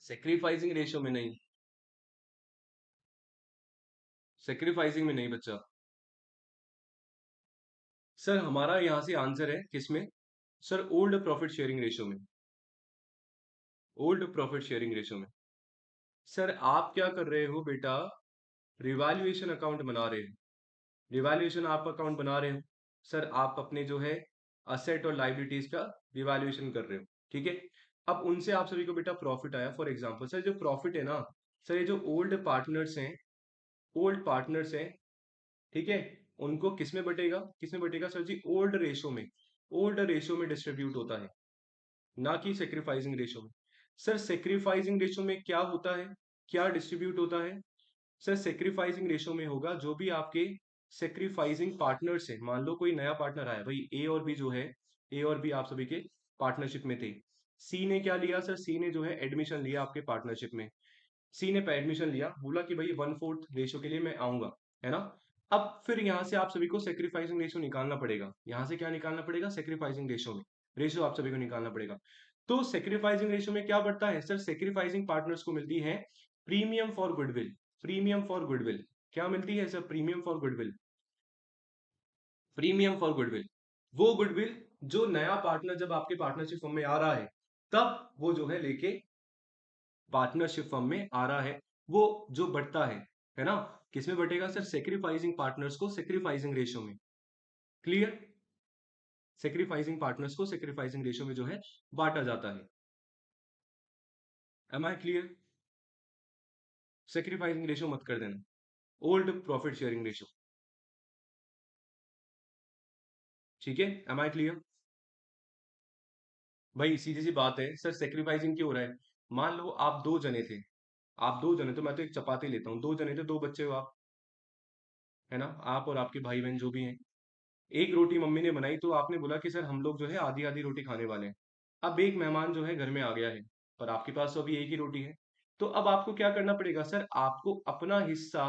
सेक्रीफाइसिंग रेशियो में नहीं, सेक्रीफाइसिंग में नहीं बच्चा। सर हमारा यहाँ से आंसर है किसमें sir? Old profit sharing ratio में, ओल्ड प्रॉफिट शेयरिंग रेशियो में। सर आप क्या कर रहे हो बेटा, रिवैल्यूएशन अकाउंट बना रहे हो, रिवैल्यूएशन आप अकाउंट बना रहे हो। सर आप अपने जो है असेट और लाइबिलिटीज का रिवैल्यूएशन कर रहे हो। ठीक है। अब उनसे आप सभी को बेटा प्रॉफिट आया, फॉर एग्जांपल सर जो प्रॉफिट है ना, सर ये जो ओल्ड पार्टनर्स हैं, ठीक है, उनको किस में बटेगा सर जी? ओल्ड रेशो में, ओल्ड रेशो में डिस्ट्रीब्यूट होता है, ना कि सेक्रीफाइसिंग रेशो में। सर सेक्रीफाइसिंग रेशो में क्या होता है, क्या डिस्ट्रीब्यूट होता है? सर सेक्रीफाइसिंग रेशो में होगा जो भी आपके सेक्रीफाइसिंग पार्टनर्स है। मान लो कोई नया पार्टनर आया भाई, ए और बी जो है, ए और बी आप सभी के पार्टनरशिप में थे। सी ने क्या लिया सर? सी ने जो है एडमिशन लिया आपके पार्टनरशिप में। सी ने एडमिशन लिया, बोला कि भाई 1/4 रेशो के लिए मैं आऊंगा, है ना। अब फिर यहाँ से आप सभी को सेक्रीफाइसिंग रेशो निकालना पड़ेगा। यहाँ से क्या निकालना पड़ेगा? सेक्रीफाइसिंग रेशो में, रेशो आप सभी को निकालना पड़ेगा। तो सेक्रीफाइसिंग रेशो में क्या बढ़ता है सर? सेक्रीफाइसिंग पार्टनर्स को मिलती है premium for goodwill, premium for goodwill. क्या मिलती है sir? Premium for goodwill, premium for goodwill. वो गुडविल जो नया पार्टनर जब आपके पार्टनरशिप फर्म में आ रहा है, तब वो जो है लेके पार्टनरशिप फर्म में आ रहा है, वो जो बढ़ता है ना? किसमें बटेगा सर? सेक्रीफाइसिंग पार्टनर्स को सेक्रीफाइसिंग रेशियो में। क्लियर? सेक्रीफाइसिंग पार्टनर्स को सेक्रीफाइसिंग रेशियो में जो है बांटा जाता है। Am I clear? Sacrificing ratio मत कर देना, ओल्ड प्रॉफिट शेयरिंग रेशियो। ठीक है, एम आई क्लियर? भाई सीधी सी बात है सर, सेक्रीफाइसिंग क्यों हो रहा है? मान लो आप दो जने थे, आप दो जने, तो मैं तो एक चपाती लेता हूँ, दो जने थे, दो बच्चे हो आप, है ना? आप और आपके भाई बहन जो भी हैं, एक रोटी मम्मी ने बनाई, तो आपने बोला कि सर हम लोग जो है आधी आधी रोटी खाने वाले हैं। अब एक मेहमान जो है घर में आ गया है, पर आपके पास तो अभी एक ही रोटी है, तो अब आपको क्या करना पड़ेगा सर? आपको अपना हिस्सा,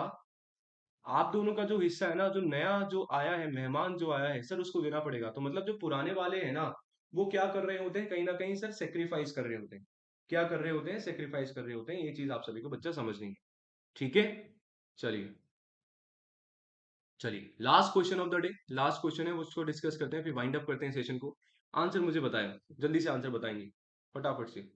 आप दोनों का जो हिस्सा है ना, जो नया जो आया है, मेहमान जो आया है सर, उसको देना पड़ेगा। तो मतलब जो पुराने वाले हैं ना, वो क्या कर रहे होते हैं? कहीं ना कहीं सर सेक्रीफाइस कर रहे होते हैं। क्या कर रहे होते हैं? सेक्रीफाइस कर रहे होते हैं। ये चीज आप सभी को बच्चा समझनी है। ठीक है, चलिए। चलिए, last question of the day, last question है, उसको डिस्कस करते हैं, फिर वाइंड अप करते हैं सेशन को। आंसर मुझे बताएं, जल्दी से आंसर बताएंगे, फटाफट से।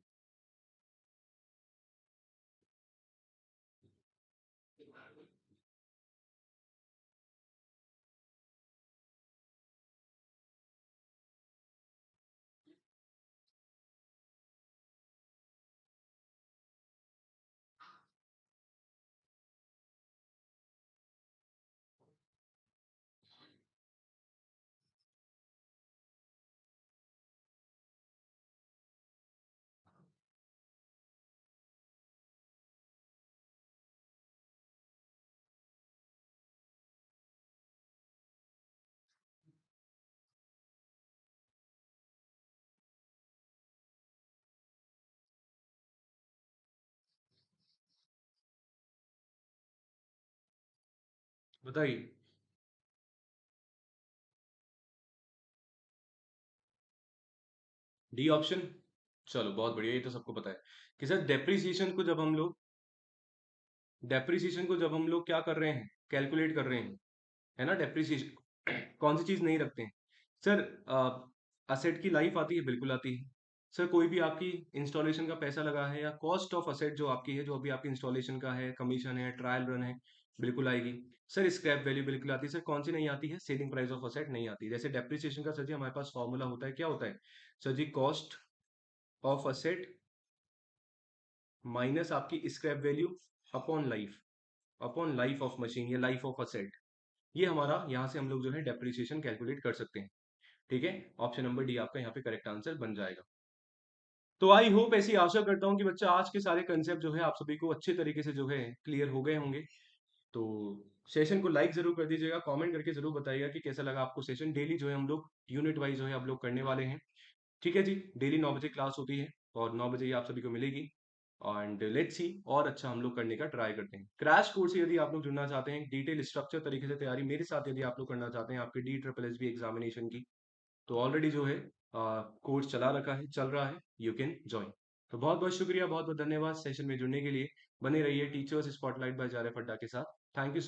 बताइए। D option? चलो बहुत बढ़िया, ये तो सबको पता है कि सर डेप्रिसिएशन को जब हम लोग क्या कर रहे हैं, कैलकुलेट कर रहे हैं, है ना? डेप्रिसिएशन कौन सी चीज नहीं रखते हैं सर? असेट की लाइफ आती है, बिल्कुल आती है। सर कोई भी आपकी इंस्टॉलेशन का पैसा लगा है, या कॉस्ट ऑफ असेट जो आपकी है, जो अभी आपकी इंस्टॉलेशन का है, कमीशन है, ट्रायल रन है, बिल्कुल आएगी। सर स्क्रैप वैल्यू बिल्कुल आती है। सर कौन सी नहीं आती है? सेलिंग प्राइस ऑफ असेट नहीं आती। जैसे डेप्रिसिएशन का सर जी हमारे पास फॉर्मूला होता है, क्या होता है सर जी? कॉस्ट ऑफ असेट माइनस आपकी scrap value upon life of machine या लाइफ ऑफ असेट। ये हमारा यहाँ से हम लोग जो है डेप्रिसिएशन कैलकुलेट कर सकते हैं। ठीक है, ऑप्शन नंबर डी आपका यहाँ पे करेक्ट आंसर बन जाएगा। तो आई होप, ऐसी आशा करता हूँ कि बच्चा आज के सारे कंसेप्ट जो है आप सभी को अच्छे तरीके से जो है क्लियर हो गए होंगे। तो सेशन को लाइक जरूर कर दीजिएगा, कमेंट करके जरूर बताइएगा कि कैसा लगा आपको सेशन। डेली जो है हम लोग यूनिट वाइज जो है आप लोग करने वाले हैं। ठीक है जी, डेली 9 बजे क्लास होती है, और 9 बजे ही आप सभी को मिलेगी। एंड लेट्स सी, और अच्छा हम लोग करने का ट्राई करते हैं। क्रैश कोर्स से यदि आप लोग जुड़ना चाहते हैं, डिटेल स्ट्रक्चर तरीके से तैयारी मेरे साथ यदि आप लोग करना चाहते हैं आपके DSSS एग्जामिनेशन की, तो ऑलरेडी जो है कोर्स चला रखा है, चल रहा है, यू कैन ज्वाइन। तो बहुत बहुत शुक्रिया, बहुत बहुत धन्यवाद सेशन में जुड़ने के लिए। बने रहिए टीचर्स स्पॉटलाइट बाय जारे फड्डा के साथ। Thank you so